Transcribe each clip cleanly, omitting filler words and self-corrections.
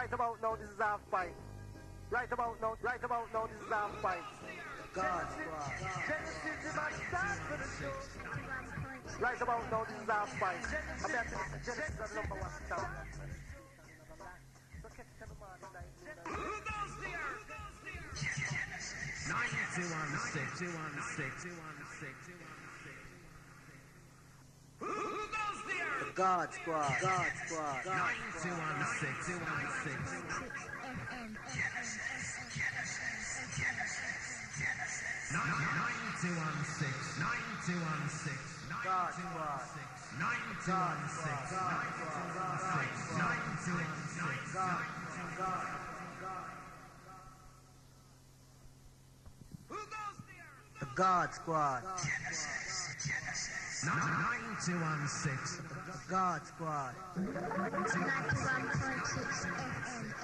Right about now, this is half pint. Right about now, this is half pint. Genesis, the man start for the show. Right about now, this is half pint. I'm back to Genesis is the number one star. So catch it every morning, 9 Who goes there? 9216. Who goes there? The God Squad. 9216. The God Squad. 9216. The God Squad. 91.6 FM.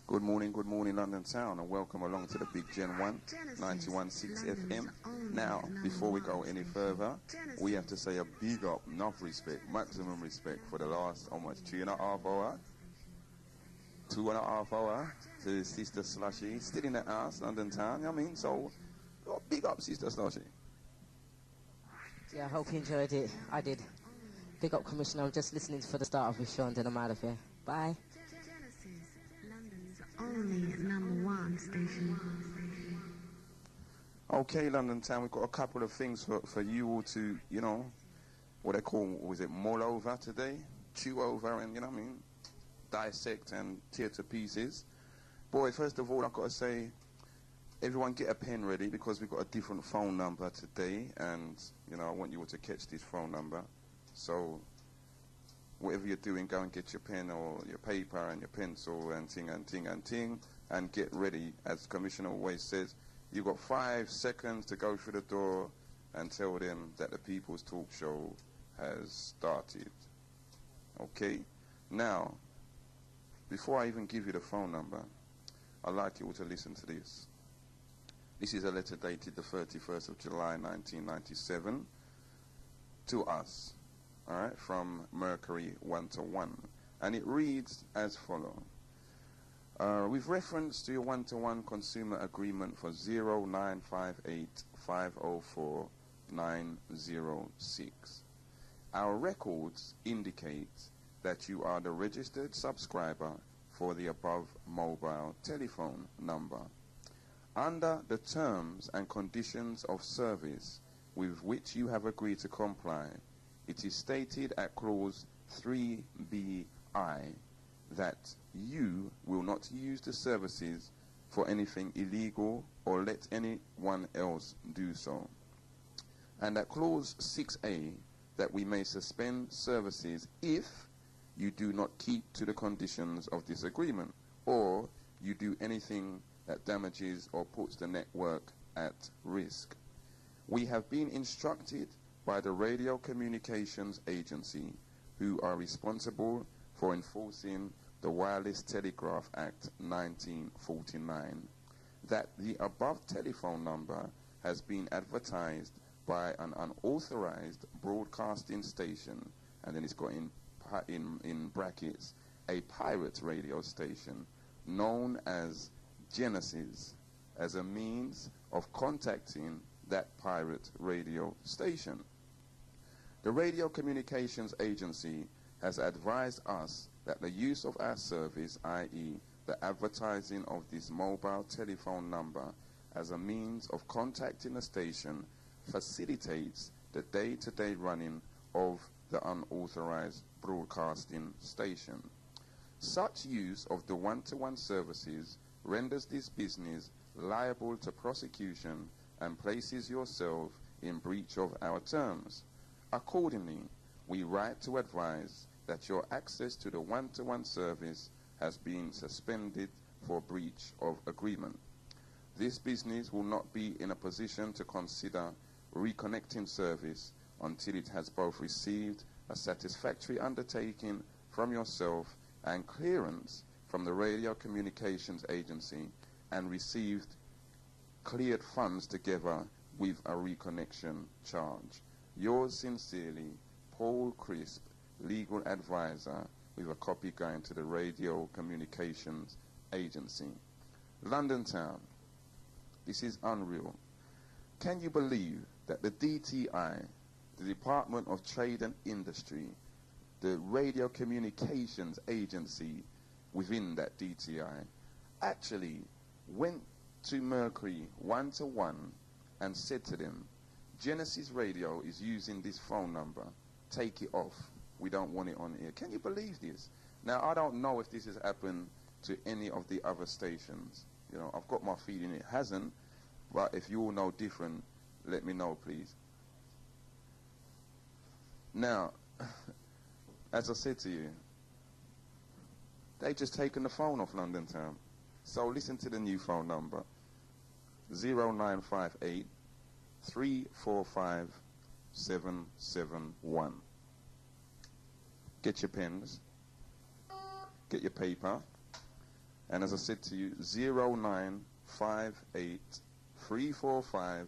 Good morning, London Town, and welcome along to the Big Gen 1, 91.6 FM. Now, before we go any further, we have to say a big up, enough respect, maximum respect for the last almost 2.5 hours. 2.5 hours to Sister Slushy, still in the house, London Town, I mean, so big up, Sister Slushy. Yeah, I hope you enjoyed it. I did. Big up, Commissioner. I'm just listening for the start of his show and then I'm out of here. Bye. Only #1 station. Okay, London Town, we've got a couple of things for you all to, you know, what they call, was it mull over today? Chew over and, you know what I mean, dissect and tear to pieces. Boy, first of all, I've got to say, everyone get a pen ready because we've got a different phone number today and, you know, I want you all to catch this phone number. So, whatever you're doing, go and get your pen or your paper and your pencil and ting and get ready. As Commissioner always says, you've got 5 seconds to go through the door and tell them that the People's Talk Show has started. Okay? Now, before I even give you the phone number, I'd like you all to listen to this. This is a letter dated the 31st of July 1997 to us. All right, from Mercury 1-1, and it reads as follows. With reference to your 1-1 consumer agreement for 0958-504-906, our records indicate that you are the registered subscriber for the above mobile telephone number. Under the terms and conditions of service with which you have agreed to comply, it is stated at clause 3BI that you will not use the services for anything illegal or let anyone else do so. And at clause 6A that we may suspend services if you do not keep to the conditions of this agreement or you do anything that damages or puts the network at risk. We have been instructed by the Radio Communications Agency, who are responsible for enforcing the Wireless Telegraph Act 1949, that the above telephone number has been advertised by an unauthorized broadcasting station, and then it's got in brackets, a pirate radio station known as Genesis, as a means of contacting that pirate radio station. The Radio Communications Agency has advised us that the use of our service, i.e. the advertising of this mobile telephone number as a means of contacting the station, facilitates the day-to-day running of the unauthorized broadcasting station. Such use of the one-to-one services renders this business liable to prosecution and places yourself in breach of our terms. Accordingly, we write to advise that your access to the one-to-one service has been suspended for breach of agreement. This business will not be in a position to consider reconnecting service until it has both received a satisfactory undertaking from yourself and clearance from the Radio Communications Agency and received cleared funds together with a reconnection charge. Yours sincerely, Paul Crisp, legal advisor with a copy going to the Radio Communications Agency. London Town, this is unreal. Can you believe that the DTI, the Department of Trade and Industry, the Radio Communications Agency within that DTI, actually went to Mercury one-to-one and said to them, Genesis Radio is using this phone number, take it off, we don't want it on air. Can you believe this? Now, I don't know if this has happened to any of the other stations. You know, I've got my feeling it hasn't, but if you all know different, let me know, please. Now, as I said to you, they've just taken the phone off London Town. So listen to the new phone number, 0958 345 771. Get your pens, get your paper, and as I said to you, 0958 345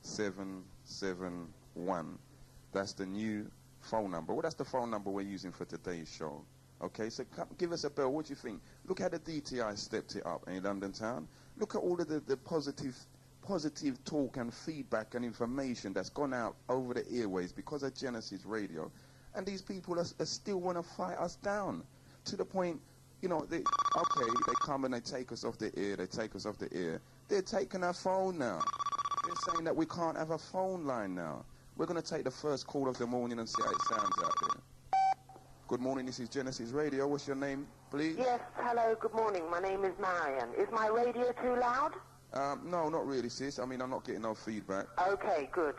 771. That's the new phone number. Well, that's the phone number we're using for today's show. Okay, so come, give us a bell. What do you think? Look how the DTI stepped it up in London Town. Look at all of the positive talk and feedback and information that's gone out over the airways because of Genesis Radio. And these people are still want to fight us down to the point, you know, they come and they take us off the air, They're taking our phone now. They're saying that we can't have a phone line now. We're going to take the first call of the morning and see how it sounds out there. Good morning, this is Genesis Radio. What's your name, please? Yes, hello, good morning. My name is Marion. Is my radio too loud? No, not really, sis. I mean, I'm not getting no feedback. Okay, good.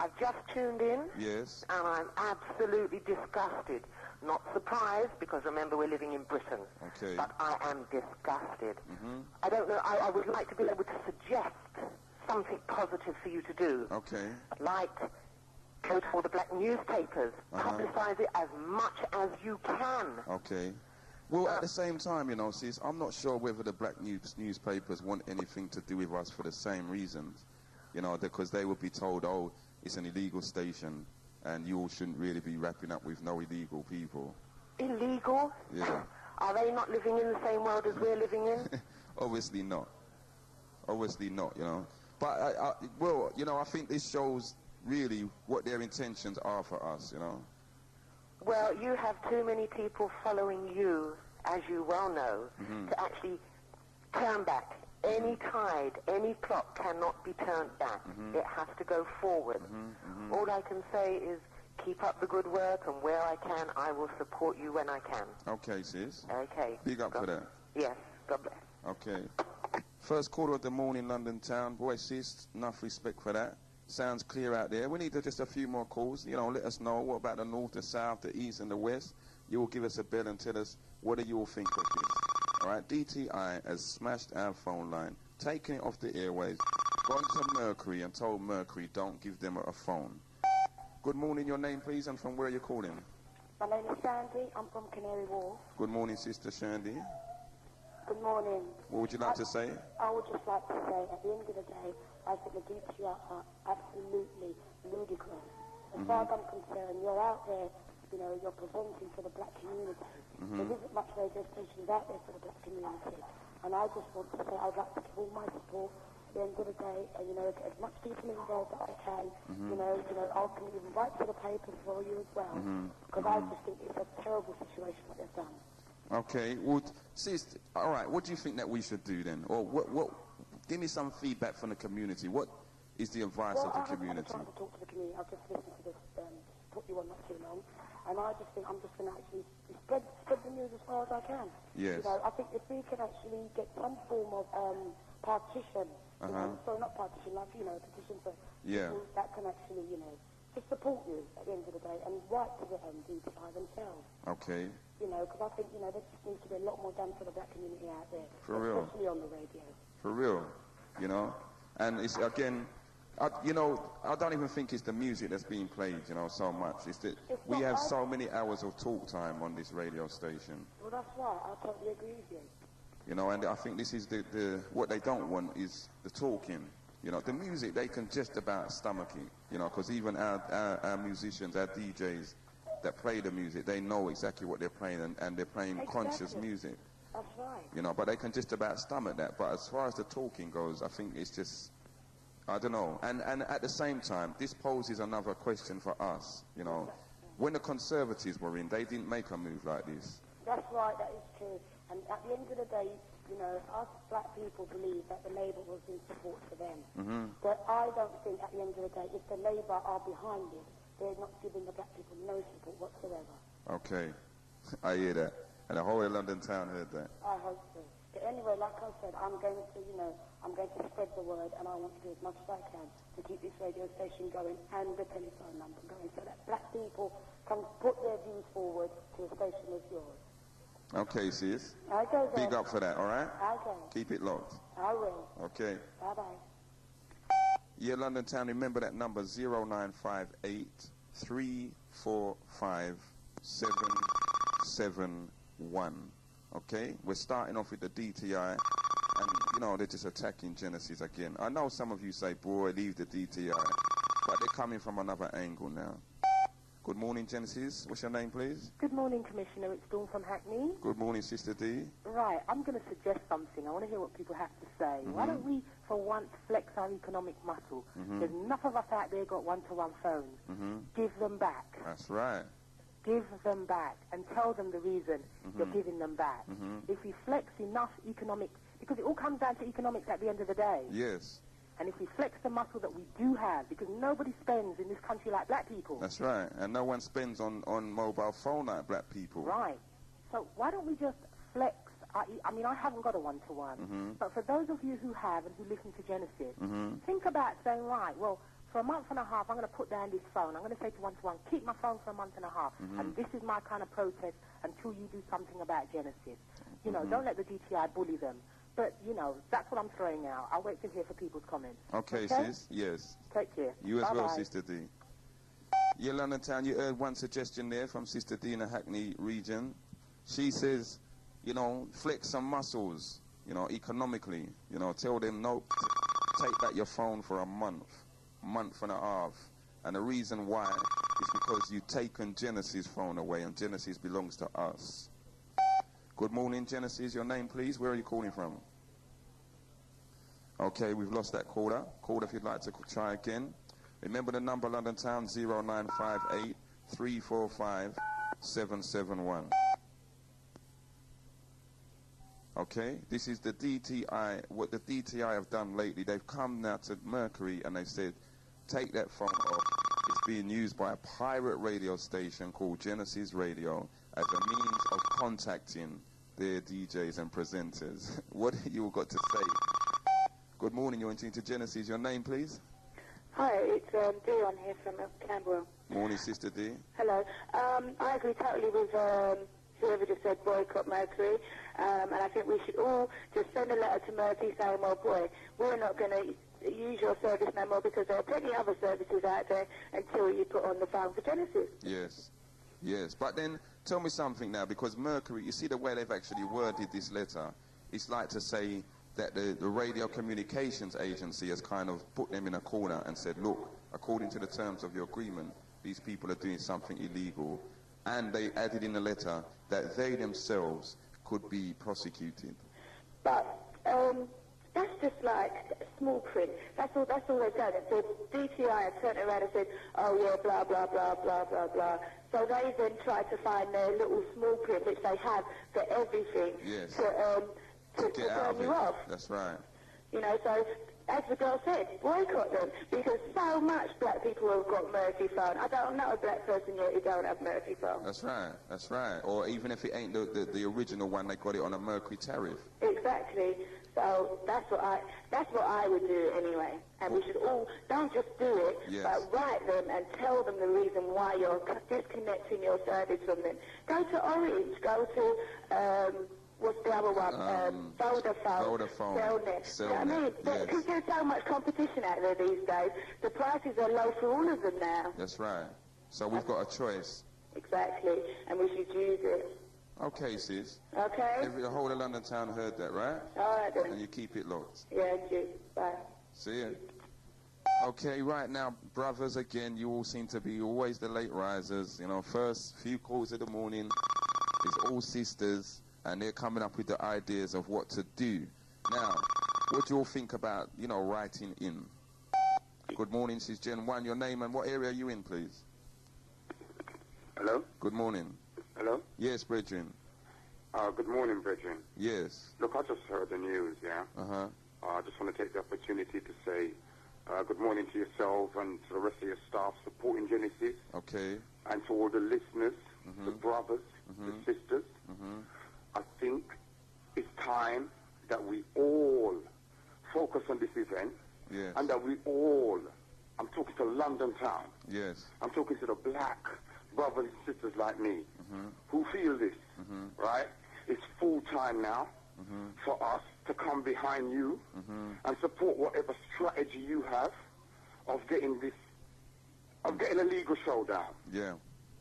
I've just tuned in. Yes. And I'm absolutely disgusted. Not surprised, because remember, we're living in Britain. Okay. But I am disgusted. Mm-hmm. I don't know, I would like to be able to suggest something positive for you to do. Okay. Like, go to all the black newspapers. Publicize it as much as you can. Okay. Well, at the same time, you know, sis, I'm not sure whether the black newspapers want anything to do with us for the same reasons. You know, because they would be told, oh, it's an illegal station, and you all shouldn't really be wrapping up with no illegal people. Illegal? Yeah. Are they not living in the same world as we're living in? Obviously not. Obviously not, you know. But, well, you know, I think this shows really what their intentions are for us, you know. Well, you have too many people following you, as you well know, to actually turn back. Any tide, any clock cannot be turned back. It has to go forward. All I can say is keep up the good work, and where I can, I will support you when I can. Okay, sis. Okay. Big up for that. Yes. God bless. Okay. First caller of the morning, London Town. Boy, sis, enough respect for that. Sounds clear out there. We need just a few more calls. You know, let us know what about the north, the south, the east, and the west. You will give us a bell and tell us what do you all think of this. All right, DTI has smashed our phone line, taken it off the airways, gone to Mercury and told Mercury don't give them a phone. Good morning, your name please, and from where you're calling? My name is Sandy. I'm from Canary Wharf. Good morning, Sister Shandy. Good morning. What would you like to say? I would just like to say, at the end of the day, I think the DTI are absolutely ludicrous. As far as I'm concerned, you're out there, you know, you're presenting for the black community. There isn't much radio stations out there for the black community. And I just want to say I'd like to give all my support at the end of the day, and, you know, get as much people involved as I can. You know, I can even write to the papers for you as well. Because I just think it's a terrible situation what they've done. Okay, well, sis, all right, what do you think that we should do then? Or what give me some feedback from the community. What is the advice of the community? I'm trying to talk to the community. I've just listened to this, put you on not too long. And I just think I'm just going to actually spread the news as far as I can. Yes. You know, I think if we can actually get some form of partition, you know, sorry, not partition, like, you know, petition for people that can actually, you know, just support you at the end of the day and write to the DTI themselves. Okay. You know, because I think, you know, there just needs to be a lot more done for the black community out there. For real. Especially on the radio. For real, you know. And it's, again, you know, I don't even think it's the music that's being played, you know, so much. It's that we have so many hours of talk time on this radio station. Well, that's right. I totally agree with you. You know, and I think this is what they don't want is the talking. You know, the music, they can just about stomach it, you know, because even our musicians, our DJs, that play the music, they know exactly what they're playing, and they're playing conscious music. That's right. You know, but they can just about stomach that. But as far as the talking goes, I think it's just, I don't know. And at the same time, this poses another question for us. You know, when the Conservatives were in, they didn't make a move like this. That's right, that is true. And at the end of the day, you know, us black people believe that the Labour was in support for them. But I don't think at the end of the day, if the Labour are behind it, they're not giving the black people no support whatsoever. Okay, I hear that. And the whole of London town heard that. I hope so. But anyway, like I said, I'm going to, you know, I'm going to spread the word, and I want to do as much as I can to keep this radio station going and the telephone number going, so that black people can put their views forward to a station as yours. Okay, sis. Okay, then. Big up for that, all right? Okay. Keep it locked. I will. Okay. Bye-bye. Yeah, London town, remember that number, 0958 345 771. Okay? We're starting off with the DTI, and, you know, they're just attacking Genesis again. I know some of you say, boy, leave the DTI, but they're coming from another angle now. Good morning, Genesis. What's your name, please? Good morning, Commissioner. It's Dawn from Hackney. Good morning, Sister D. Right, I'm going to suggest something. I want to hear what people have to say. Why don't we, for once, flex our economic muscle? There's enough of us out there got one-to-one phones. Give them back. That's right. Give them back and tell them the reason you're giving them back. If we flex enough economic, because it all comes down to economics at the end of the day. Yes. And if we flex the muscle that we do have, because nobody spends in this country like black people. That's right. And no one spends on mobile phone like black people. Right. So why don't we just flex? I mean, I haven't got a one-to-one. But for those of you who have and who listen to Genesis, think about saying, right, well, for a month and a half, I'm going to put down this phone. I'm going to say to one-to-one, keep my phone for a month and a half. And this is my kind of protest until you do something about Genesis. You know, don't let the DTI bully them. But, you know, that's what I'm throwing out. I'll wait to hear for people's comments. Okay, sis. Yes. Take care. You as Bye-bye. well, Sister D. Yeah, London town, you heard one suggestion there from Sister D in the Hackney region. She says, you know, flex some muscles, you know, economically. You know, tell them, no, take back your phone for a month and a half. And the reason why is because you've taken Genesis' phone away, and Genesis belongs to us. Good morning, Genesis. Your name, please. Where are you calling from? Okay, we've lost that caller. Call if you'd like to try again. Remember the number, London Town, 0958 345 771. Okay, this is the DTI. What the DTI have done lately, they've come now to Mercury and they said, take that phone off. It's being used by a pirate radio station called Genesis Radio as a means of contacting their DJs and presenters. What have you all got to say? Good morning, you're into Genesis. Your name, please? Hi, it's Dion here from Camberwell. Morning, Sister D. Hello. I agree totally with whoever just said boycott Mercury, and I think we should all just send a letter to Mercury saying, well, boy, we're not going to use your service no more because there are plenty of other services out there until you put on the phone for Genesis. Yes. Yes, but then tell me something now, because Mercury, you see the way they've actually worded this letter, it's like to say that the Radio Communications Agency has kind of put them in a corner and said, look, according to the terms of your agreement, these people are doing something illegal. And they added in the letter that they themselves could be prosecuted. But that's just like small print. That's all they've done. The DTI have turned around and said, oh yeah, blah, blah, blah, blah, blah, blah. So they then tried to find their little small print, which they have for everything, yes, to turn you off. That's right. You know, so as the girl said, boycott them, because so much black people have got Mercury phone. I don't know a black person yet who don't have Mercury phone. That's right, that's right. Or even if it ain't the original one, they got it on a Mercury tariff. Exactly. So that's what I would do anyway. And we should all, don't just do it, yes, but write them and tell them the reason why you're disconnecting your service from them. Go to Orange, go to, what's the other one? Vodafone. Cellnet. You know what I mean? Because there's so much competition out there these days. The prices are low for all of them now. That's right. So we've got a choice. Exactly. And we should use it. Okay, sis. Okay. The whole of London town heard that, right? All right, then. And you keep it locked. Yeah, you. Bye. See ya. Okay, right now, brothers, again, you all seem to be always the late risers. You know, first few calls of the morning is all sisters, and they're coming up with the ideas of what to do. Now, what do you all think about, you know, writing in? Good morning, Sis Gen 1. Your name and what area are you in, please? Hello? Good morning. Hello? Yes, Brethren. Good morning, Brethren. Yes. Look, I just heard the news, yeah? Uh-huh. I just want to take the opportunity to say good morning to yourself and to the rest of your staff supporting Genesis. Okay. And to all the listeners, the brothers, the sisters. I think it's time that we all focus on this event. Yes. And that we all, I'm talking to London town. Yes. I'm talking to the black brothers and sisters like me who feel this, right? It's full time now for us to come behind you and support whatever strategy you have of getting this, of getting a legal showdown. Yeah.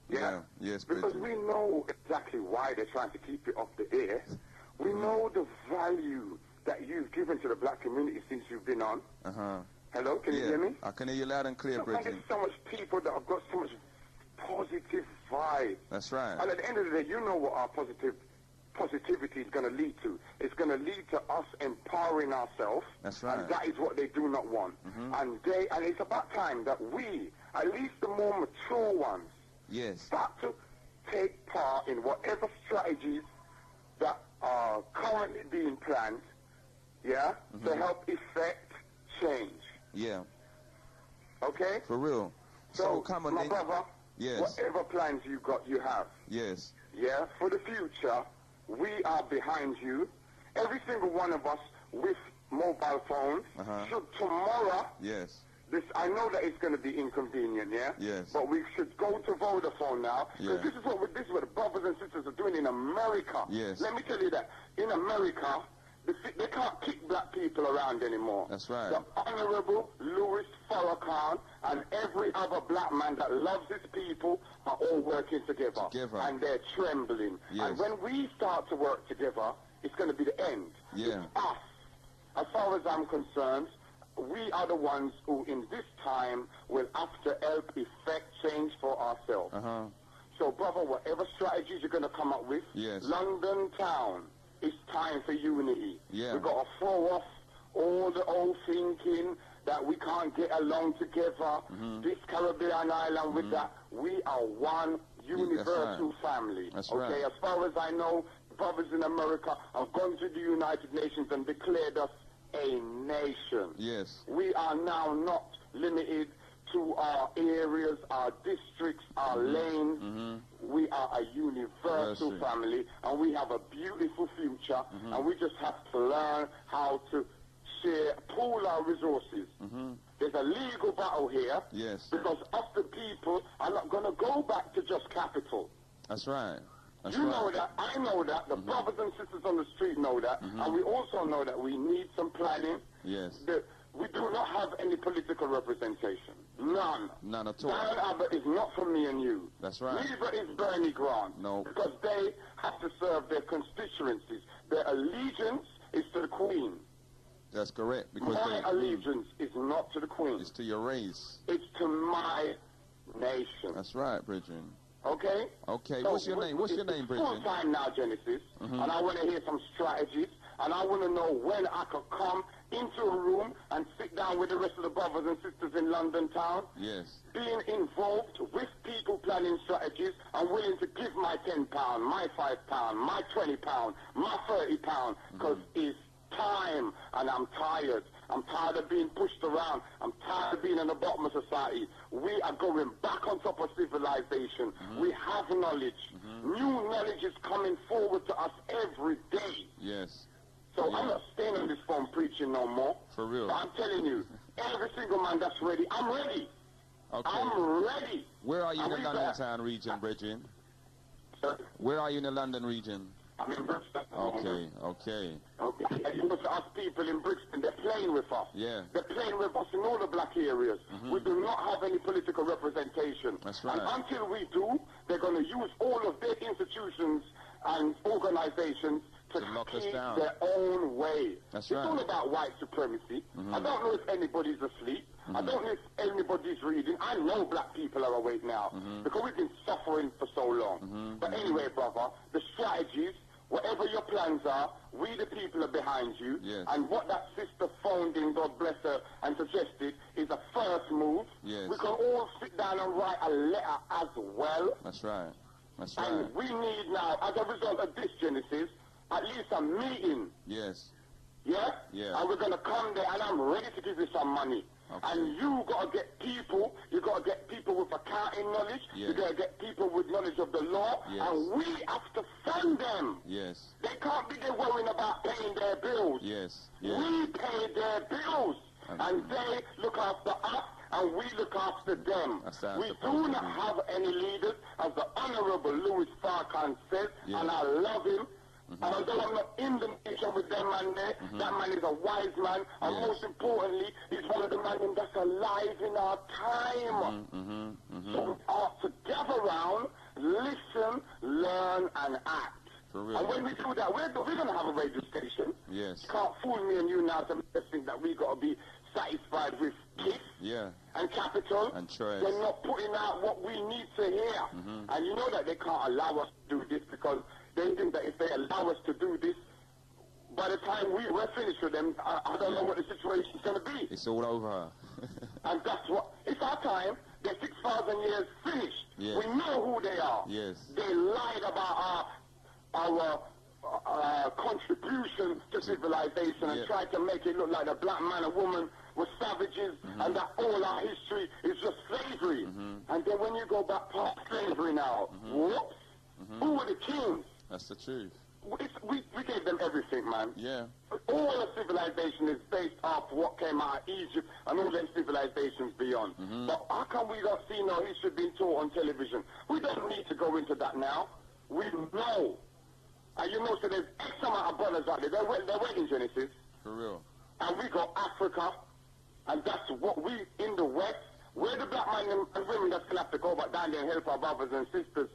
Yeah? Yes, Because Bridget. we know exactly why they're trying to keep it off the air. We know the value that you've given to the black community since you've been on. Hello, can you hear me? I can hear you loud and clear, Look, Bridget. there's so much people that have got so much positive vibe. That's right. And at the end of the day, you know what our positivity is going to lead to. It's going to lead to us empowering ourselves. That's right. And that is what they do not want. And it's about time that we, at least the more mature ones, start to take part in whatever strategies that are currently being planned, to help effect change. Yeah. Okay? For real. So come on, my brother, whatever plans you got, you have. Yes. Yeah, for the future, we are behind you. Every single one of us with mobile phones should tomorrow. Yes. I know that it's going to be inconvenient, yeah? Yes. But we should go to Vodafone now, because this is what the brothers and sisters are doing in America. Yes. Let me tell you that. In America, they can't kick black people around anymore. That's right. The Honorable Louis Farrakhan and every other black man that loves his people are all working together. And they're trembling. Yes. And when we start to work together, it's going to be the end. Yeah. It's us. As far as I'm concerned, we are the ones who in this time will have to help effect change for ourselves. So, brother, whatever strategies you're going to come up with, London town, it's time for unity. Yeah. We've got to throw off all the old thinking that we can't get along together, this Caribbean island with that. We are one universal family. That's okay, right. as far as I know, brothers in America have gone to the United Nations and declared us a nation. Yes. We are now not limited to our areas, our districts, our lanes. We are a universal family, and we have a beautiful future, and we just have to learn how to share, pool our resources. There's a legal battle here, because us the people are not going to go back to just capital. That's right. That's you right. know that, I know that, the brothers and sisters on the street know that, and we also know that we need some planning. Yes. We do not have any political representation. None. None at all. Darren Abbott is not for me and you. That's right. Neither is Bernie Grant. No. Because they have to serve their constituencies. Their allegiance is to the Queen. That's correct. Because my allegiance is not to the Queen. It's to your race. It's to my nation. That's right, Bridget. Okay? Okay. So What's your name? What's your name, Bridget? It's full time now, Genesis. And I want to hear some strategies. And I want to know when I could come into a room and sit down with the rest of the brothers and sisters in London town. Yes. Being involved with people planning strategies. I'm willing to give my £10, my £5, my £20, my £30, because it's time, and I'm tired. I'm tired of being pushed around. I'm tired of being in the bottom of society. We are going back on top of civilization. We have knowledge. New knowledge is coming forward to us every day. Yes. So I'm not staying on this phone preaching no more. For real. But I'm telling you, every single man that's ready, I'm ready. Okay. I'm ready. Where are you in the London town region, Bridget? Where are you in the London region? I'm in Brixton. Okay, okay. Okay. And you must ask people in Brixton, they're playing with us. Yeah. They're playing with us in all the black areas. We do not have any political representation. That's right. And until we do, they're going to use all of their institutions and organizations To lock us keep down. their own way. That's it's right. all about white supremacy. I don't know if anybody's asleep. I don't know if anybody's reading. I know black people are awake now because we've been suffering for so long. But anyway, brother, the strategies, whatever your plans are, we the people are behind you. Yes. And what that sister phoned in, God bless her, and suggested is a first move. Yes. We can all sit down and write a letter as well. That's right. That's right. And we need now, as a result of this, Genesis, at least a meeting. Yes. Yeah? Yeah. And we're going to come there, and I'm ready to give you some money. Okay. And you got to get people, you got to get people with accounting knowledge, Yes. you got to get people with knowledge of the law, Yes. and we have to fund them. Yes. They can't be there worrying about paying their bills. Yes. Yes. We pay their bills, and they look after us, and we look after them. That's how it's We supposed do to not be. have any leaders, as the Honorable Louis Farrakhan said, Yes. and I love him. And although I'm not in the nation with them man there, that man is a wise man, and Yes. most importantly, he's one of the men that's alive in our time. So we are to gather around, listen, learn, and act. For real. And when we do that, we're going to have a radio station. Yes. You can't fool me and you now to think that we got to be satisfied with Kiss Yeah. and Capital. And Choice. They're not putting out what we need to hear. And you know that they can't allow us to do this because they think that if they allow us to do this, by the time we're finished with them, I don't know what the situation's going to be. It's all over. And that's what, it's our time. They're 6,000 years finished. Yes. We know who they are. Yes. They lied about our contribution to civilization and Yeah. tried to make it look like the black man and woman were savages and that all our history is just slavery. And then when you go back past slavery now, whoops, who were the kings? That's the truth. We gave them everything, man. Yeah. All of civilization is based off what came out of Egypt and all them civilizations beyond. But how come we don't see no history being taught on television? We don't need to go into that now. We know. And you know, so there's X amount of brothers out there. They're waiting, Genesis. For real. And we got Africa, and that's what we in the West. We're the black men and women that's going to have to go back down there and help our brothers and sisters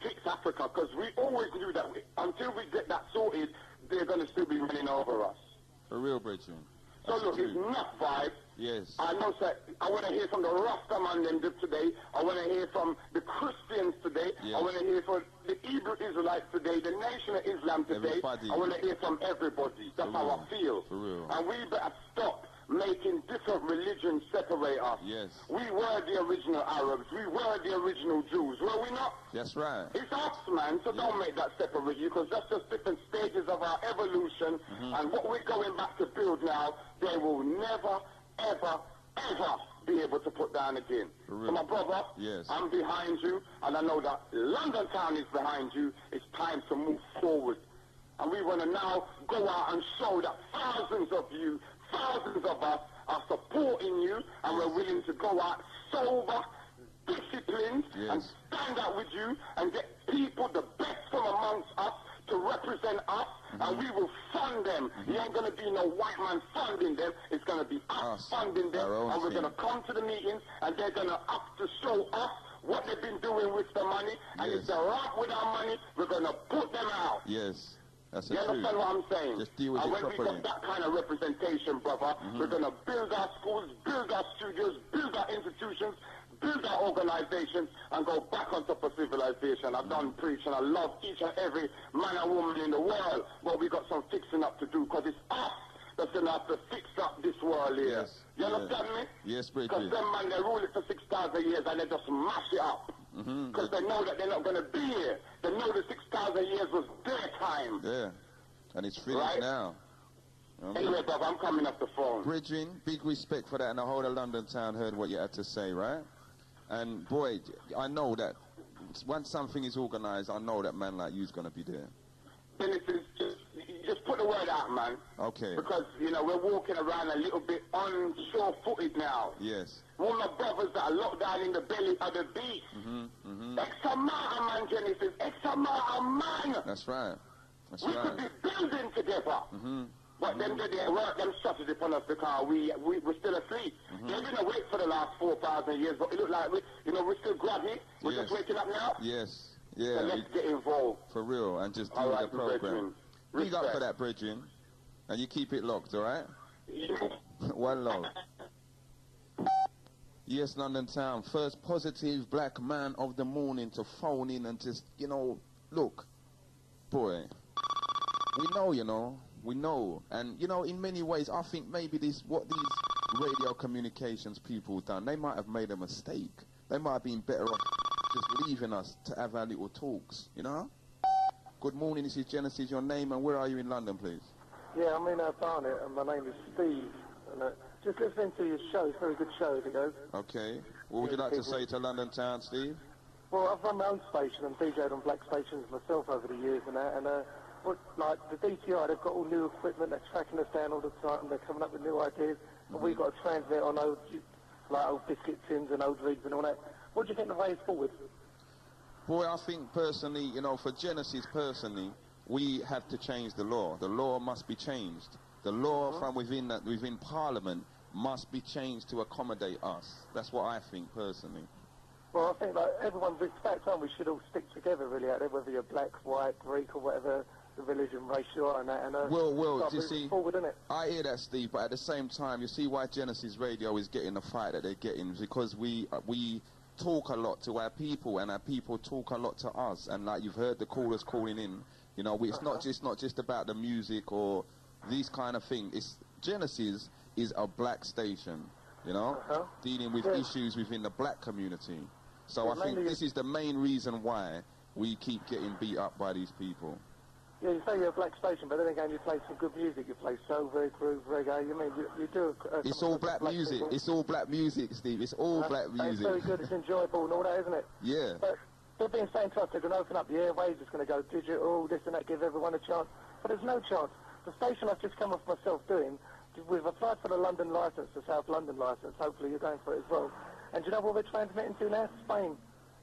fix Africa, because we always knew that until we get that sorted, they're going to still be running over us. For real, Bridget. So look, it's enough vibes. Yes. I know, sir, I want to hear from the Rastaman them today. I want to hear from the Christians today. Yes. I want to hear from the Hebrew Israelites today, the Nation of Islam today. Everybody. I want to hear from everybody. That's For how real. I feel. For real. And we better stop making different religions separate us. Yes. We were the original Arabs. We were the original Jews. Were we not? That's right. It's us, man, so don't make that separate you, because that's just different stages of our evolution, and what we're going back to build now, they will never, ever, ever be able to put down again. For real. So my brother, Yes. I'm behind you, and I know that London town is behind you. It's time to move forward. And we want to now go out and show that thousands of you, thousands of us are supporting you, and we're willing to go out sober, disciplined, Yes. and stand out with you and get people, the best from amongst us, to represent us, and we will fund them. It ain't going to be no white man funding them. It's going to be us Us. funding them, Our own and we're thing. going to come to the meetings, and they're going to have to show us what they've been doing with the money, and Yes. if they're out with our money, we're going to put them out. Yes. That's the You truth. understand what I'm saying? Just deal with and it when we properly. got that kind of representation, brother, we're going to build our schools, build our studios, build our institutions, build our organizations, and go back on top of civilization. I've done preaching. I love each and every man and woman in the world, but we got some fixing up to do, because it's us that's going to have to fix up this world here. Yes. You Yes. understand me? Yes, Because Bridget. them, man, they rule it for 6,000 years, and they just mash it up. Because they know that they're not going to be here. They know the 6,000 years was their time. Yeah. And it's finished Right. now. Anyway, brother, I'm coming off the phone. Bridging, big respect for that, and the whole of London town heard what you had to say, right? And boy, I know that once something is organised, I know that man like you's going to be there. Dennis, just put the word out, man. Okay. Because, you know, we're walking around a little bit unsure-footed now. Yes. One of my brothers that are locked down in the belly of the beast. X amount of man, Genesis. X amount of man. That's right. That's We could right. be building together. But them did their work, them strategy upon us, because we're still asleep. They've been awake for the last 4,000 years, but it looked like we're still groggy. We're Yes. just waking up now. Yes. Yeah. So let's get involved. For real, and just do All the right, program. brethren. Big up for Respect. that, brethren. And you keep it locked, alright? Yeah. One love. Yes, London Town, first positive black man of the morning to phone in and just, you know, look, boy, we know. And, you know, in many ways, I think maybe what these radio communications people done, they might have made a mistake. They might have been better off just leaving us to have our little talks, you know? Good morning, this is Genesis, your name, and where are you in London, please? Yeah, I'm in Barnet, and my name is Steve. And just listening to your show, it's a very good show, as it goes. Okay. What would you like to say to London Town, Steve? Well, I've run my own station and DJ'd on black stations myself over the years and that, and like the DTI, they've got all new equipment, they're tracking us down all the time, they're coming up with new ideas, and we've got to transmit on old biscuit tins and old rigs and all that. What do you think the way is forward? Boy, I think personally, you know, for Genesis personally, we have to change the law. The law must be changed. The law from within Parliament must be changed to accommodate us. That's what I think personally. Well, I think like everyone, it's about time we should all stick together really out there, whether you're black, white, Greek or whatever the religion, race you are and that. And, well, you see, forward, innit? I hear that, Steve, but at the same time, you see why Genesis Radio is getting the fight that they're getting, because we talk a lot to our people, and our people talk a lot to us. And like you've heard the callers calling in, you know, it's not just about the music or these kind of things. It's Genesis is a black station, you know, dealing with issues within the black community. So I think this is the main reason why we keep getting beat up by these people. Yeah, you say you're a black station, but then again you play some good music. You play soul, groove, reggae. You mean you do? It's all black music. People. It's all black music, Steve. It's all black music. It's very good. It's enjoyable and all that, isn't it? Yeah. But they've been saying to us they're going to open up the airwaves. It's going to go digital, this and that, give everyone a chance. But there's no chance. The station I've just come off myself doing, we've applied for the London licence, the South London licence. Hopefully you're going for it as well. And do you know what we're transmitting to now? Spain.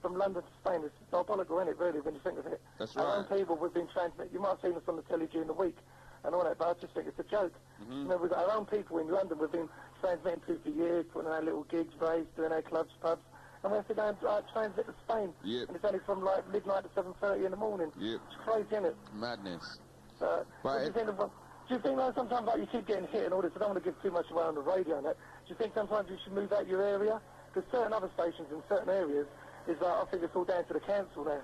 From London to Spain. It's diabolical, isn't it, really, when you think of it? That's Our right. own people, we've been transmitting. You might have seen us on the telly during the week and all that, but I just think it's a joke. You know, we've got our own people in London we've been transmitting to for years, putting our little gigs, raves, doing our clubs, pubs, and we have to go and transmit to Spain. Yep. And it's only from like midnight to 7:30 in the morning. Yep. It's crazy, isn't it? Madness. What do you think of, do you think like sometimes like you keep getting hit and all this, I don't want to give too much away on the radio and that, do you think sometimes you should move out your area? Because certain other stations in certain areas is like, I think it's all down to the council now.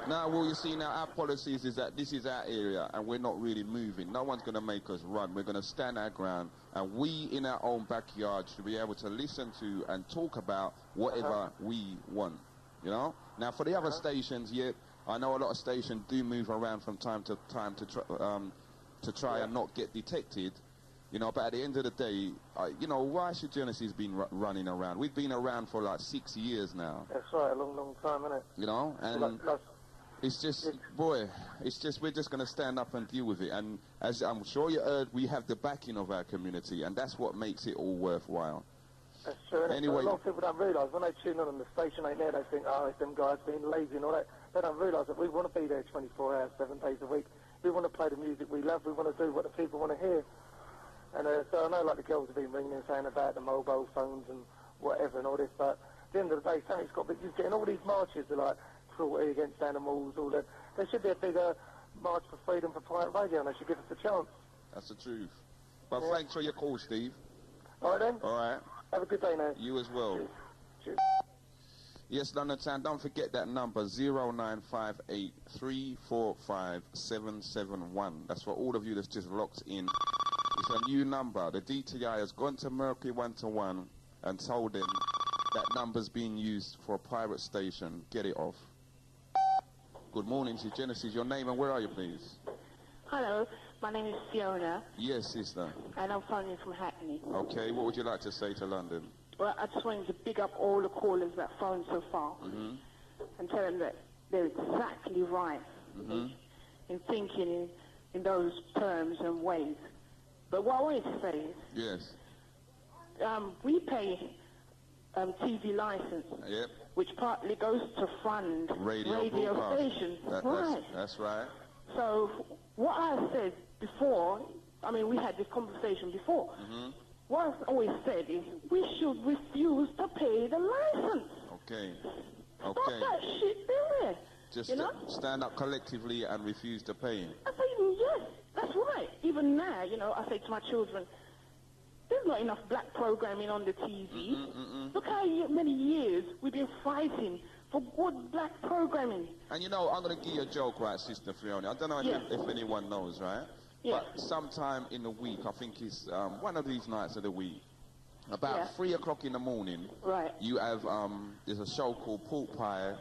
Now, well, you see, now our policies is that this is our area and we're not really moving. No one's going to make us run. We're going to stand our ground, and we in our own backyard should be able to listen to and talk about whatever we want, you know? Now, for the other stations, yeah, I know a lot of stations do move around from time to time to try and not get detected, you know, but at the end of the day, you know, why should Genesis been running around? We've been around for like 6 years now. That's right, a long, long time, isn't it? You know, and it's just, boy, it's just, we're just going to stand up and deal with it. And as I'm sure you heard, we have the backing of our community, and that's what makes it all worthwhile. That's true, innit? Anyway, a lot of people don't realise, when they tune in and the station ain't there, they think, oh, it's them guys being lazy and all that. They don't realise that we want to be there 24 hours, 7 days a week. We want to play the music we love. We want to do what the people want to hear. And so I know, like, the girls have been ringing and saying about the mobile phones and whatever and all this, but at the end of the day, something's got to be, you're getting all these marches that like cruelty against animals, all that. There should be a bigger march for freedom for pirate radio, and they should give us a chance. That's the truth. But thanks for your call, Steve. All right, then. All right. Have a good day now. You as well. Cheers. Yes, London Town, don't forget that number, 0958 345 771. That's for all of you that's just locked in. It's a new number. The DTI has gone to Mercury 1-to-1 and told them that number's being used for a pirate station. Get it off. Good morning, this is Genesis. Your name and where are you, please? Hello, my name is Fiona. Yes, sister. And I'm phoning from Hackney. Okay, what would you like to say to London? Well, I just wanted to big up all the callers that phoned so far and tell them that they're exactly right in thinking in those terms and ways. But what I wanted to say is, yes, we pay TV license, which partly goes to fund radio stations. That's right. So what I said before, I mean, we had this conversation before. What I've always said is we should refuse to pay the license. Okay. Stop that shit there. Just you know? stand up collectively and refuse to pay. I say, yes, that's right. Even now, you know, I say to my children, there's not enough black programming on the TV. Look how many years we've been fighting for good black programming. And you know, I'm going to give you a joke, right, Sister Fiona? I don't know if anyone knows, right? Yeah. But sometime in the week, I think it's one of these nights of the week, about 3 o'clock in the morning, right, you have, there's a show called Pork Pie.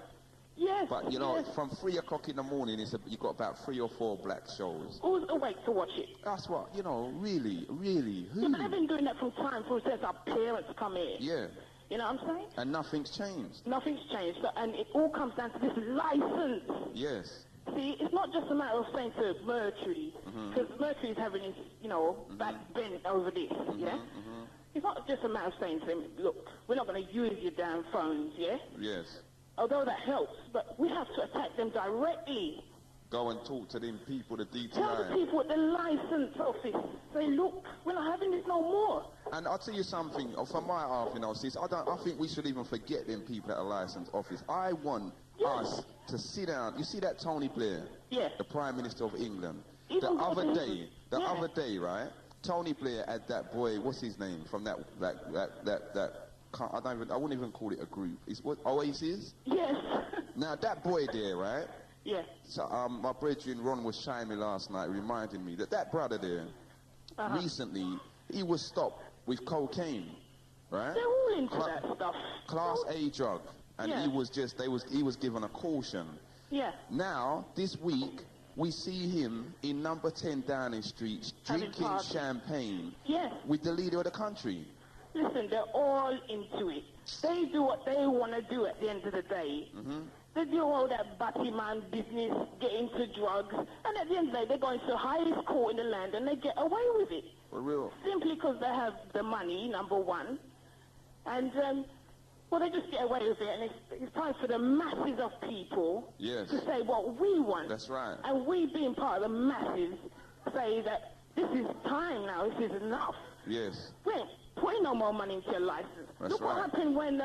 Yes. But, you know, from 3 o'clock in the morning, you've got about 3 or 4 black shows. Who's awake to watch it? That's what, you know, really, who? Yeah, but they've been doing that from time since our parents come in. Yeah. You know what I'm saying? And nothing's changed. Nothing's changed. So, and it all comes down to this license. Yes. See, it's not just a matter of saying to Mercury, because Mercury's having his, you know, back bent over this, yeah? It's not just a matter of saying to him, look, we're not going to use your damn phones, yeah? Yes. Although that helps, but we have to attack them directly. Go and talk to them people, the DTI. Tell the people at the license office, say, look, we're not having this no more. And I'll tell you something, from my half, you know, sis, I think we should even forget them people at the license office. I want us to sit down. You see that Tony Blair? Yeah. The Prime Minister of England. Even The other day, right? Tony Blair had that boy, what's his name, from that I wouldn't even call it a group. It's what, Oasis? Yes. Now, that boy there, right? Yeah. So, my brethren Ron was showing me last night, reminding me that brother there, recently, he was stopped with cocaine, right? They're all into that stuff. Class A drug. And he was given a caution. Yeah. Now, this week, we see him in number 10 Downing Street drinking champagne with the leader of the country. Listen, they're all into it. They do what they want to do at the end of the day. They do all that batty man business, get into drugs, and at the end of the day, they go into the highest court in the land and they get away with it. For real. Simply because they have the money, number one. And, well, they just get away with it, and it's time for the masses of people to say what we want. That's right. And we, being part of the masses, say that this is time now, this is enough. Yes. We ain't putting no more money into your license. That's Look what happened when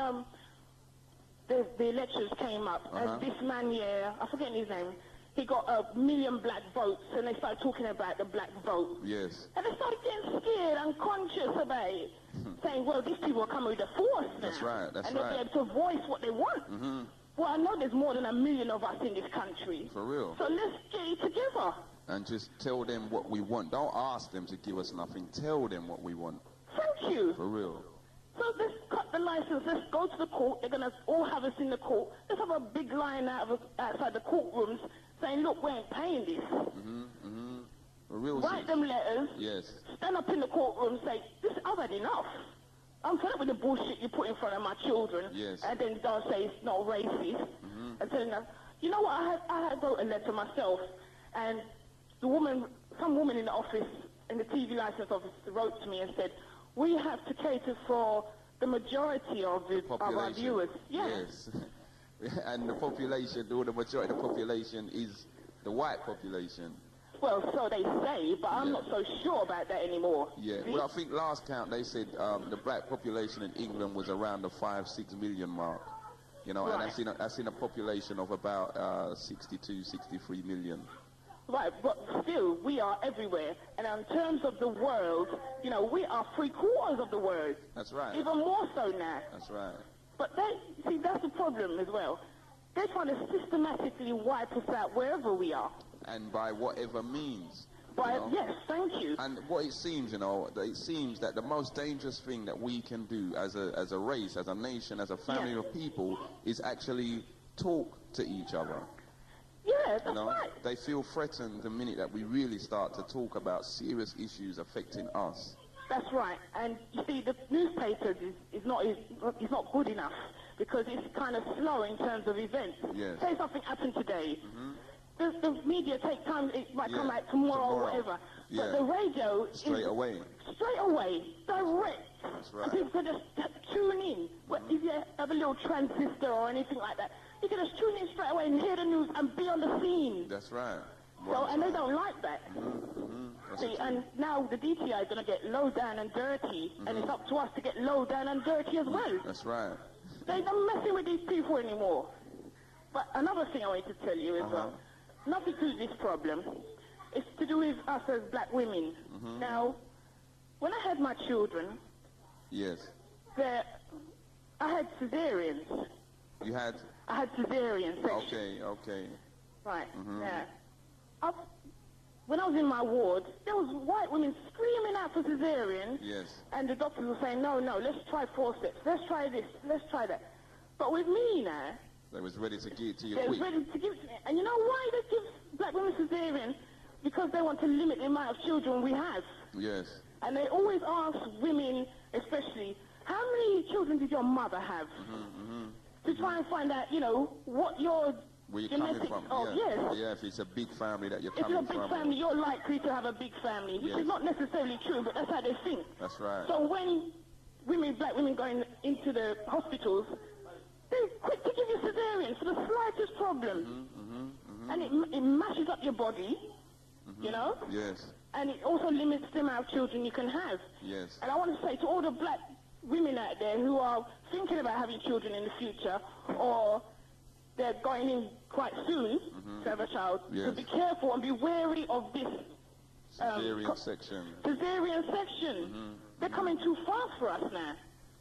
the elections came up. And this man here, I forget his name, he got 1 million black votes, and they started talking about the black vote. Yes. And they started getting scared and conscious about it, saying, well, these people are coming with the force now. That's right, that's and they'll be able to voice what they want. Well, I know there's more than 1 million of us in this country. For real. So let's get it together. And just tell them what we want. Don't ask them to give us nothing. Tell them what we want. Thank you. For real. So let's cut the license. Let's go to the court. They're going to all have us in the court. Let's have a big line outside the courtrooms saying, look, we ain't paying this. For real. Write them letters. Yes. Stand up in the courtroom and say, I've had enough. I'm fed up with the bullshit you put in front of my children. Yes. And then don't say it's not racist. And telling them, you know what, I had wrote a letter myself, and some woman in the office, in the TV license office, wrote to me and said, we have to cater for the majority of our viewers. Yes. And the population, the majority of the population is the white population. Well, so they say, but I'm not so sure about that anymore. Yeah, well, I think last count they said the black population in England was around the 5-6 million mark. You know, and that's in a population of about 62, 63 million. Right, but still, we are everywhere. And in terms of the world, you know, we are 3/4 of the world. That's right. Even more so now. That's right. But that's the problem as well. They're trying to systematically wipe us out wherever we are. And by whatever means. Yes, thank you. And what it seems, you know, it seems that the most dangerous thing that we can do as a race, as a nation, as a family of people, is actually talk to each other. Yeah, that's right. They feel threatened the minute that we really start to talk about serious issues affecting us. That's right. And you see, the newspapers is not good enough because it's kind of slow in terms of events. Yes. Say something happened today. The media take time, it might come out tomorrow or whatever. But the radio Straight away, direct. That's right. And people can just tune in. If you have a little transistor or anything like that, you can just tune in straight away and hear the news and be on the scene. That's right. So, and they don't like that. See, and now the DTI is going to get low down and dirty, and it's up to us to get low down and dirty as well. That's right. They're not messing with these people anymore. But another thing I wanted to tell you is nothing to do with this problem. It's to do with us as black women. Now, when I had my children, Yes. I had cesareans. You had? I had cesarean section. Okay. Right, when I was in my ward, there was white women screaming out for cesarean. Yes. And the doctors were saying, no, let's try forceps. Let's try this. Let's try that. But with me now, They was ready to give it to you they quick. was ready to give it to me. And you know why they give black women cesarean? Because they want to limit the amount of children we have. Yes. And they always ask women, especially, how many children did your mother have? To try and find out, what your Where you coming genetics from? of. Yeah. Yes. Yeah, if it's a big family that you're If coming you're a big from. family, you're likely to have a big family, which Yes. is not necessarily true, but that's how they think. That's right. So when black women going into the hospitals, they're quick to give you cesarean for the slightest problem. And it mashes up your body, Yes. and it also limits the amount of children you can have. Yes. And I want to say to all the black women out there who are thinking about having children in the future, or they're going in quite soon to have a child, Yes. to be careful and be wary of this Cesarean section. cesarean section. They're coming too fast for us now.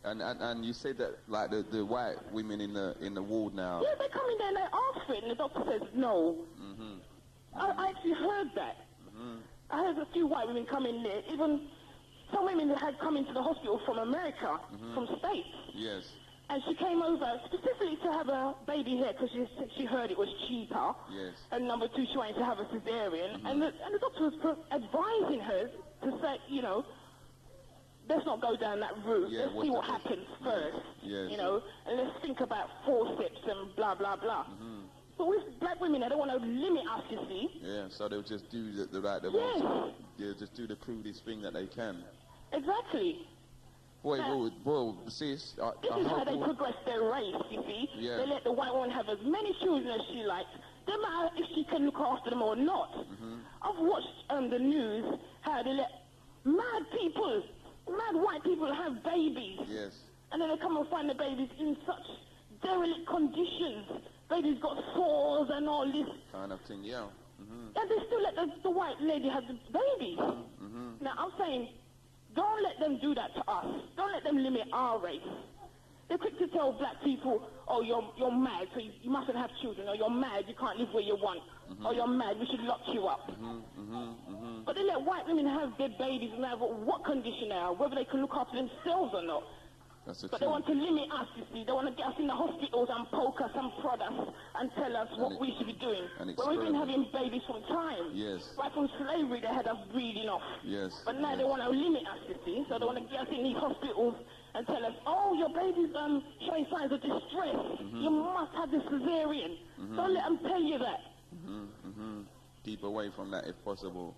And you said that like the white women in the ward now. Yeah, they come in there and they ask for it, and the doctor says no. I actually heard that. I heard a few white women come in there. Even some women that had come into the hospital from America, from States. Yes. And she came over specifically to have a baby here because she heard it was cheaper. Yes. And number two, she wanted to have a cesarean. And the doctor was advising her to say, let's not go down that route. Yeah, let's see what happens first. Yes. And let's think about forceps and blah, blah, blah. But with black women, they don't want to limit us, you see. Yeah, so they'll just do the Yes. most, yeah, just do the crudest thing that they can. Exactly. Boy, sis, I This is how hope they progress their race, you see. Yeah. They let the white woman have as many children as she likes. No matter if she can look after them or not. I've watched the news how they let mad white people have babies. Yes. And then they come and find the babies in such derelict conditions. Babies got sores and all this. Kind of thing, yeah. And they still let the white lady have the baby. Now, I'm saying, don't let them do that to us. Don't let them limit our race. They're quick to tell black people, oh, you're mad, so you mustn't have children, or you're mad, you can't live where you want, or you're mad, we should lock you up. But they let white women have their babies no matter what condition they are, whether they can look after themselves or not. That's the But they truth. want to limit us, you see. They want to get us in the hospitals and poke us and prod us and tell us what we should be doing. and But we've been experiment. having babies from time. Yes. Right from slavery, they had us breeding off. Yes. But now yes. they want to limit us, you see. So they want to get us in these hospitals and tell us, oh, your baby's showing signs of distress. You must have this cesarean. Don't let them tell you that. Keep away from that if possible.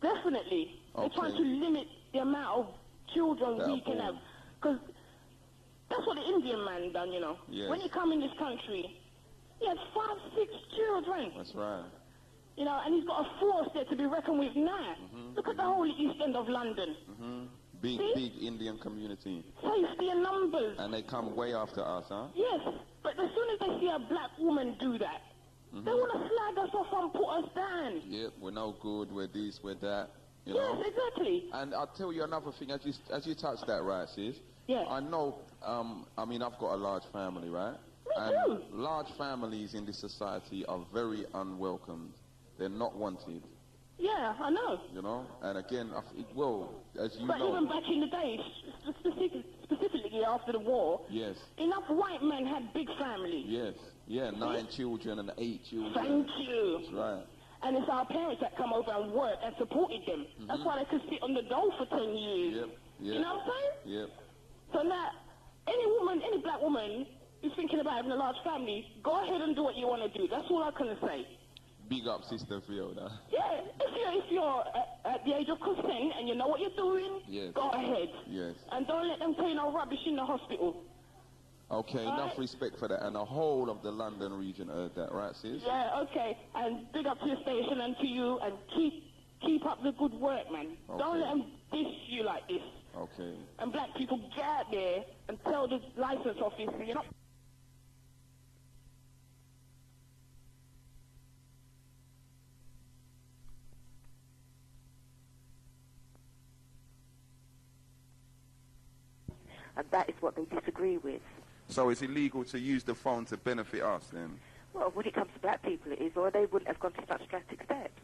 Definitely. They're Okay. trying to limit the amount of children That we are can born. have. Because that's what the Indian man done, Yes. When he come in this country, he had 5, 6 children. That's right. And he's got a force there to be reckoned with now. Look at the whole east end of London. Big, See? big Indian community. Safety in numbers. And they come way after us, huh? Yes, but as soon as they see a black woman do that, they want to flag us off and put us down. Yep, we're no good, we're this, we're that, you Yes, know. exactly. And I'll tell you another thing, as you touched that, right, sis? Yeah. I know, I mean, I've got a large family, right? Me and too. large families in this society are very unwelcomed. They're not wanted, Yeah, I know. you know? And again, as you But know... even back in the day, specifically after the war, Yes, enough white men had big families. yes, yeah, 9 children and 8 children. Thank you. That's right. And it's our parents that come over and work and supported them. That's why they could sit on the dole for 10 years. Yep, yep. You know what I'm saying? Yep. So now, any black woman who's thinking about having a large family, go ahead and do what you want to do. That's all I can say. Big up, Sister Fiona. Yeah, if you're at the age of consent and you know what you're doing, Yes. go ahead. Yes. And don't let them tell you no rubbish in the hospital. Okay, All enough right. respect for that. And the whole of the London region heard that, right, sis? Yeah, okay. And big up to your station and to you, and keep up the good work, man. Okay. Don't let them diss you like this. Okay. And black people get out there and tell the license office, you're not and that is what they disagree with. So it's illegal to use the phone to benefit us then? Well, when it comes to black people, it is, or they wouldn't have gone to such drastic steps.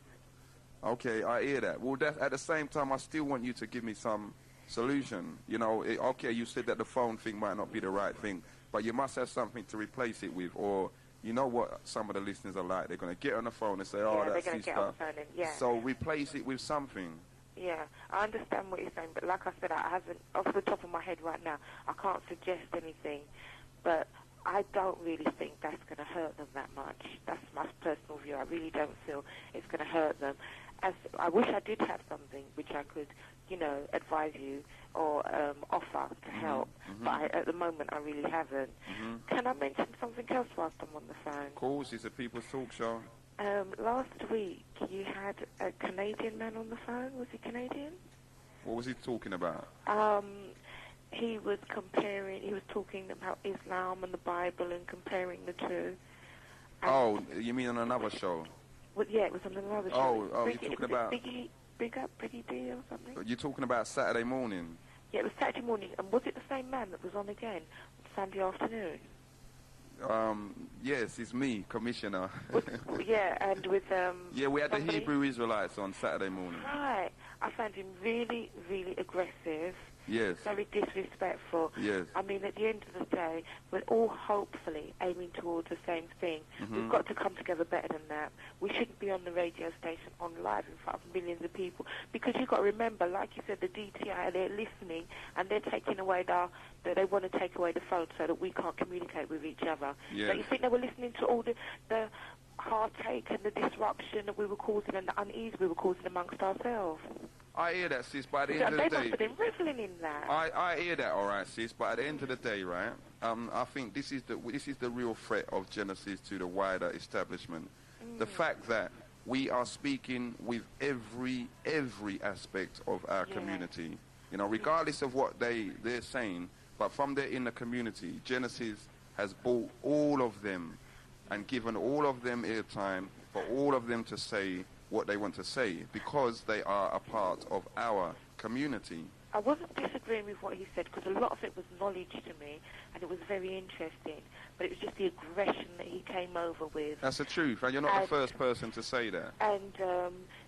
Okay, I hear that. Well, at the same time, I still want you to give me some solution. You know, okay, you said that the phone thing might not be the right thing, but you must have something to replace it with, or you know what some of the listeners are like. They're going to get on the phone and say, oh, yeah, that's they're going to get on the phone and, yeah. So replace it with something. Yeah, I understand what you're saying, but like I said, I haven't, off the top of my head right now, I can't suggest anything, but I don't really think that's going to hurt them that much. That's my personal view. I really don't feel it's going to hurt them. I wish I did have something which I could, you know, advise you or offer to help, but at the moment I really haven't. Can I mention something else whilst I'm on the phone? Of course, it's a People's Talk Show. Last week you had a Canadian man on the phone. Was he Canadian? What was he talking about? He was talking about Islam and the Bible and comparing the two. Oh, you mean on another show? Well, yeah, it was on another show. Oh, you're talking about... Biggie D or something? You're talking about Saturday morning? Yeah, it was Saturday morning. And was it the same man that was on again Sunday afternoon? Yes, it's me, Commissioner. Yeah, and with... yeah, we had somebody? the Hebrew Israelites on Saturday morning. Right. I found him really, really aggressive. Yes. Very disrespectful. Yes. I mean, at the end of the day, we're all hopefully aiming towards the same thing. We've got to come together better than that. We shouldn't be on the radio station on live in front of millions of people, because you've got to remember, like you said, the DTI, they're listening and they're taking away they want to take away the phone so that we can't communicate with each other. Yes. So you think they were listening to all the heartache and the disruption that we were causing and the unease we were causing amongst ourselves? I hear that, sis, but at the end of the They day... must have been reveling in that. I hear that, all right, sis, but at the end of the day, right, I think this is the real threat of Genesis to the wider establishment. The fact that we are speaking with every aspect of our community, you know, regardless of what they're saying, but from there in the community, Genesis has bought all of them and given all of them airtime for all of them to say what they want to say, because they are a part of our community. I wasn't disagreeing with what he said, because a lot of it was knowledge to me, and it was very interesting, but it was just the aggression that he came over with. That's the truth, and you're not the first person to say that. And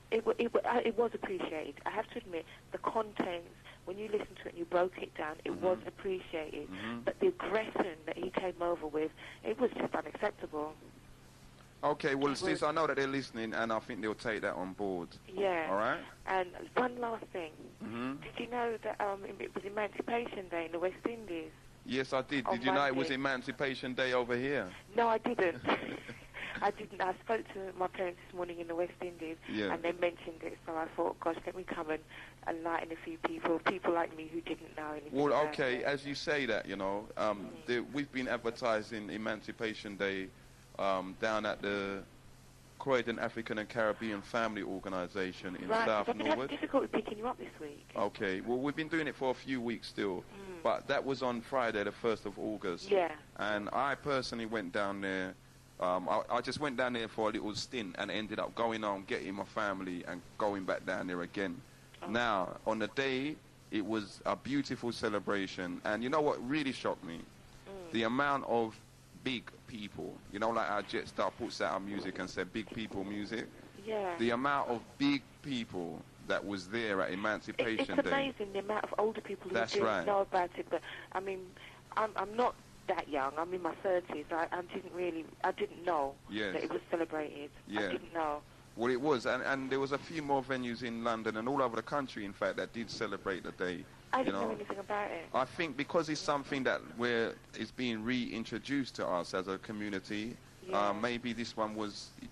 it was appreciated. I have to admit, the contents, when you listen to it and you broke it down, it was appreciated. But the aggression that he came over with, it was just unacceptable. Okay, well, sis, I know that they're listening, and I think they'll take that on board. Yeah. All right? And one last thing. Did you know that it was Emancipation Day in the West Indies? Yes, I did. On Did you know it Monday. was Emancipation Day over here? No, I didn't. I didn't. I spoke to my parents this morning in the West Indies, and they mentioned it, so I thought, gosh, let me come and enlighten a few people like me who didn't know anything Well, about okay, it. as you say that, you know, we've been advertising Emancipation Day down at the Croydon African and Caribbean Family Organisation in South I've been having Norwood. difficulty picking you up this week. Okay, well, we've been doing it for a few weeks still, but that was on Friday, the 1st of August. Yeah. And I personally went down there. I just went down there for a little stint and ended up going on, getting my family and going back down there again. Now, on the day, it was a beautiful celebration. And you know what really shocked me? The amount of big people. You know, like our Jetstar puts out our music and said big people music. Yeah. The amount of big people that was there at Emancipation It's Day. amazing the amount of older people who That's didn't right. know about it. But I mean, I'm not that young. I'm in my 30s. I didn't know Yes. that it was celebrated. Yeah. I didn't know. Well, it was, and there was a few more venues in London and all over the country, in fact, that did celebrate the day. I didn't know anything about it. I think because it's something that it's being reintroduced to us as a community, maybe this one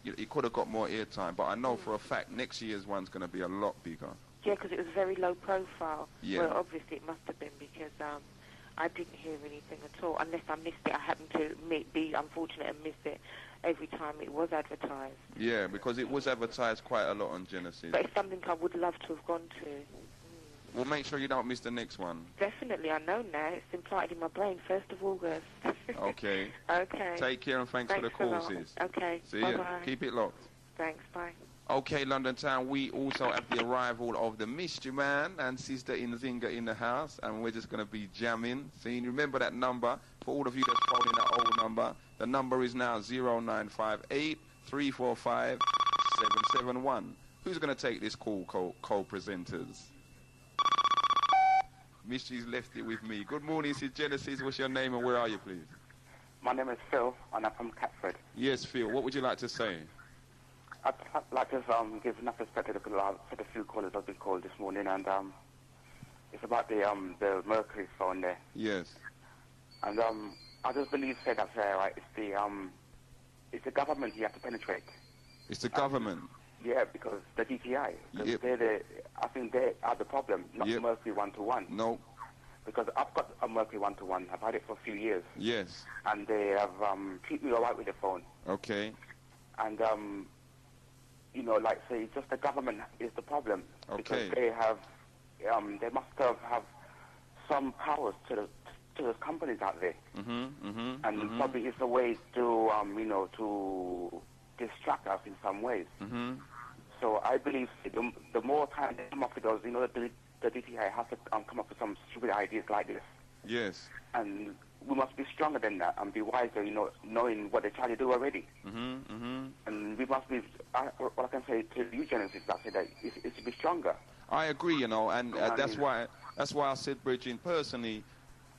it could have got more airtime, but I know for a fact next year's one's going to be a lot bigger. Yeah, because it was very low profile. Yeah. Well, obviously it must have been, because I didn't hear anything at all, unless I missed it. I happened to be unfortunate and miss it every time it was advertised. Yeah, because it was advertised quite a lot on Genesis. But it's something I would love to have gone to. Well, make sure you don't miss the next one. Definitely, I know now. It's implanted in my brain, 1st of August. Okay. Okay. Take care and thanks for the a lot. call, sis. Okay. See Bye-bye. ya. Keep it locked. Thanks, bye. Okay, London Town, we also have the arrival of the Mystery Man and Sista Nzinga in the house, and we're just going to be jamming. So you remember that number, for all of you that's phoning that old number, the number is now 0958 345 771. Who's going to take this call, co-presenters? Mystery's left it with me. Good morning, Sis Genesis. What's your name and where are you, please? My name is Phil, and I'm from Catford. Yes, Phil. What would you like to say? I'd like to give enough respect to the few callers I've been called this morning, and it's about the Mercury phone there. Yes. And I just believe that's right. It's the government you have to penetrate. It's the government. Yeah, because the DTI. Yep. I think they are the problem, not Yep. Mercury 121. No. Because I've got a Mercury 121. I've had it for a few years. Yes. And they have treated me all right with the phone. Okay. And you know, like say, just the government is the problem. Okay. Because they must have some powers to the companies out there. And probably it's a way to, you know, to distract us in some ways. So I believe the more time they come up with those, you know, the DTI has to come up with some stupid ideas like this. Yes. And we must be stronger than that and be wiser, you know, knowing what they try to do already. And we must be, what I can say to you, Genesis, I say that is to be stronger. I agree, you know, and that's why I said, Bridget, personally,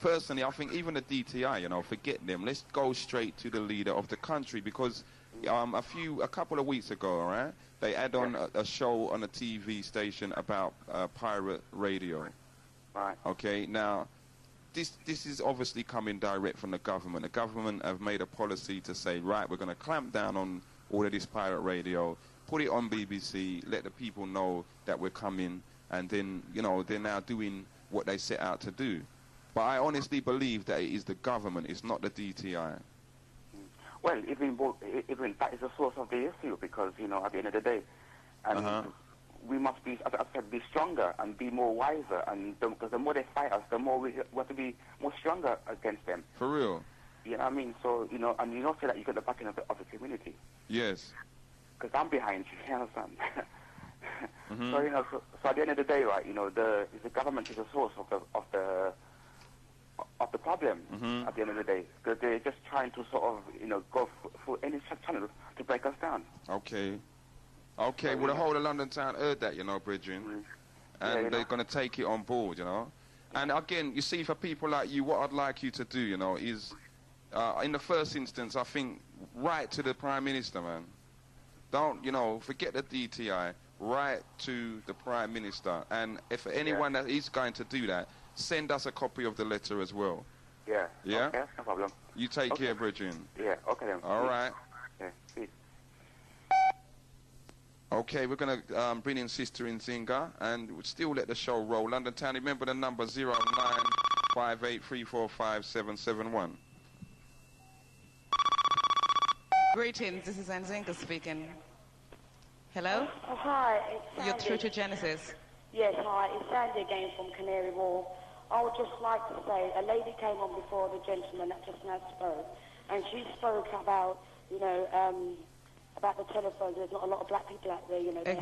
I think even the DTI, you know, forget them. Let's go straight to the leader of the country, because a couple of weeks ago, all right, they had on a show on a TV station about pirate radio. Right. Okay. Now, this is obviously coming direct from the government. The government have made a policy to say, right, we're going to clamp down on all of this pirate radio, put it on BBC, let the people know that we're coming, and then, you know, they're now doing what they set out to do. But I honestly believe that it is the government, it's not the DTI. Well, even that is the source of the issue, because, you know, at the end of the day, and we must be, as I said, be stronger and be more wiser, and because the more they fight us, the more we have to be more stronger against them. For real? You know what I mean? So, you know, and you know, say that you get the backing of the community. Yes. Because I'm behind you, you understand? So, you know, so at the end of the day, right, you know, the government is the source of the problem at the end of the day, because they're just trying to sort of, you know, go for any channel to break us down. Okay. Okay, well, the whole of London Town heard that, you know, Bridget, and they're going to take it on board, you know. And again, you see, for people like you, what I'd like you to do, you know, is, in the first instance, I think, write to the Prime Minister, man. Don't, you know, forget the DTI, write to the Prime Minister, and if anyone that is going to do that, send us a copy of the letter as well. Yeah. Yeah? Okay, no problem. You take care, Bridget. Yeah, okay then. All right. Yeah, peace. Okay, we're going to bring in Sista Nzinga, and we'll still let the show roll. London Town, remember the number 0958345771. Greetings, this is Nzinga speaking. Hello? Oh, hi, it's Sandy. You're through to Genesis. Yes, hi, it's Sandy again from Canary Wharf. I would just like to say, a lady came on before the gentleman that just now spoke, and she spoke about, you know, about the telephones. There's not a lot of black people out there, you know. They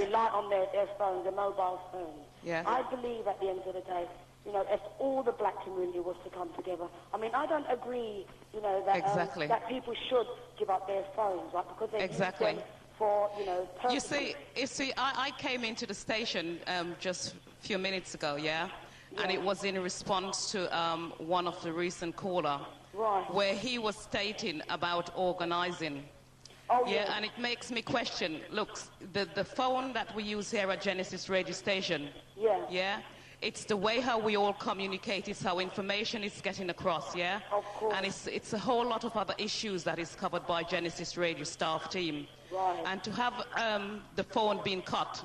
rely on their phones, their mobile phones. Yes. I believe at the end of the day, you know, if all the black community was to come together, I mean, I don't agree, you know, that that people should give up their phones, right? Because they use them for, you know, purposes. You see, I came into the station just a few minutes ago, and it was in response to one of the recent caller, where he was stating about organizing. And it makes me question, look, the phone that we use here at Genesis radio station, it's the way how we all communicate, it's how information is getting across, Of course. And it's a whole lot of other issues that is covered by Genesis radio staff team. And to have the phone being cut,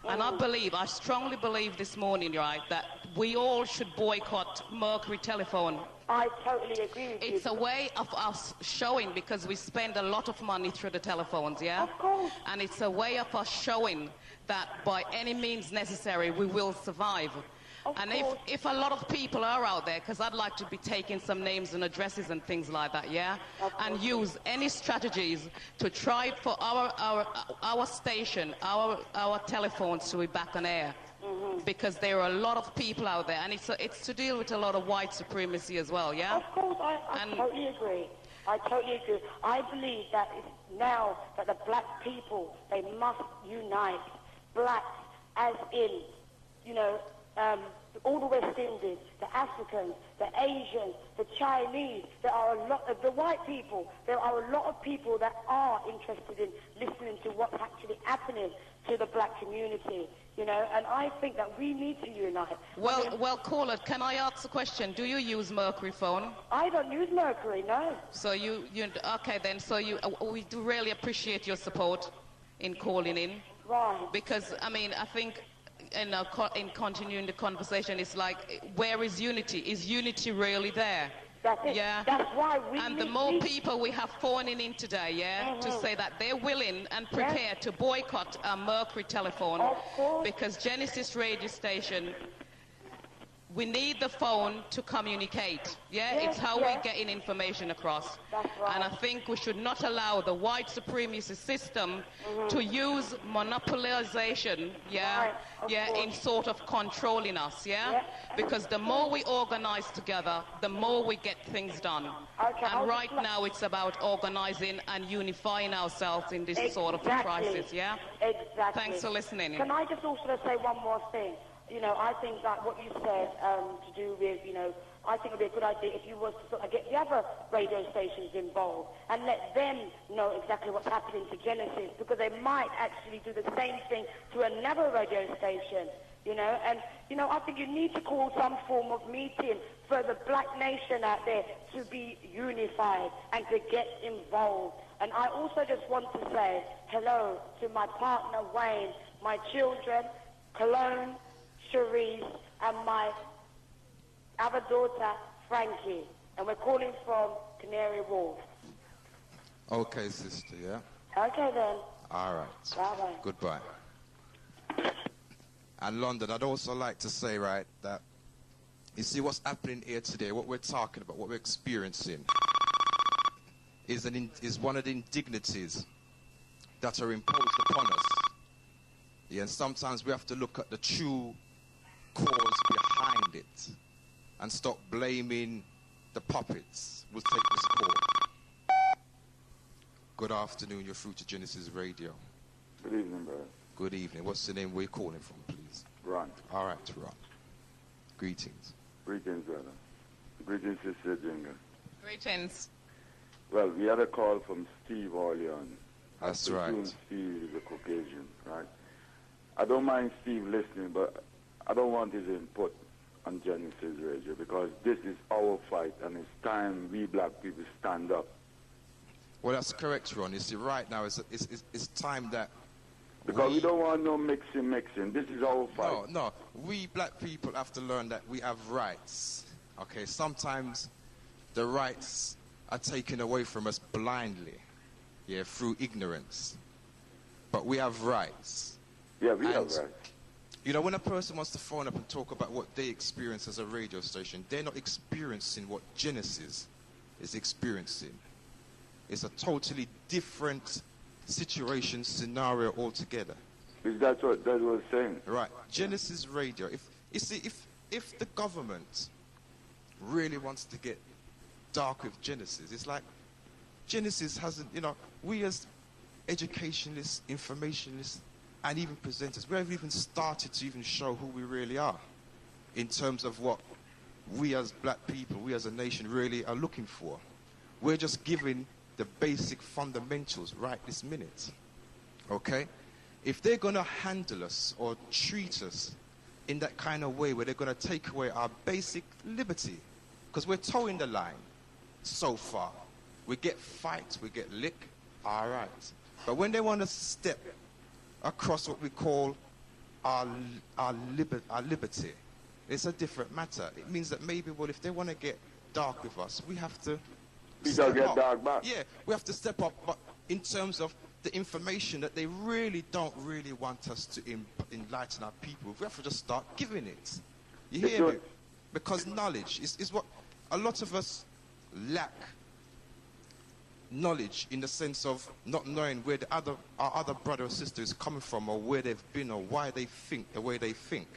and I strongly believe this morning, right, that we all should boycott Mercury telephone. I totally agree with you. It's a way of us showing, because we spend a lot of money through the telephones, Of course. And it's a way of us showing that by any means necessary we will survive. And if a lot of people are out there, because I'd like to be taking some names and addresses and things like that, yeah? And use any strategies to try for our station, our telephones to be back on air. Because there are a lot of people out there, and it's to deal with a lot of white supremacy as well, yeah? Of course, I totally agree. I totally agree. I believe that it's now that the black people, they must unite. Blacks, as in, you know, all the West Indies, the Africans, the Asians, the Chinese. There are a lot of the white people. There are a lot of people that are interested in listening to what's actually happening to the black community. You know, and I think that we need to unite. Well, caller, can I ask a question? Do you use Mercury phone? I don't use Mercury, no. So you okay then? So we do really appreciate your support in calling in. Right. Because I mean, I think in continuing the conversation, it's like, where is unity? Is unity really there? That's it. Yeah. That's why we and the more people we have phoning in today, yeah, to say that they're willing and prepared to boycott a Mercury telephone, because Genesis radio station, we need the phone to communicate. Yeah, it's how we're getting information across. That's right. And I think we should not allow the white supremacy system to use monopolization, in sort of controlling us, because the more we organize together, the more we get things done. And right now it's about organizing and unifying ourselves in this sort of crisis, yeah? Exactly. Thanks for listening. Can I just also say one more thing? You know, I think that what you said to do with, you know, I think it would be a good idea if you was to sort of get the other radio stations involved and let them know exactly what's happening to Genesis, because they might actually do the same thing to another radio station, you know. And, you know, I think you need to call some form of meeting for the black nation out there to be unified and to get involved. And I also just want to say hello to my partner, Wayne, my children, Cologne, Cherise, and my other daughter, Frankie. And we're calling from Canary Wharf. Okay, sister, yeah? Okay, then. All right. Bye-bye. Goodbye. And London, I'd also like to say, right, that you see what's happening here today, what we're talking about, what we're experiencing, is one of the indignities that are imposed upon us. Yeah, and sometimes we have to look at the true cause behind it and stop blaming the puppets. We'll take this call. Good afternoon, you're through to Genesis Radio. Good evening, brother. Good evening. What's the name? Where you calling from, please? Ron. All right, Ron. Greetings. Greetings, brother. Greetings, Sister Nzinga. Greetings. Well, we had a call from Steve earlier on. That's right. Steve is a Caucasian, right? I don't mind Steve listening, but I don't want his input on Genesis Radio, because this is our fight, and it's time we black people stand up. Well, that's correct, Ron. You see, right now it's time that... Because we don't want no mixing. This is our fight. No. We black people have to learn that we have rights. Okay, sometimes the rights are taken away from us blindly, through ignorance. But we have rights. Yeah, we have rights. You know, when a person wants to phone up and talk about what they experience as a radio station, they're not experiencing what Genesis is experiencing. It's a totally different situation, scenario altogether. Is that what that was saying? Right. Genesis Radio. If the government really wants to get dark with Genesis, it's like Genesis hasn't, you know, we as educationalists, informationalists, and even presenters, we haven't even started to even show who we really are in terms of what we as black people, we as a nation really are looking for. We're just giving the basic fundamentals right this minute. Okay? If they're going to handle us or treat us in that kind of way where they're going to take away our basic liberty, because we're towing the line so far. We get fights, we get lick, all right. But when they want to step across what we call our liberty, it's a different matter. It means that maybe, well, if they want to get dark with us, we have to get dark back. Yeah, we have to step up, but in terms of the information that they really don't want us to enlighten our people, we have to just start giving it. You hear me? Because knowledge is what a lot of us lack. Knowledge in the sense of not knowing where our other brother or sister is coming from, or where they've been, or why they think the way they think.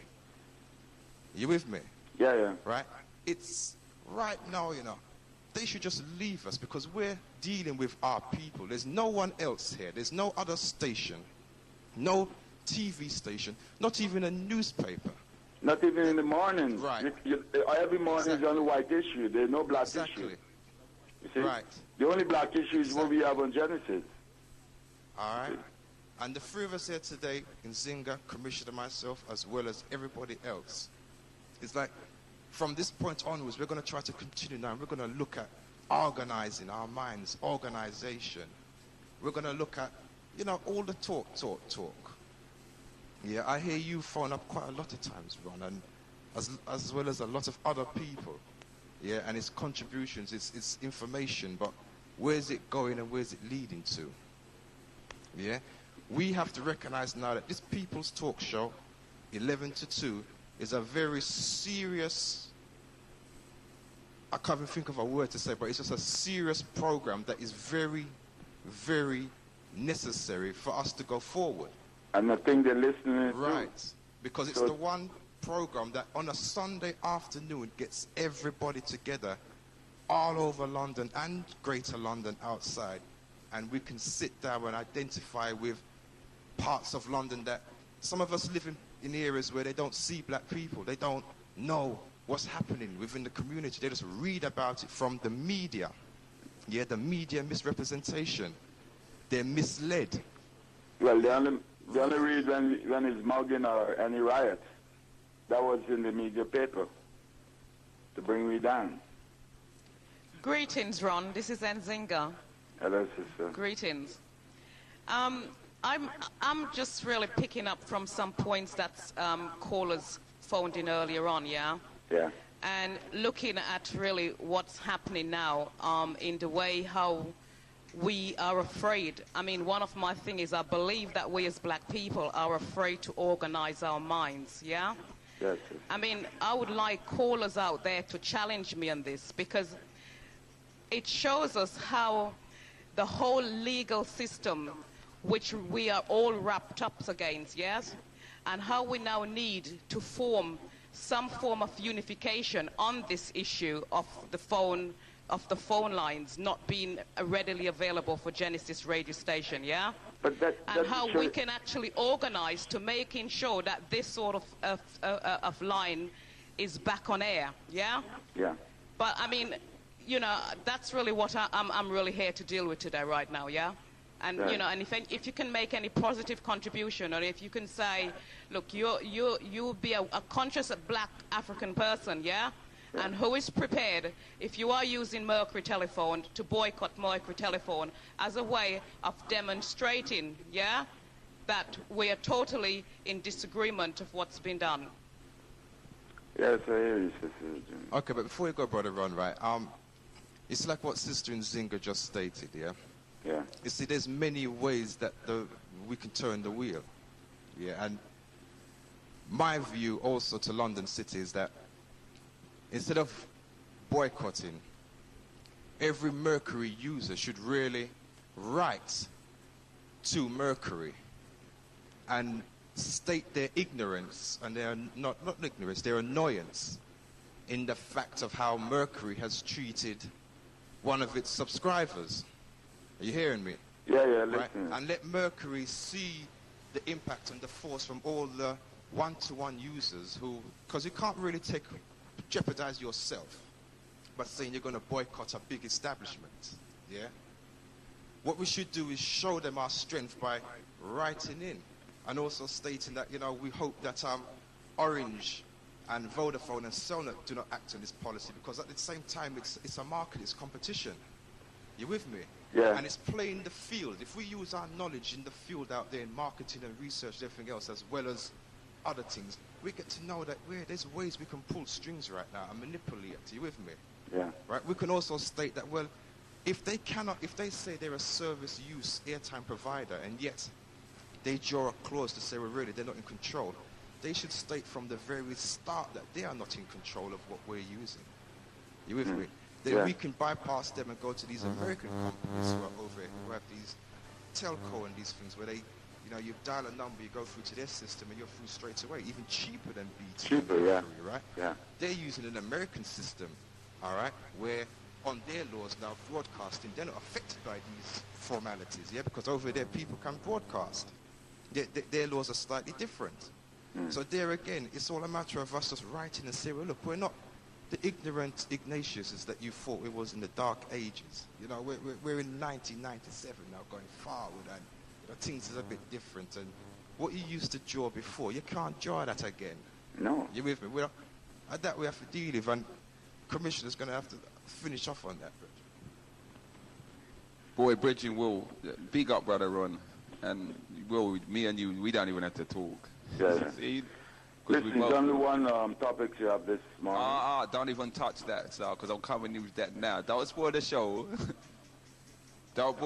You with me? Yeah, yeah. Right? It's right now, you know, they should just leave us because we're dealing with our people. There's no one else here. There's no other station, no TV station, not even a newspaper. Not even in the morning. Right. Every morning is on the white issue. There's no black issue. You see? Right. The only black issue is what we have on Genesis. All right. And the three of us here today, Nzinga, Commissioner, myself, as well as everybody else, it's like from this point onwards, we're going to try to continue now. We're going to look at organizing our minds, organization. We're going to look at, you know, all the talk. Yeah, I hear you phone up quite a lot of times, Ron, and as well as a lot of other people. Yeah, and it's contributions, it's information, but where's it going and where's it leading to? Yeah, we have to recognize now that this People's Talk Show, 11 to 2, is a very serious, I can't even think of a word to say, but it's just a serious program that is very, very necessary for us to go forward. And I think they're listening. Right, because it's the one program that on a Sunday afternoon gets everybody together all over London and Greater London outside, and we can sit down and identify with parts of London that some of us live in areas where they don't see black people. They don't know what's happening within the community. They just read about it from the media. Yeah, the media misrepresentation. They're misled. Well, they only read when it's mugging or any riots. That was in the media paper to bring me down. Greetings, Ron. This is Nzinga. Hello, sister. Greetings. I'm just really picking up from some points that callers phoned in earlier on, yeah? Yeah. And looking at really what's happening now in the way how we are afraid. I mean, one of my things is I believe that we as black people are afraid to organize our minds, yeah? Yes. I mean, I would like callers out there to challenge me on this, because it shows us how the whole legal system, which we are all wrapped up against, yes? And how we now need to form some form of unification on this issue of the phone lines not being readily available for Genesis radio station, yeah? But and how we can actually organize to making sure that this sort of line is back on air, yeah? Yeah. But I mean, you know, that's really what I'm really here to deal with today, right now, yeah? And right. you know, and if you can make any positive contribution, or if you can say, look, you'll be a conscious black African person, yeah? And who is prepared, if you are using Mercury telephone, to boycott Mercury telephone as a way of demonstrating, yeah, that we are totally in disagreement of what's been done. Yes, I hear you, Sister Jimmy. Okay, but before you go, Brother Ron, right, it's like what Sister Nzinga just stated, yeah? Yeah. You see, there's many ways that we can turn the wheel, yeah? And my view also to London City is that instead of boycotting, every Mercury user should really write to Mercury and state their ignorance and their not ignorance, their annoyance in the fact of how Mercury has treated one of its subscribers. Are you hearing me? Yeah, right? listening. And let Mercury see the impact and the force from all the one-to-one users who, because you can't really jeopardize yourself by saying you're going to boycott a big establishment, yeah? What we should do is show them our strength by writing in and also stating that, you know, we hope that Orange and Vodafone and Sonet do not act on this policy, because at the same time it's a market, it's competition. You with me? Yeah. And it's playing the field. If we use our knowledge in the field out there in marketing and research and everything else, as well as other things, we get to know that there's ways we can pull strings right now and manipulate. Are you with me? Yeah. Right? We can also state that, well, if they say they're a service use airtime provider and yet they draw a clause to say, well, really, they're not in control, they should state from the very start that they are not in control of what we're using. You with me? Then we can bypass them and go to these American companies who are over here, who have these telco and these things where they, you know, you dial a number, you go through to their system and you're through straight away, even cheaper than BT. Cheaper, yeah. Right? Yeah. They're using an American system, all right, where on their laws now broadcasting, they're not affected by these formalities, yeah, because over there people can broadcast. Their laws are slightly different. So there again, it's all a matter of us just writing and saying, well, look, we're not the ignorant Ignatiuses that you thought it was in the dark ages. You know, we're in 1997 now, going forward, and you know, things is a bit different. And what you used to draw before, you can't draw that again. No. You with me? That we have to deal with, and Commissioner's going to have to finish off on that. Boy, Bridging Will, big up, brother Ron. And Will, me and you, we don't even have to talk. Yeah. See? Listen, there's only one topic you have this morning. Don't even touch that, so, because I'm coming in with that now. Don't spoil the show. don't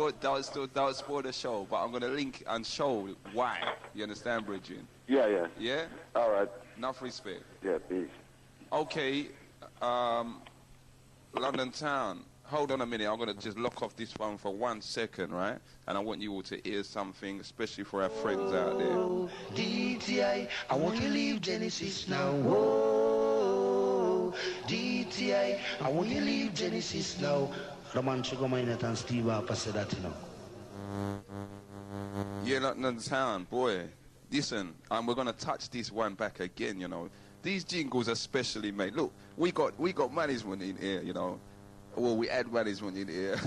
spoil the show, but I'm going to link and show why. You understand, Bridging? Yeah, yeah. Yeah? All right. Enough respect. Yeah, peace. Okay, London Town. Hold on a minute, I'm going to just lock off this phone for 1 second, right? And I want you all to hear something, especially for our friends out there. DTI, I want you to leave Genesis now. Whoa, DTI, I want you to leave Genesis now. Roman Chugomainet and Steve Harper said that, you know. Yeah, London Town, boy. Listen, and we're going to touch this one back again, you know. These jingles are specially made. Look, we got management in here, you know. Well, we had management in here,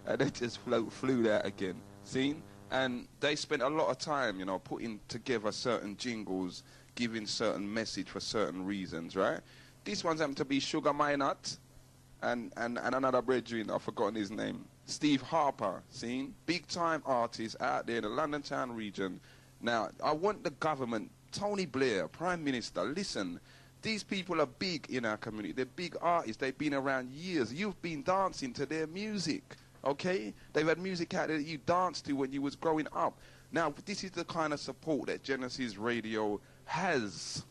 and they just flew that again. Seen? And they spent a lot of time, you know, putting together certain jingles, giving certain message for certain reasons, right? This one's happened to be Sugar Minot, and another brethren, I've forgotten his name, Steve Harper, seen? Big-time artist out there in the London Town region. Now, I want the government, Tony Blair, Prime Minister, listen. These people are big in our community. They're big artists. They've been around years. You've been dancing to their music, okay? They've had music out there that you danced to when you was growing up. Now, this is the kind of support that Genesis Radio has.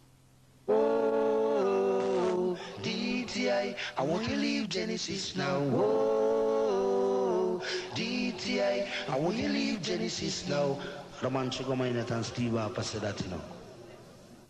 Whoa, DTI, I want you to leave Genesis now. Whoa, DTI, I want you to leave Genesis now. Roman Chugomainet and Steve Harper said that, you know.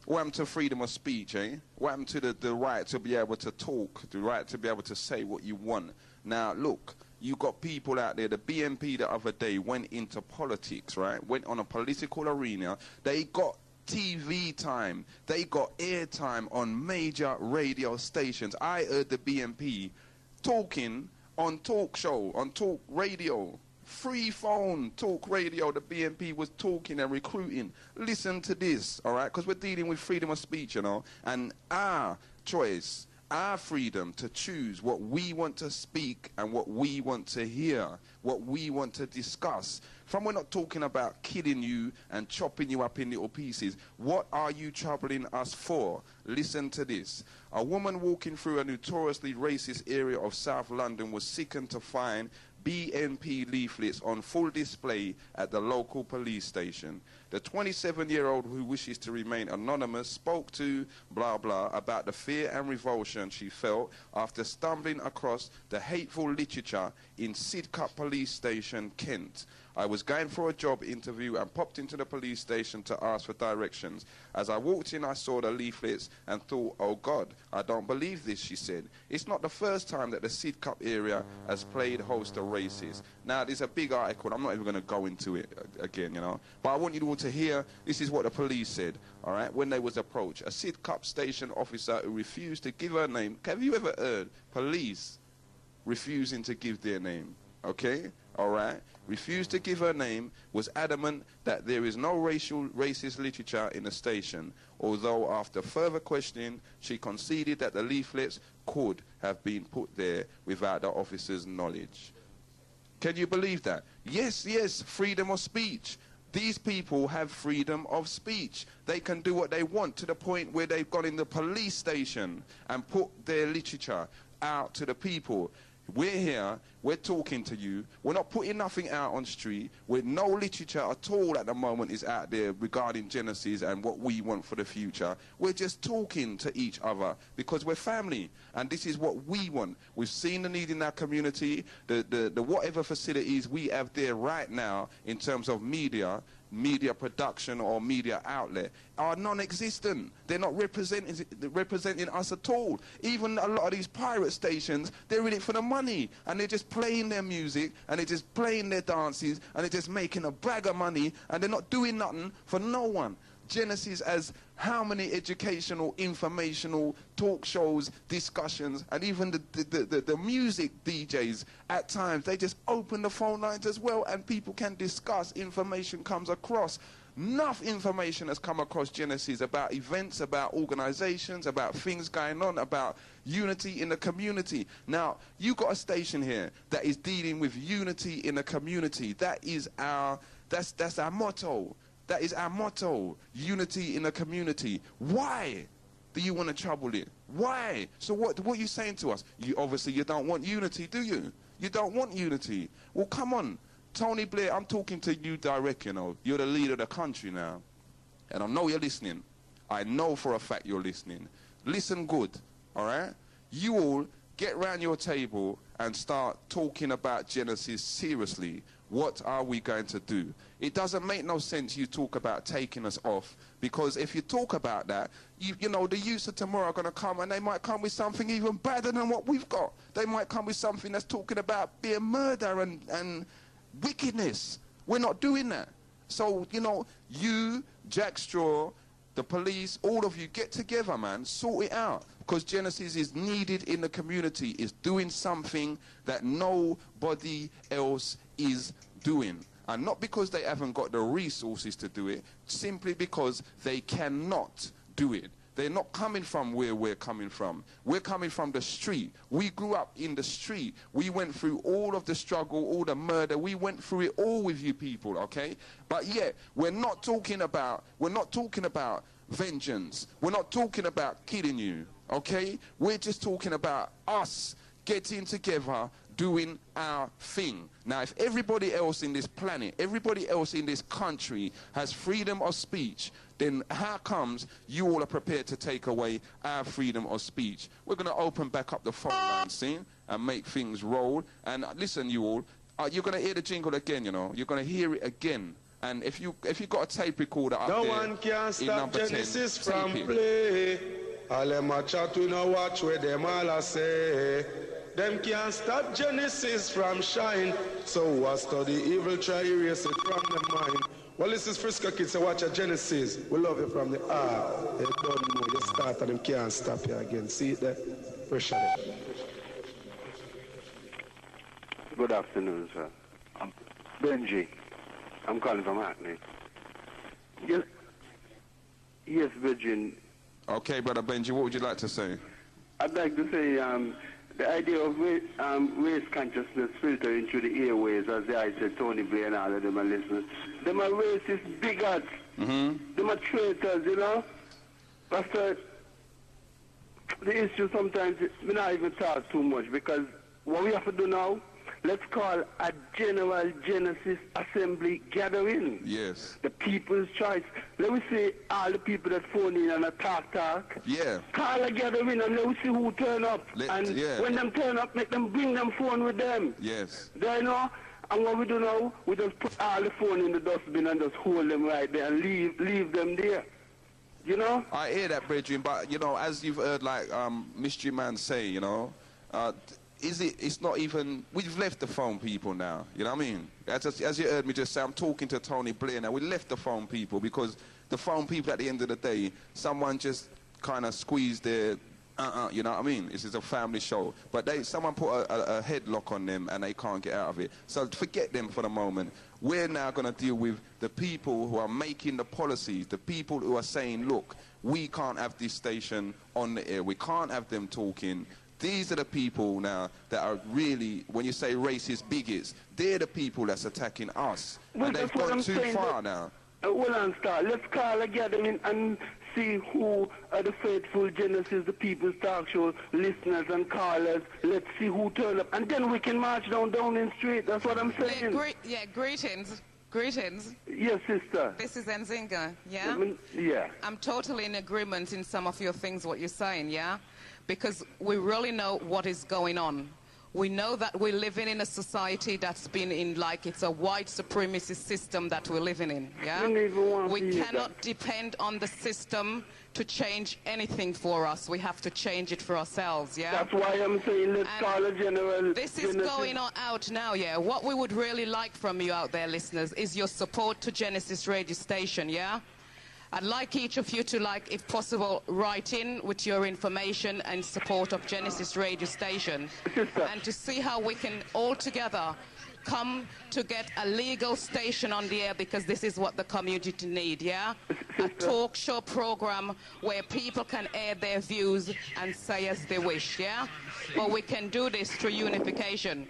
What happened to freedom of speech, eh? What happened to the right to be able to talk, the right to be able to say what you want? Now, look, you got people out there, the BNP the other day went into politics, right? Went on a political arena. They got TV time. They got airtime on major radio stations. I heard the BNP talking on talk show, on talk radio. Free phone, talk radio, the BNP was talking and recruiting. Listen to this, all right? Because we're dealing with freedom of speech, you know, and our choice, our freedom to choose what we want to speak and what we want to hear, what we want to discuss. From we're not talking about killing you and chopping you up in little pieces. What are you troubling us for? Listen to this. A woman walking through a notoriously racist area of South London was sickened to find BNP leaflets on full display at the local police station. The 27-year-old who wishes to remain anonymous spoke to blah blah about the fear and revulsion she felt after stumbling across the hateful literature in Sidcup Police Station, Kent. I was going for a job interview and popped into the police station to ask for directions. As I walked in, I saw the leaflets and thought, oh God, I don't believe this, she said. It's not the first time that the Sidcup area has played host to racists. Now, there's a big article. I'm not even going to go into it again, you know. But I want you all to hear, this is what the police said, all right, when they was approached. A Sidcup station officer who refused to give her name. Have you ever heard police refusing to give their name? Okay? All right? Refused to give her name, was adamant that there is no racist literature in the station, although after further questioning, she conceded that the leaflets could have been put there without the officer's knowledge. Can you believe that? Yes, yes, freedom of speech. These people have freedom of speech. They can do what they want to the point where they've gone in the police station and put their literature out to the people. We're here, we're talking to you, we're not putting nothing out on the street, with no literature at all at the moment is out there regarding Genesis and what we want for the future. We're just talking to each other because we're family, and this is what we want. We've seen the need in our community, the whatever facilities we have there right now in terms of media production or media outlet are non-existent. They're not representing us at all. Even a lot of these pirate stations, they're in it for the money, and they're just playing their music, and they're just playing their dances, and they're just making a bag of money, and they're not doing nothing for no one. Genesis has how many educational, informational talk shows, discussions, and even the music DJs at times, they just open the phone lines as well, and people can discuss, information comes across. Enough information has come across Genesis about events, about organizations, about things going on, about unity in the community. Now, you got a station here that is dealing with unity in the community. That is that's our motto. That is our motto, unity in the community. Why do you want to trouble it? Why? So what are you saying to us? Obviously you don't want unity, do you? You don't want unity. Well, come on. Tony Blair, I'm talking to you direct, you know. You're the leader of the country now. And I know you're listening. I know for a fact you're listening. Listen good, all right? You all get round your table and start talking about Genesis seriously. What are we going to do? It doesn't make no sense you talk about taking us off, because if you talk about that, you know, the youths of tomorrow are going to come, and they might come with something even better than what we've got. They might come with something that's talking about being murder and wickedness. We're not doing that. So, you know, you, Jack Straw, the police, all of you, get together, man, sort it out. Because Genesis is needed in the community, is doing something that nobody else is doing. And not because they haven't got the resources to do it, simply because they cannot do it. They're not coming from where we're coming from. We're coming from the street. We grew up in the street. We went through all of the struggle, all the murder. We went through it all with you people, okay? But yet, we're not talking about vengeance. We're not talking about killing you, okay? We're just talking about us getting together, doing our thing. Now, if everybody else in this planet, everybody else in this country has freedom of speech, then how comes you all are prepared to take away our freedom of speech? We're going to open back up the phone line scene and make things roll. And listen, you all, you're going to hear the jingle again, you know. You're going to hear it again. And if you got a tape recorder up no there, one can stop Genesis 10, from play. All them a chat, we no watch where them all a say. Them can't stop Genesis from shine. So what study evil, try erase it from the mind. Well, this is Frisco Kids, so watch a Genesis. We love you from the heart. They don't know, you start and them can't stop you again. See it there? Pressure there. Good afternoon, sir. I'm Benji. I'm calling from Hackney. Yes, Virgin. Okay, Brother Benji, what would you like to say? I'd like to say the idea of race consciousness filtering through the airways, as I said, Tony Blair and all of them are listening. Them are racist bigots. Them are traitors, you know. Pastor, the issue sometimes, we not even talk too much, because what we have to do now, let's call a general Genesis assembly gathering. Yes. The people's choice. Let me see all the people that phone in and talk. Yeah. Call a gathering and let me see who turn up. When them turn up, make them bring them phone with them. Yes. They know. And what we do now, we just put all the phone in the dustbin and just hold them right there and leave them there. You know? I hear that, Bridget, but, you know, as you've heard, like, Mystery Man say, you know, it's not even, we've left the phone people now, you know what I mean? As you heard me just say, I'm talking to Tony Blair now, we left the phone people, because the phone people at the end of the day, someone just kind of squeezed their, you know what I mean? This is a family show. But someone put a headlock on them and they can't get out of it. So forget them for the moment. We're now going to deal with the people who are making the policies, the people who are saying, look, we can't have this station on the air, we can't have them talking. These are the people now that are really, when you say racist bigots, they're the people that's attacking us. And they've gone too far now. Hold on, Star. Let's call a gathering and see who are the faithful Genesis, the People's Talk Show listeners and callers. Let's see who turn up. And then we can march down Downing Street. That's what I'm saying. Greetings. Greetings. Yes, sister. This is Nzinga, yeah? Yeah. I'm totally in agreement in some of your things, what you're saying, yeah? Because we really know what is going on. We know that we're living in a society that's been in, like, it's a white supremacy system that we're living in, yeah? We cannot depend on the system to change anything for us. We have to change it for ourselves, yeah? That's why I'm saying let's call a general. This is going on out now, yeah? What we would really like from you out there, listeners, is your support to Genesis Radio Station, yeah? I'd like each of you to, like, if possible, write in with your information and support of Genesis Radio Station, and to see how we can all together come to get a legal station on the air, because this is what the community need, yeah? A talk show program where people can air their views and say as they wish, yeah? But we can do this through unification.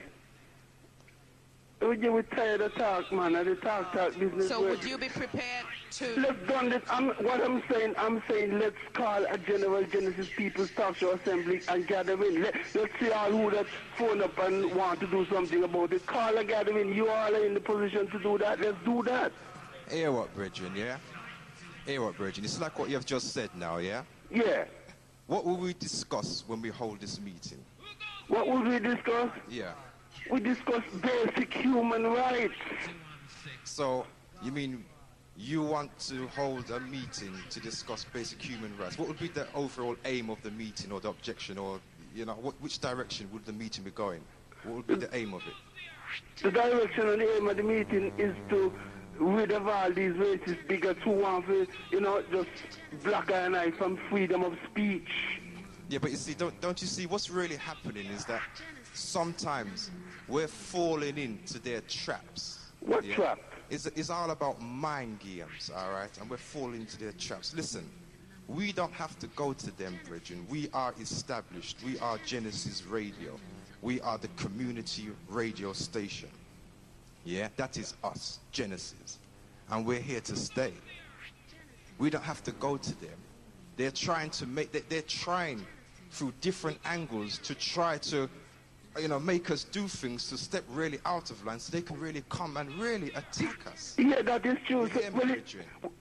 We're tired of talk, man. The talk business. So would you be prepared to... Let's done this. What I'm saying, let's call a general Genesis People's Talk Show Assembly and gather in. Let's see all who that phone up and want to do something about it. Call a gathering. You all are in the position to do that. Let's do that. Hear what, Bridget, yeah? Hear what, Bridget? It's like what you have just said now, yeah? Yeah. What will we discuss when we hold this meeting? What will we discuss? Yeah. We discuss basic human rights. So, you mean you want to hold a meeting to discuss basic human rights? What would be the overall aim of the meeting, or the objection, or, you know, which direction would the meeting be going? What would be the aim of it? The direction and the aim of the meeting is to rid of all these racist bigots who want to, you know, just block our eye from freedom of speech. Yeah, but you see, don't you see what's really happening is that sometimes we're falling into their traps. What trap? It's all about mind games, all right? And we're falling into their traps. Listen, we don't have to go to them, Bridget. We are established. We are Genesis Radio. We are the community radio station. Yeah, that is us, Genesis. And we're here to stay. We don't have to go to them. They're trying to they're trying through different angles to try to, you know, make us do things to step really out of line so they can really come and really attack us. Yeah, that is true.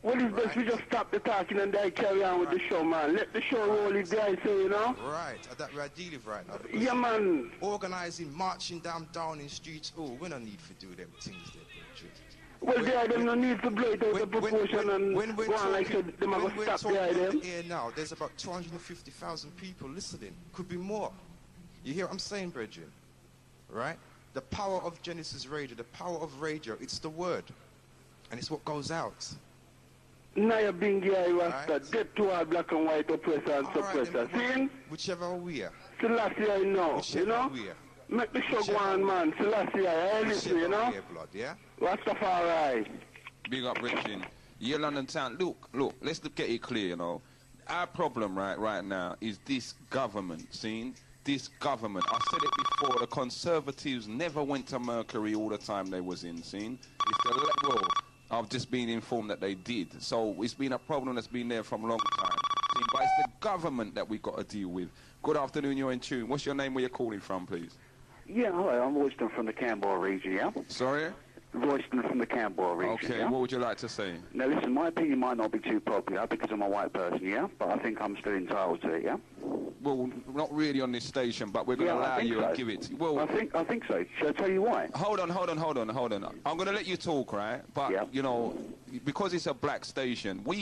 Well, it's best we just stop the talking and then carry on with the show, man. Let the show roll its guys, so, you know? Right, that we're dealing right now. Yeah, man. Organising, marching down Downing Street, we don't need to do them things there, Bridget. Well, there are no need to blow it out of proportion and go on like said, them are going to stop there, them. Here now, there's about 250,000 people listening. Could be more. You hear what I'm saying, Bridget? Right? The power of Genesis Radio, the power of radio, it's the word. And it's what goes out. Naya Bingi, Rasta, get to our black and white oppressor and suppressor. See? Whichever we are. Selassie, I know. You know? Make the show go on, man. Selassie, I listen, you know? Blood, yeah? Rastafari. Big up, Richard. Yeah, London Town. Look, let's get it clear, you know. Our problem right now is this government, see? This government. I said it before, the Conservatives never went to Mercury all the time they was in, see? Well, I've just been informed that they did. So it's been a problem that's been there from a long time. See? But it's the government that we've got to deal with. Good afternoon, you're in tune. What's your name, where you're calling from, please? Yeah, hello, I'm Royston from the Canberra region, yeah? Sorry? Royston from the Canberra region, okay, yeah? What would you like to say? Now, listen, my opinion might not be too popular because I'm a white person, yeah? But I think I'm still entitled to it, yeah? Well, not really on this station, but we're going to allow you and give it. Well, I think so. Shall I tell you why? Hold on. I'm going to let you talk, right? But, you know, because it's a black station, hold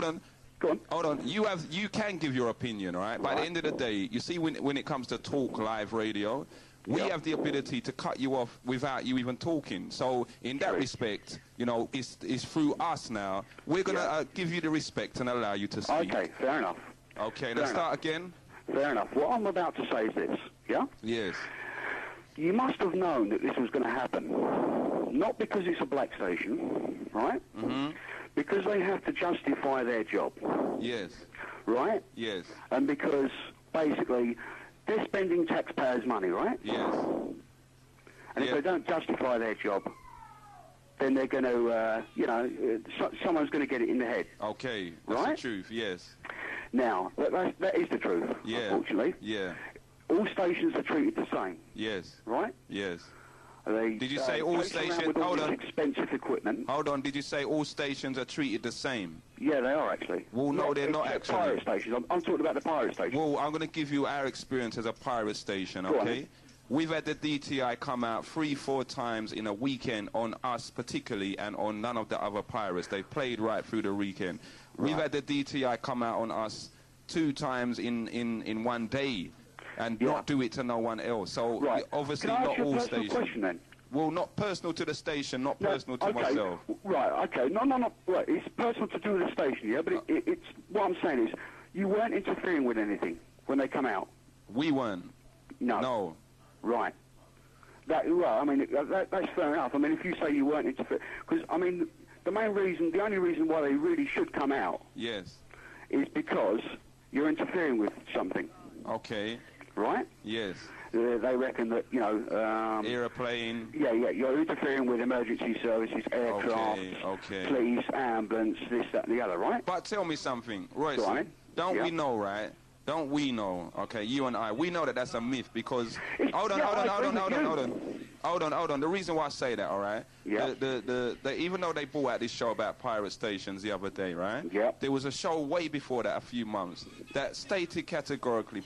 on. Go on. Hold on. You can give your opinion, all right? By the end of the day, you see, when it comes to talk live radio, we have the ability to cut you off without you even talking. So in that respect, you know, it's through us now. We're going to give you the respect and allow you to speak. Okay, fair enough. Okay, let's start again. Fair enough. What I'm about to say is this, yeah? Yes. You must have known that this was going to happen. Not because it's a black station, right? Mm-hmm. Because they have to justify their job. Yes. Right? Yes. And because, basically, they're spending taxpayers' money, right? Yes. And if they don't justify their job, then they're going to, someone's going to get it in the head. Okay, that's right? the truth, yes. Now, that is the truth, unfortunately. Yeah. All stations are treated the same. Yes. Right? Yes. Did you say all stations? Hold on. Expensive equipment. Hold on. Did you say all stations are treated the same? Yeah, they are actually. Well, no, they're not actually. Pirate stations. I'm talking about the pirate stations. Well, I'm going to give you our experience as a pirate station. Go Okay. on. We've had the DTI come out 3-4 times in a weekend on us particularly, and on none of the other pirates. They played right through the weekend. Right. We've had the DTI come out on us 2 times in one day, and not do it to no one else. So obviously not all stations. Question, then? Well, not personal to the station, not personal to myself. Right, okay. No. Right, it's personal to do with the station, yeah? But it's what I'm saying is, you weren't interfering with anything when they come out. We weren't. No. No. Right. That's fair enough. I mean, if you say you weren't interfering, because I mean, the only reason why they really should come out. Yes. Is because you're interfering with something. Okay. Right? Yes. They reckon that, aeroplane. Yeah, you're interfering with emergency services, aircraft, police, ambulance, this, that, and the other, right? But tell me something, Royce. Don't we know, right? Don't we know, okay, you and I, we know that that's a myth because... Hold on. The reason why I say that, all right? Yeah. Even though they brought out this show about pirate stations the other day, right? Yeah. There was a show way before that, a few months, that stated categorically,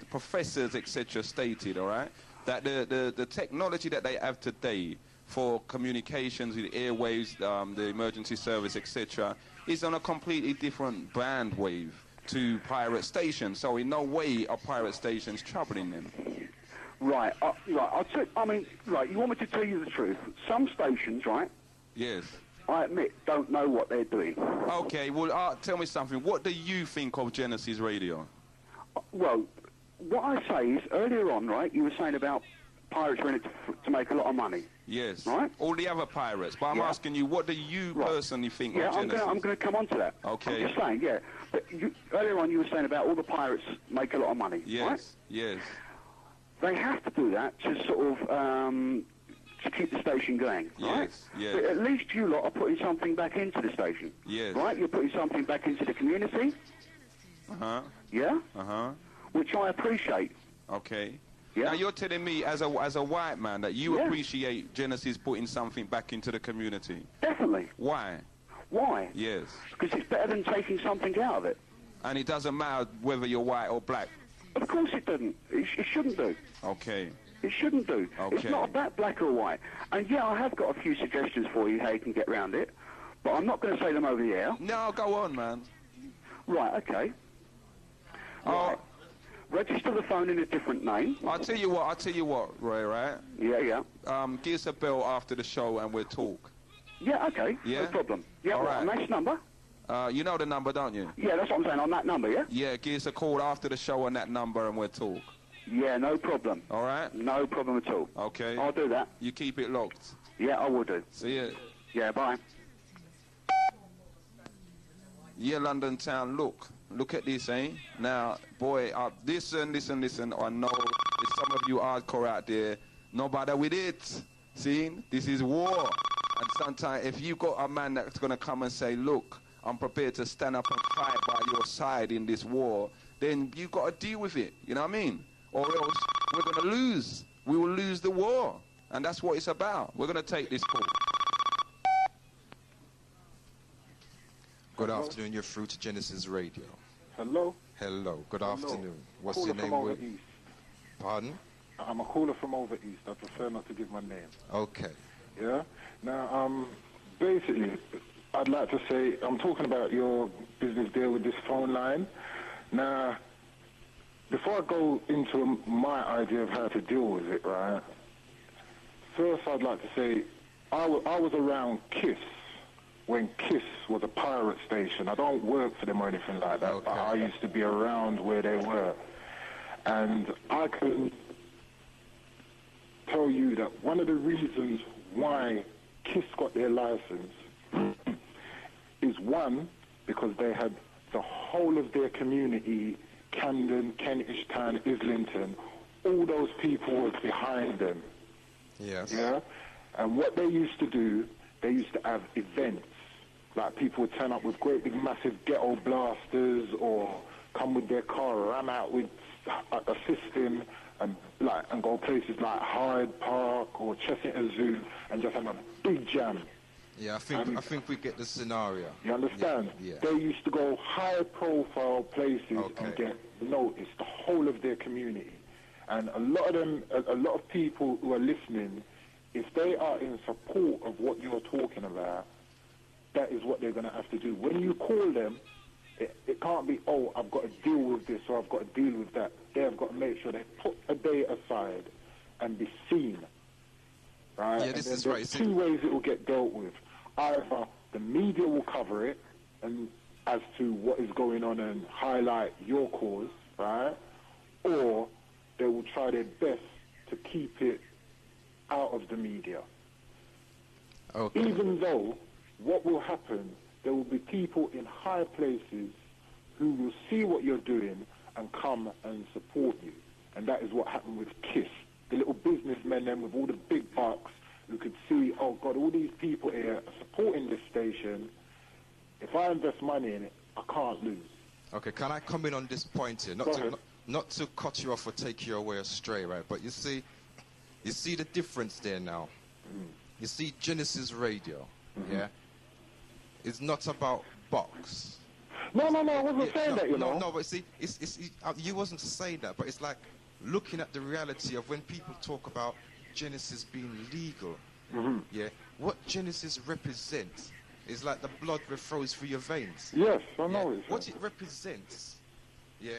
professors, etc., stated, all right, that the technology that they have today for communications with airwaves, the emergency service, etc., is on a completely different bandwave to pirate stations, so in no way are pirate stations troubling them. Right, you want me to tell you the truth. Some stations, right? Yes. I admit, don't know what they're doing. Okay, well, tell me something. What do you think of Genesis Radio? Well, what I say is, earlier on, right, you were saying about pirates are in it to make a lot of money. Yes. Right? All the other pirates. But I'm asking you, what do you personally think of Genesis? I'm going to come on to that. Okay. I'm just saying, yeah. But earlier on you were saying about all the pirates make a lot of money, right? Yes. They have to do that to sort of to keep the station going, right? Yes. But at least you lot are putting something back into the station. Yes. Right? You're putting something back into the community. Uh-huh. Yeah? Uh-huh. Which I appreciate. Okay. Yeah. Now you're telling me as a white man that you appreciate Genesis putting something back into the community. Definitely. Why? Why? Yes. Because it's better than taking something out of it. And it doesn't matter whether you're white or black. Of course it doesn't. It shouldn't do. Okay. It shouldn't do. Okay. It's not about black or white. And yeah, I have got a few suggestions for you how you can get around it, but I'm not going to say them over the air. No, go on, man. Right. Okay. Right. Register the phone in a different name. I'll tell you what, Roy, right? Yeah. Give us a bell after the show and we'll talk. Yeah, okay. Yeah? No problem. Yeah, all right. On that number? You know the number, don't you? Yeah, that's what I'm saying, on that number, yeah? Yeah, give us a call after the show on that number and we'll talk. Yeah, no problem. All right? No problem at all. Okay. I'll do that. You keep it locked. Yeah, I will do. See ya. Yeah, bye. Yeah, London town, look at this, eh? Now, boy, listen. I know there's some of you hardcore out there, no bother with it. See, this is war. And sometimes if you got a man that's going to come and say, look, I'm prepared to stand up and fight by your side in this war, then you got to deal with it. You know what I mean? Or else we're going to lose. We will lose the war. And that's what it's about. We're going to take this call. Good afternoon, you're through to Genesis Radio. Hello? Hello, good afternoon. What's caller your name? From over east. Pardon? I'm a caller from over east. I prefer not to give my name. Okay. Yeah? Now, basically, I'd like to say, I'm talking about your business deal with this phone line. Now, before I go into my idea of how to deal with it, right, first I'd like to say, I was around KISS when KISS was a pirate station. I don't work for them or anything like that, but I used to be around where they were. And I can tell you that one of the reasons why KISS got their license is, one, because they had the whole of their community, Camden, Kentish Town, Islington, all those people was behind them. Yes. Yeah? And what they used to do, they used to have events. Like people would turn up with great big massive ghetto blasters or come with their car, ram out with a system and go places like Hyde Park or Chessington Zoo and just have a big jam. Yeah, I think we get the scenario. You understand? Yeah. They used to go high-profile places and get noticed, the whole of their community. And a lot of people who are listening, if they are in support of what you're talking about, that is what they're going to have to do. When you call them, it can't be, oh, I've got to deal with this or I've got to deal with that. They have got to make sure they put a day aside and be seen. Right? Yeah, this is right. There's two ways it will get dealt with. Either the media will cover it and as to what is going on and highlight your cause, right? Or they will try their best to keep it out of the media. Okay. Even though what will happen, there will be people in high places who will see what you're doing and come and support you. And that is what happened with KISS. The little businessmen then with all the big bucks who could see, oh God, all these people here are supporting this station. If I invest money in it, I can't lose. Okay, can I come in on this point here? Not to cut you off or take you away astray, right? But you see the difference there now. You see Genesis Radio, yeah? It's not about box. No, I wasn't saying that, you know. No, but see, you wasn't saying that, but it's like looking at the reality of when people talk about Genesis being legal, yeah, what Genesis represents is like the blood that flows through your veins. Yes, I know it. What it represents, yeah,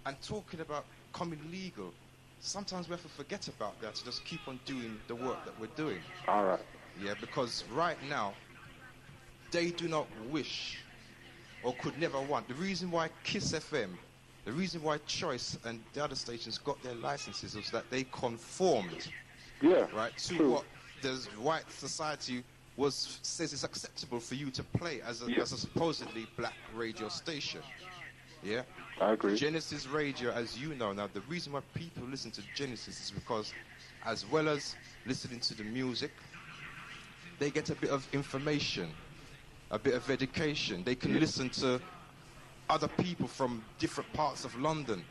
and talking about coming legal, sometimes we have to forget about that to just keep on doing the work that we're doing. All right. Yeah, because right now, they do not wish or could never want. The reason why KISS FM, the reason why Choice and the other stations got their licenses was that they conformed, right, to what the white society says is acceptable for you to play as a supposedly black radio station. Yeah, I agree. Genesis Radio, as you know now, the reason why people listen to Genesis is because, as well as listening to the music, they get a bit of information, a bit of education. They can listen to other people from different parts of London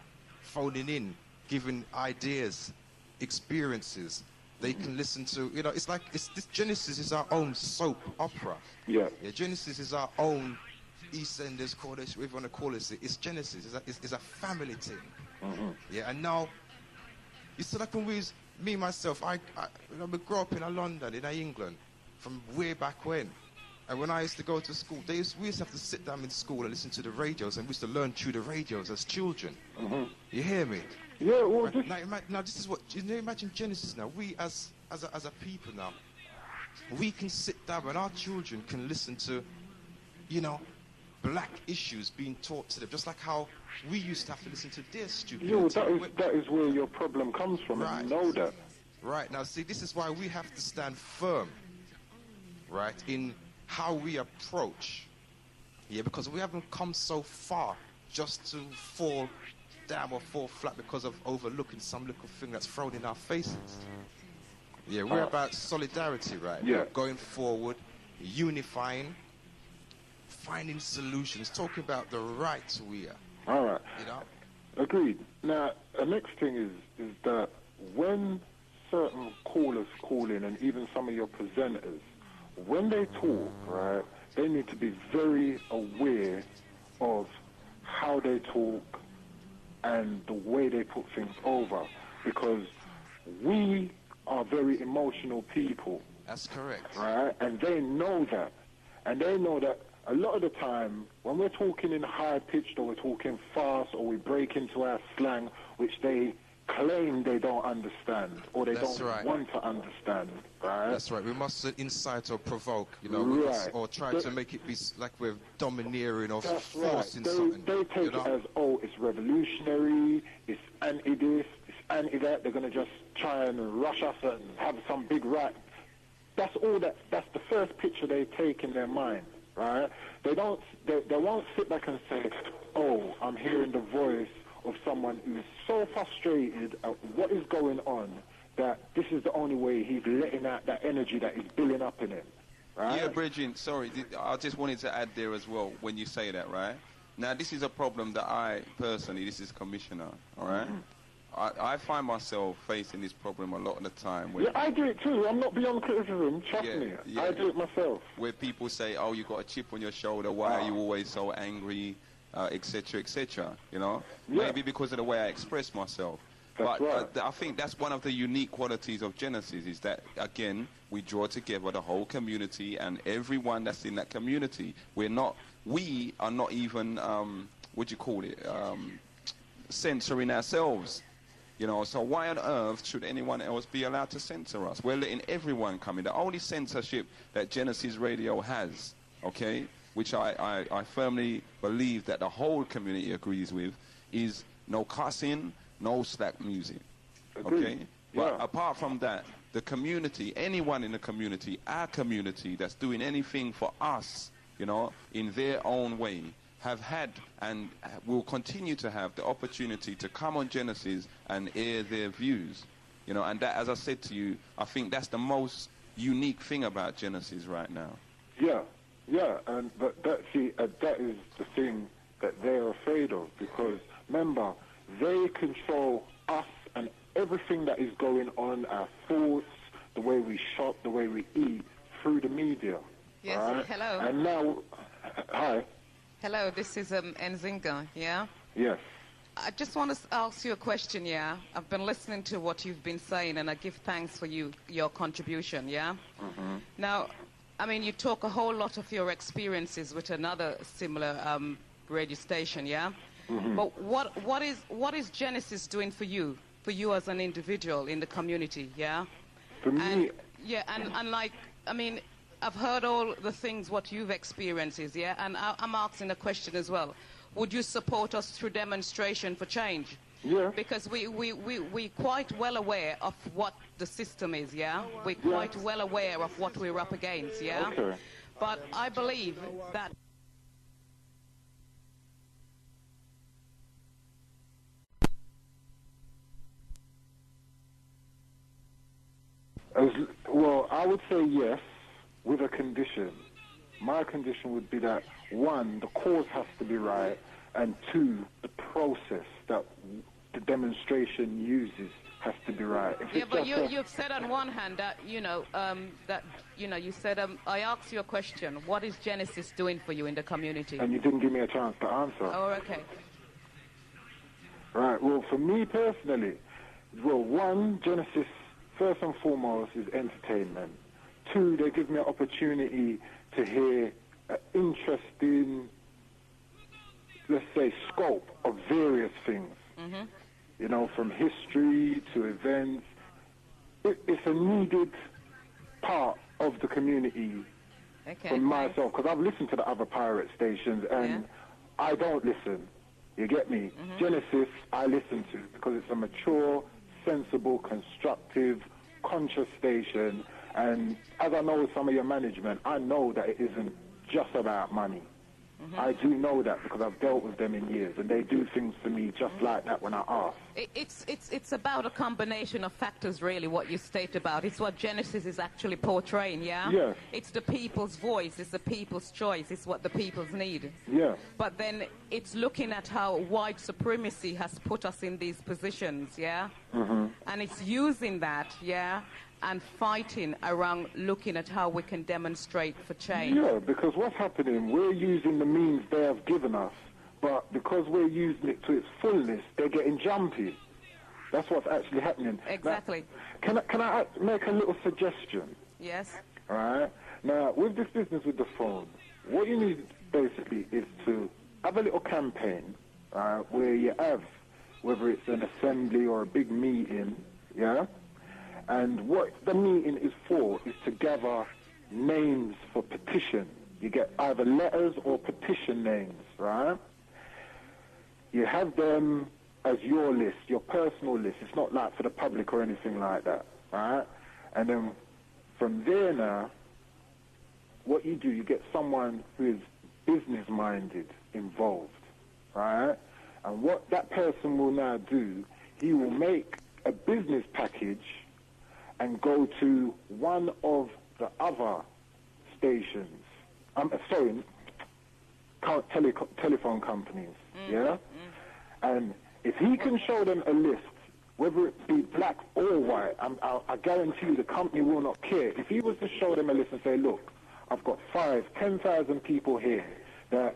phoning in, giving ideas, experiences. They can listen to, you know, it's like this Genesis is our own soap opera. Yeah. Genesis is our own EastEnders, call this, whatever you want to call it. It's Genesis. It's a family thing. Yeah, and now, you see, like when me myself, I grew up in London, in England, from way back when. And when I used to go to school, we used to have to sit down in school and listen to the radios, and we used to learn through the radios as children. You hear me? Yeah, well, right? Now this is what, you know, imagine Genesis now. We as a people now, we can sit down and our children can listen to, you know, black issues being taught to them, just like how we used to have to listen to their stupidity. That is where your problem comes from, right. And you know that. Right, now see, this is why we have to stand firm, right, in how we approach, because we haven't come so far just to fall down or fall flat because of overlooking some little thing that's thrown in our faces. Yeah, we're about solidarity, right? Yeah. Going forward, unifying, finding solutions, talking about the rights we are. All right. You know? Agreed. Now, the next thing is that when certain callers call in, and even some of your presenters, when they talk, right, they need to be very aware of how they talk and the way they put things over, because we are very emotional people. That's correct. Right? And they know that. And they know that a lot of the time, when we're talking in high-pitched or we're talking fast or we break into our slang, which they claim they don't understand or they don't want to understand, right? That's right. We mustn't incite or provoke, you know, right. or try to make it be like we're domineering or That's forcing right. something. They take it as, oh, it's revolutionary, it's anti-this, it's anti-that. They're going to just try and rush us and have some big right. That's all that's the first picture they take in their mind, right? They won't sit back and say, oh, I'm hearing the voice of someone who's so frustrated at what is going on that this is the only way he's letting out that energy that is building up in him. right? Yeah, Bridget, sorry, I just wanted to add there as well when you say that, right? Now, this is a problem that I personally, this is Commissioner, all right? I find myself facing this problem a lot of the time. Yeah, I do it too. I'm not beyond criticism. Trust me. I do it myself. Where people say, oh, you got a chip on your shoulder, why are you always so angry, etc., etc., you know? Yeah. Maybe because of the way I express myself. That's right. I think that's one of the unique qualities of Genesis is that, again, we draw together the whole community and everyone that's in that community. We are not even, what do you call it, censoring ourselves. You know, so why on earth should anyone else be allowed to censor us? We're letting everyone come in. The only censorship that Genesis Radio has, okay, which I firmly believe that the whole community agrees with, is no cussing, no slack music. Okay? But apart from that, the community, anyone in the community, our community that's doing anything for us, you know, in their own way, have had and will continue to have the opportunity to come on Genesis and air their views. You know, and that, as I said to you, I think that's the most unique thing about Genesis right now. Yeah, but that is the thing that they're afraid of, because remember, they control us and everything that is going on, our thoughts, the way we shop, the way we eat, through the media. Yes, right? hello. And now, hi. Hello, this is Nzinga, yeah? Yes. I just want to ask you a question, yeah? I've been listening to what you've been saying, and I give thanks for your contribution, yeah? Mm-hmm. Now, I mean, you talk a whole lot of your experiences with another similar radio station, yeah? Mm-hmm. But what is Genesis doing for you as an individual in the community, yeah? For me... Yeah, and like, I mean, I've heard all the things what you've experienced, yeah? And I'm asking a question as well. Would you support us through demonstration for change? Yeah. Because we're quite well aware of what the system is, yeah? We're quite well aware of what we're up against, yeah? Okay. But I believe that... Well, I would say yes, with a condition. My condition would be that, one, the cause has to be right, and two, the process that the demonstration uses has to be right. Yeah, but you've said on one hand that, you said, I asked you a question, what is Genesis doing for you in the community? And you didn't give me a chance to answer. Oh, okay. Right, well, for me personally, well, one, Genesis, first and foremost, is entertainment. Two, they give me an opportunity to hear an interesting, let's say, scope of various things. Mm-hmm. You know, from history to events. It's a needed part of the community for myself, because I've listened to the other pirate stations, and I don't listen. You get me? Mm-hmm. Genesis, I listen to, because it's a mature, sensible, constructive, conscious station. And as I know some of your management, I know that it isn't just about money. Mm-hmm. I do know that because I've dealt with them in years, and they do things for me just like that when I ask. It's about a combination of factors, really, what you state about. It's what Genesis is actually portraying, yeah? Yes. It's the people's voice, it's the people's choice, it's what the people's need. Yeah. But then it's looking at how white supremacy has put us in these positions, yeah? Mm-hmm. And it's using that, yeah, and fighting around looking at how we can demonstrate for change. Yeah, because what's happening, we're using the means they have given us, but because we're using it to its fullness, they're getting jumpy. That's what's actually happening. Exactly. Now, can I make a little suggestion? Yes. All right? Now, with this business with the phone, what you need basically is to have a little campaign where you have, whether it's an assembly or a big meeting, yeah? And what the meeting is for is to gather names for petition. You get either letters or petition names, right? You have them as your list, your personal list. It's not like for the public or anything like that, right? And then from there now, what you do, you get someone who is business-minded involved, right? And what that person will now do, he will make a business package and go to one of the other stations. Sorry, telephone companies. Yeah? And if he can show them a list, whether it be black or white, I guarantee you the company will not care. If he was to show them a list and say, look, I've got 10,000 people here that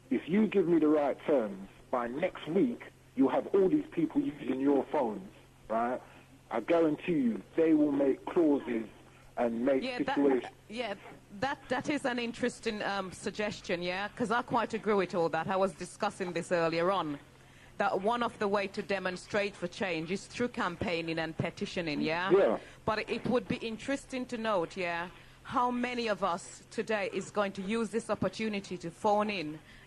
if you give me the right terms, by next week, you'll have all these people using your phones, right? I guarantee you they will make clauses and make situations. That is an interesting suggestion, yeah, because I quite agree with all that. I was discussing this earlier on, that one of the way to demonstrate for change is through campaigning and petitioning, yeah? Yeah. But it would be interesting to note, yeah, how many of us today is going to use this opportunity to phone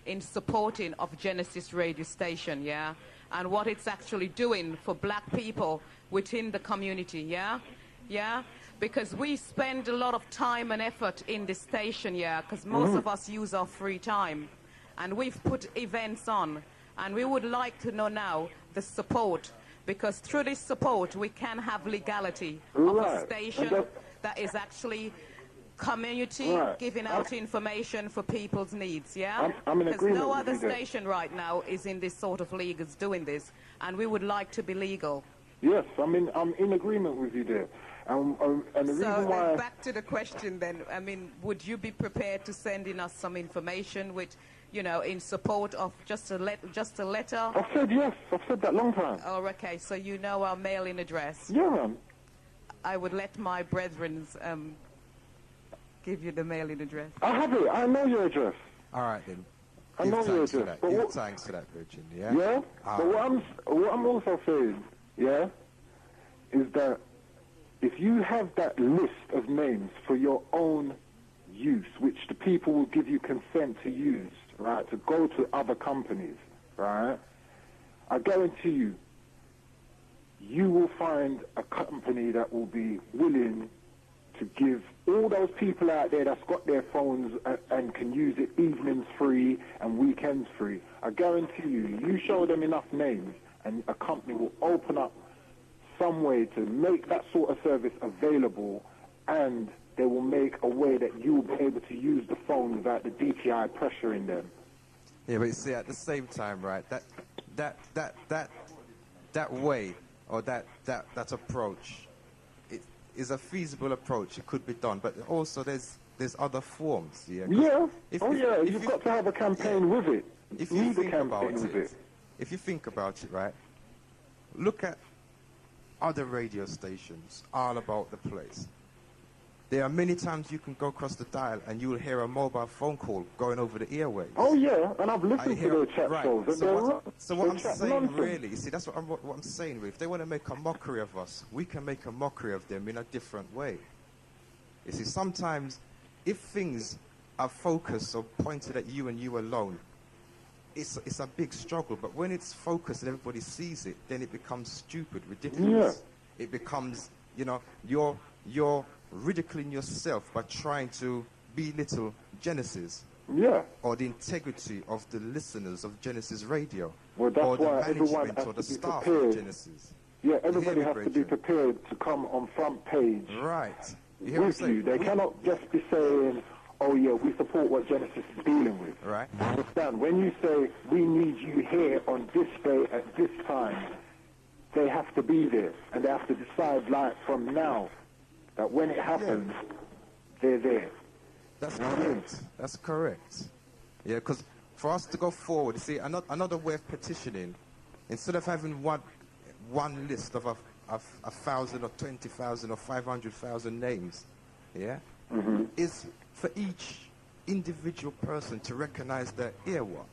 in supporting of Genesis radio station, yeah? And what it's actually doing for black people within the community, yeah? Yeah? Because we spend a lot of time and effort in this station, yeah, because most of us use our free time. And we've put events on. And we would like to know now the support, because through this support we can have legality of a station that is actually community giving out information for people's needs, yeah? I'm in Because agreement no with other you there. station right now is in this sort of league is doing this, and we would like to be legal. Yes, I'm in agreement with you there. And the reason why... back to the question then, I mean, would you be prepared to send in us some information with, you know, in support of just a letter? I've said yes. I've said that long time. Oh, okay. So you know our mailing address. Yeah, man. I would let my brethren's give you the mailing address. I have it. I know your address. All right, then. I know your address. Give thanks to that, Virgin, yeah? Yeah? But what I'm also saying, yeah, is that if you have that list of names for your own use, which the people will give you consent to use, right, to go to other companies, right, I guarantee you, you will find a company that will be willing to give all those people out there that's got their phones and can use it evenings free and weekends free. I guarantee you, you show them enough names and a company will open up some way to make that sort of service available, and they will make a way that you will be able to use the phone without the DTI pressure in them. Yeah, but you see, at the same time, right, that way or that approach, it is a feasible approach. It could be done, but also there's other forms. Yeah. Yeah. You've got to have a campaign with it. If you think about it, if you think about it, right, look at other radio stations all about the place. There are many times you can go across the dial and you will hear a mobile phone call going over the airwaves. Oh yeah, and I've listened to those chat shows. So what I'm saying really, you see, that's what I'm saying really. If they want to make a mockery of us, we can make a mockery of them in a different way. You see, sometimes if things are focused or pointed at you and you alone, it's a big struggle, but when it's focused and everybody sees it, then it becomes stupid, ridiculous. Yeah. It becomes, you know, you're ridiculing yourself by trying to belittle Genesis. Yeah. Or the integrity of the listeners of Genesis Radio. Well, that's or the why everyone management has or the to be staff prepared. of Genesis. Yeah, everybody has to be prepared to come on front page. Right. With you. They cannot just be saying, oh yeah, we support what Genesis is dealing with. Right. Understand? When you say, we need you here on this day at this time, they have to be there. And they have to decide, like, from now, that when it happens, they're there. That's correct. That's correct. Yeah, because for us to go forward, you see, another way of petitioning, instead of having one list of 1,000 or 20,000 or 500,000 names, yeah, is for each individual person to recognize that, what?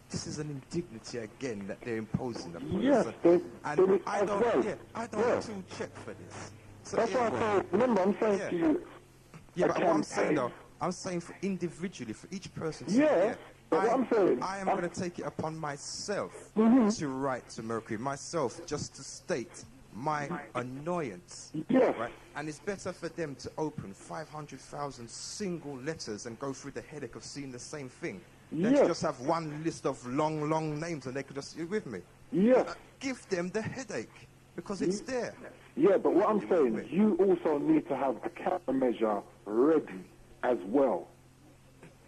This is an indignity again that they're imposing upon us. Yes, and I don't too check for this. So that's why I say, remember, I'm saying to you. Yeah, but what I'm saying though, I'm saying for individually, for each person. But what I'm saying, I am going to take it upon myself to write to Mercury, myself, just to state my annoyance. Yes. Right? And it's better for them to open 500,000 single letters and go through the headache of seeing the same thing than to just have one list of long names and they could just, you with me? Yeah. Give them the headache because it's there. Yeah, but what I'm saying is you also need to have a countermeasure ready. as well.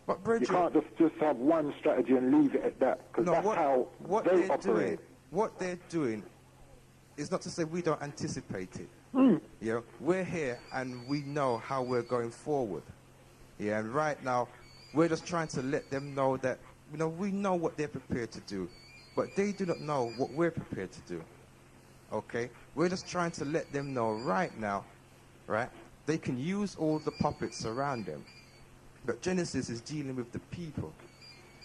But Bridget, you can't just have one strategy and leave it at that, because that's how they operate. What they're doing is not to say we don't anticipate it. You know, we're here and we know how we're going forward. Yeah, and right now we're just trying to let them know that, you know, we know what they're prepared to do, but they do not know what we're prepared to do. Okay? We're just trying to let them know right now, right? They can use all the puppets around them, but Genesis is dealing with the people.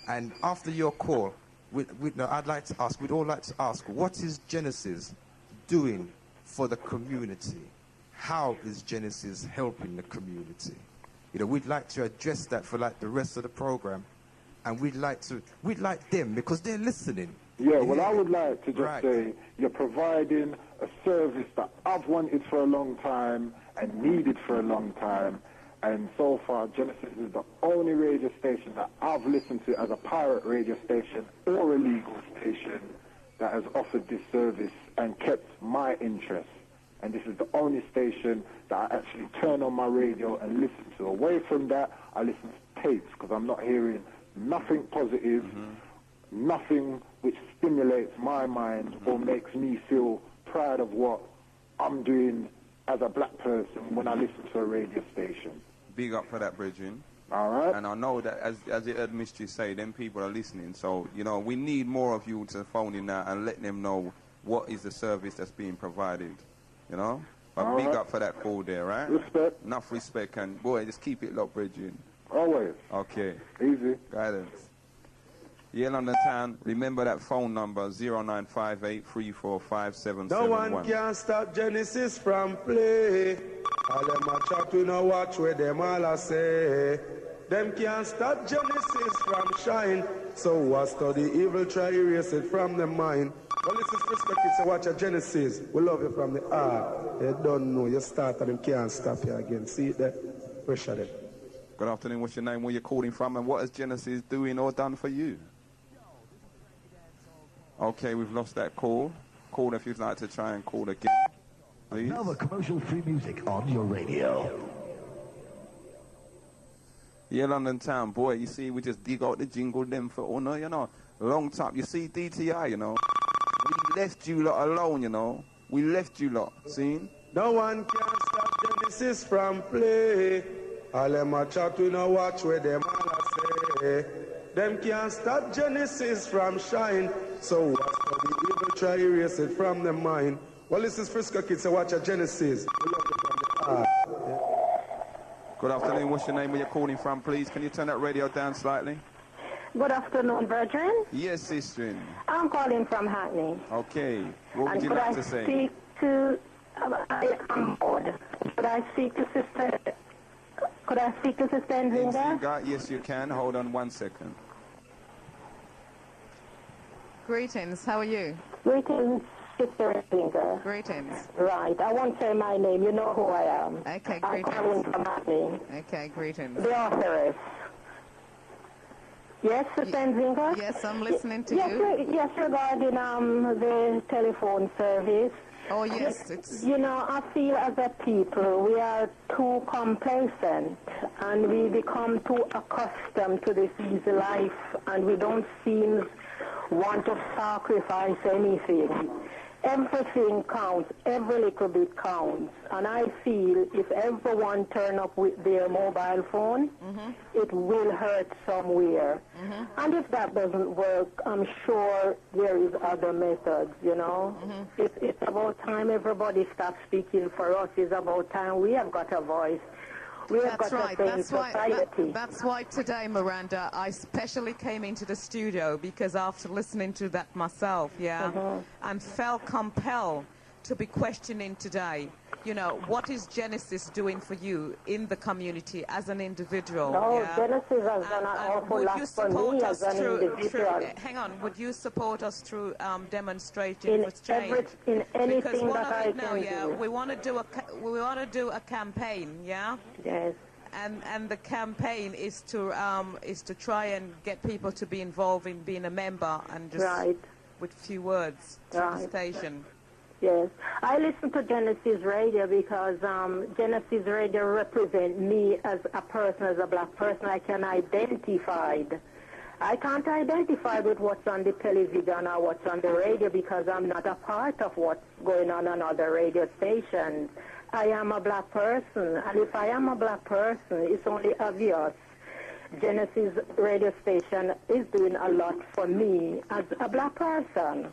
And after your call, we'd all like to ask, what is Genesis doing for the community? How is Genesis helping the community? You know, we'd like to address that for like the rest of the program, and we'd like them, because they're listening. Yeah, well, I would like to just say you're providing a service that I've wanted for a long time and needed for a long time, and so far Genesis is the only radio station that I've listened to as a pirate radio station or a legal station that has offered this service and kept my interest. And this is the only station that I actually turn on my radio and listen to. Away from that, I listen to tapes, because I'm not hearing nothing positive, nothing which stimulates my mind or makes me feel proud of what I'm doing as a black person when I listen to a radio station. Big up for that, Bridget. All right. And I know that, as you heard Mystery say, them people are listening. So, you know, we need more of you to phone in now and let them know what is the service that's being provided, you know? But all big right. up for that call there, right? Respect. Enough respect, and boy, just keep it locked, Bridget. Always. Okay. Easy. Guidance. Yeah, London Town, remember that phone number, 0958-345-771. No one can stop Genesis from play. All them a chat, we no watch where them all a say. Them can't stop Genesis from shine. So what study evil, try erase it from the mind. Well, this is perspective, so watch a Genesis. We love you from the heart. You don't know, you start and them can't stop you again. See it there? Pressure them. Good afternoon, what's your name, where you're calling from, and what is Genesis doing or done for you? Okay, we've lost that call. Call if you'd like to try and call again, please. Another commercial-free music on your radio. Yeah, London Town, boy, you see, we just dig out the jingle them for honor, you know. Long time, you see, DTI, you know. We left you lot alone, you know. We left you lot, see? No one can stop Genesis from play. All them a chat, we no watch where them all a say. Them can't stop Genesis from shine. So what's for the evil, try erase it from the mind. Well, this is Frisco Kids, so watch a Genesis. We love you from the heart. Good afternoon, what's your name, where you're calling from, please? Can you turn that radio down slightly? Good afternoon, brethren. Yes, sister. I'm calling from Hackney. Okay, what would And you like to say? Speak to, I am bored. Could I speak to Sister Nzinga? Nzinga? Yes, you can. Hold on 1 second. Greetings, how are you? Greetings, Sister Nzinga. Greetings. Right, I won't say my name, you know who I am. Okay, I'm greetings. calling from Hackney. Okay, greetings. The authoress. Yes, Sister Nzinga? Yes, I'm listening to you. Yes, regarding the telephone service. Oh, yes, it's... You know, I feel as a people, we are too complacent and we become too accustomed to this easy life and we don't seem want to sacrifice anything. Everything counts, every little bit counts. And I feel if everyone turn up with their mobile phone, it will hurt somewhere. And if that doesn't work, I'm sure there is other methods, you know. It's about time everybody stops speaking for us. It's about time we have got a voice. We have That's got right. a say in society. That's why today, Miranda, I specially came into the studio because after listening to that myself, and felt compelled to be questioning today, you know, what is Genesis doing for you in the community as an individual? No, Genesis has done an awful lot for me as an individual. Hang on, would you support us through demonstrating for change? In anything because one that of I it now, can do. we want to do a campaign, Yes. And the campaign is to try and get people to be involved in being a member and just with few words to the station. Yes. I listen to Genesis Radio because Genesis Radio represents me as a person, as a black person. I can identify. I can't identify with what's on the television or what's on the radio because I'm not a part of what's going on other radio stations. I am a black person, and if I am a black person, it's only obvious. Genesis radio station is doing a lot for me as a black person,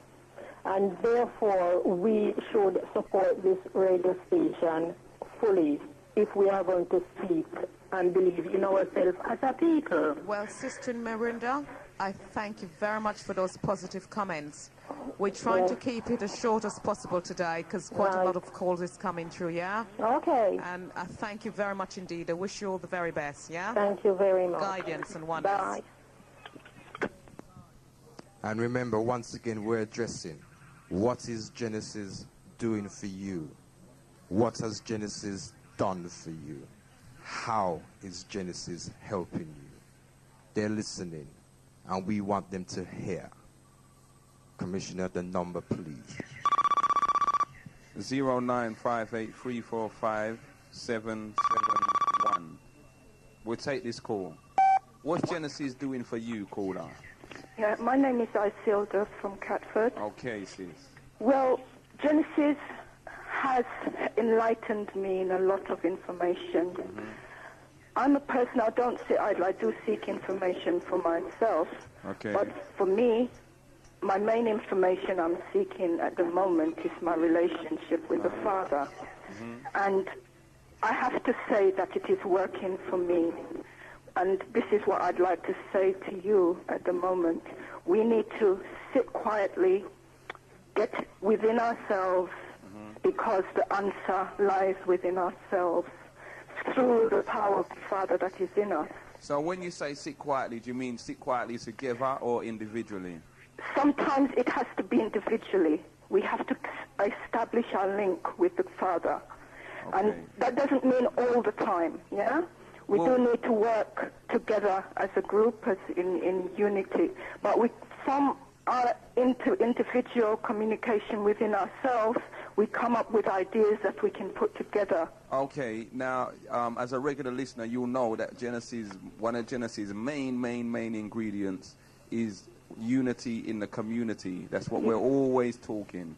and therefore we should support this radio station fully if we are going to speak and believe in ourselves as a people. Well, Sister Miranda, I thank you very much for those positive comments. We're trying to keep it as short as possible today because quite a lot of calls is coming through, yeah? Okay. And I thank you very much indeed. I wish you all the very best, yeah? Thank you very much. Guidance and wonders. Bye. And remember, once again, we're addressing what is Genesis doing for you? What has Genesis done for you? How is Genesis helping you? They're listening, and we want them to hear. Commissioner, the number, please. 0958345771. We'll take this call. What's Genesis doing for you, caller? Yeah, my name is Isilda from Catford. Okay, sis. Well, Genesis has enlightened me in a lot of information. I'm a person, I don't say idle, I do seek information for myself. Okay. But for me, my main information I'm seeking at the moment is my relationship with the Father. And I have to say that it is working for me. And this is what I'd like to say to you at the moment. We need to sit quietly, get within ourselves, because the answer lies within ourselves through the power of the Father that is in us. So when you say sit quietly, do you mean sit quietly together or individually? Sometimes it has to be individually. We have to establish our link with the Father. Okay. And that doesn't mean all the time, yeah? We do need to work together as a group, as in unity. But from our individual communication within ourselves, we come up with ideas that we can put together. Okay, now, as a regular listener, you'll know that one of Genesis' main ingredients is unity in the community. That's what we're always talking.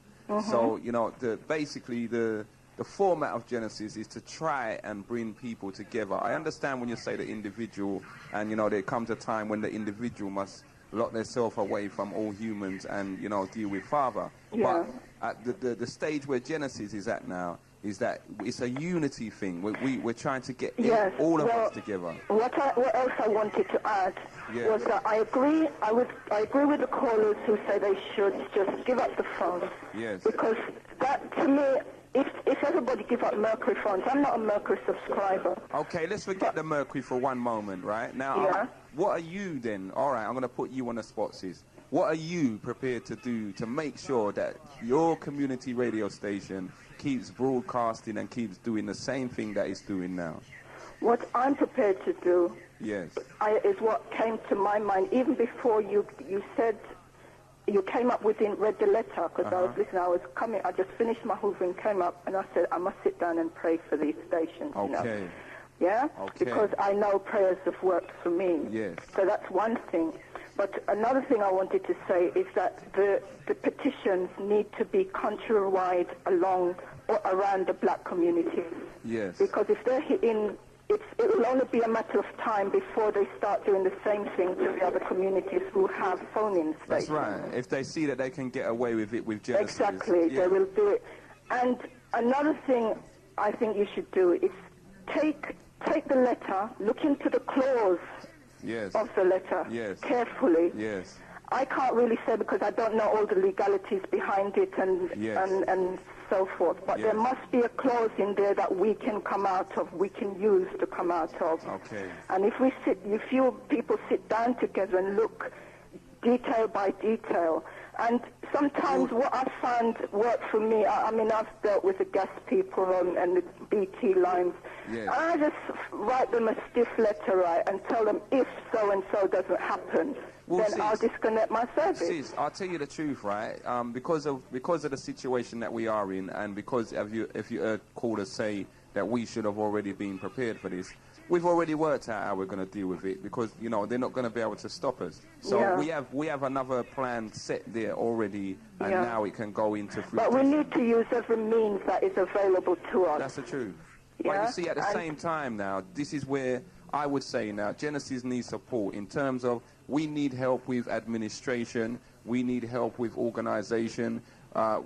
So, you know, basically the format of Genesis is to try and bring people together. I understand when you say the individual, and, you know, there comes a time when the individual must lock themselves away from all humans and, you know, deal with Father. Yeah. But at the stage where Genesis is at now is that it's a unity thing. We're trying to get all of us together. What else I wanted to add was that I agree with the callers who say they should just give up the phones. Yes. Because that, to me, if everybody give up Mercury phones, I'm not a Mercury subscriber. Okay, let's forget the Mercury for one moment, right? Now, what are you then? All right, I'm going to put you on the spot, sis. What are you prepared to do to make sure that your community radio station keeps broadcasting and keeps doing the same thing that it's doing now? What I'm prepared to do is what came to my mind, even before you said, you came up with it, read the letter, because I was listening, I just finished my hoovering, came up, and I said, I must sit down and pray for these stations, you know. Yeah? Okay. Because I know prayers have worked for me. Yes. So that's one thing. But another thing I wanted to say is that the petitions need to be countrywide along or around the black community. Yes. Because if they're it will only be a matter of time before they start doing the same thing to the other communities who have phone-in stations. That's right. If they see that they can get away with it with Genesis. Exactly. They will do it. And another thing I think you should do is take the letter, look into the clause of the letter carefully. Yes. I can't really say because I don't know all the legalities behind it and so forth. But there must be a clause in there that we can come out of, we can use to come out of. Okay. And if you people sit down together and look detail by detail, and sometimes what I find work for me, I mean, I've dealt with the gas people and the BT lines. Yes. And I just write them a stiff letter, right, and tell them if so-and-so doesn't happen, then I'll disconnect my service. Sis, I'll tell you the truth, right? Because of the situation that we are in, and because if you heard callers say that we should have already been prepared for this, we've already worked out how we're going to deal with it, because you know they're not going to be able to stop us. So we have another plan set there already, and now it can go into fruition. But we need to use every means that is available to us. That's the truth. But you see, at the same time now, this is where I would say now Genesis needs support in terms of we need help with administration, we need help with organization,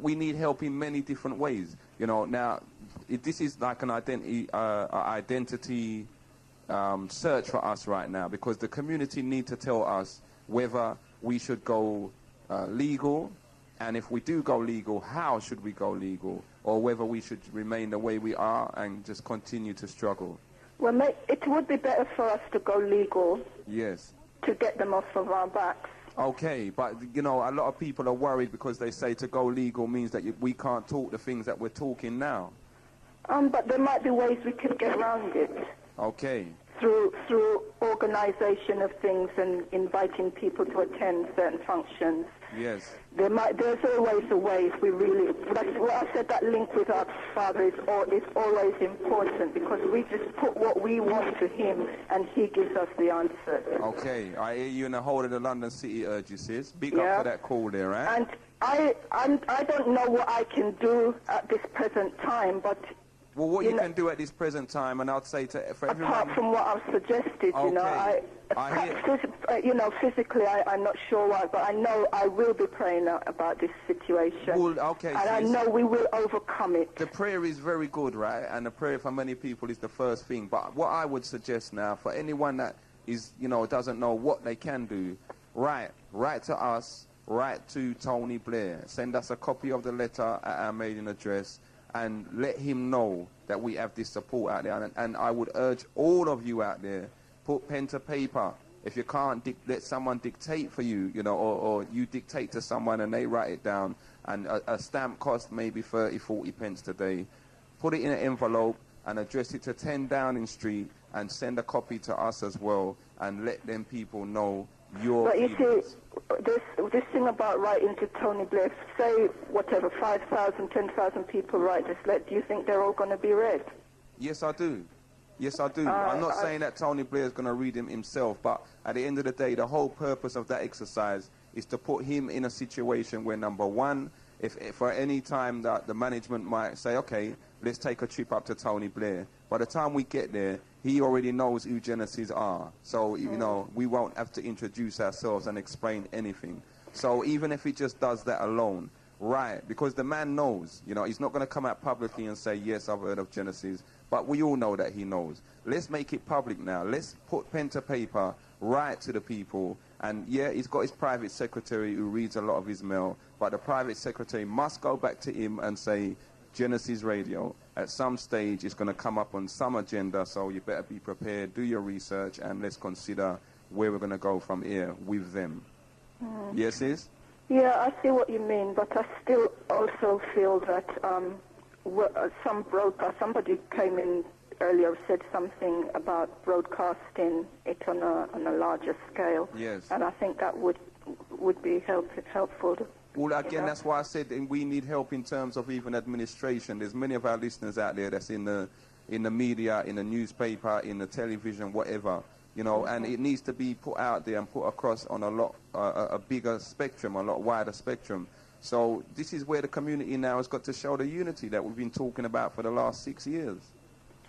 we need help in many different ways. You know, now this is like an identity search for us right now, because the community need to tell us whether we should go legal, and if we do go legal, how should we go legal, or whether we should remain the way we are and just continue to struggle. Well, it would be better for us to go legal. Yes. To get them off of our backs. Okay, but you know, a lot of people are worried because they say to go legal means that we can't talk the things that we're talking now. But there might be ways we could get around it. Okay. Through organisation of things and inviting people to attend certain functions. Yes. There's always a way if we really. That's what I said. That link with our Father is always important, because we just put what we want to Him, and He gives us the answer. Okay, I hear you in the whole of the London City urge, sis. Big up for that call there, right? And I don't know what I can do at this present time, but. Well, what you can do at this present time, and I'd say for everyone... Apart from what I've suggested, you know, physically I'm not sure why, but I know I will be praying about this situation. Well, okay, and I know we will overcome it. The prayer is very good, right? And the prayer for many people is the first thing. But what I would suggest now, for anyone that is, you know, doesn't know what they can do, write to us, write to Tony Blair, send us a copy of the letter at our mailing address, and let him know that we have this support out there. And I would urge all of you out there, put pen to paper. If you can't, let someone dictate for you, you know, or you dictate to someone and they write it down. And a stamp costs maybe 30, 40 pence today. Put it in an envelope and address it to 10 Downing Street, and send a copy to us as well, and let them people know your But you feelings. see, this thing about writing to Tony Blair, say whatever, 5,000, 10,000 people write this letter, do you think they're all going to be read? Yes, I do. Yes, I do. I'm not saying that Tony Blair is going to read him himself, but at the end of the day, the whole purpose of that exercise is to put him in a situation where, number one, if for any time that the management might say, okay, let's take a trip up to Tony Blair, by the time we get there, he already knows who Genesis are. So, you know, we won't have to introduce ourselves and explain anything. So even if he just does that alone, right, because the man knows, you know, he's not going to come out publicly and say, yes, I've heard of Genesis, but we all know that he knows. Let's make it public now. Let's put pen to paper, write to the people, and yeah, he's got his private secretary who reads a lot of his mail, but the private secretary must go back to him and say, Genesis Radio, at some stage it's going to come up on some agenda, so you better be prepared, do your research, and let's consider where we're going to go from here with them. Yes, sis? Yeah, I see what you mean, but I still also feel that somebody came in earlier, said something about broadcasting it on a larger scale. Yes. And I think that would be helpful. Well, again, that's why I said we need help in terms of even administration. There's many of our listeners out there that's in the media, in the newspaper, in the television, whatever, you know, and it needs to be put out there and put across on a bigger spectrum, a lot wider spectrum. So this is where the community now has got to show the unity that we've been talking about for the last 6 years.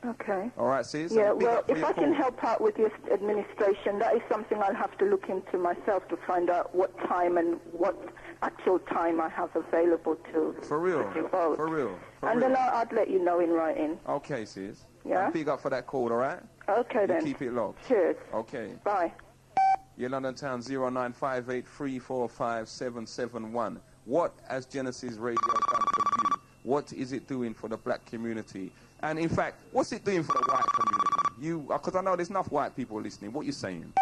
Okay. All right, sis? Yeah, well, if I can help out with your administration, that is something I'll have to look into myself to find out what time and what actual time I have available to For real. vote. For real. And then I'd let you know in writing. Okay, sis. Yeah? Big up for that call, all right? Okay, then. Keep it locked. Cheers. Okay. Bye. Your London Town 09583455771. What has Genesis Radio done for you? What is it doing for the black community? And in fact, what's it doing for the white community? Because I know there's enough white people listening. What are you saying?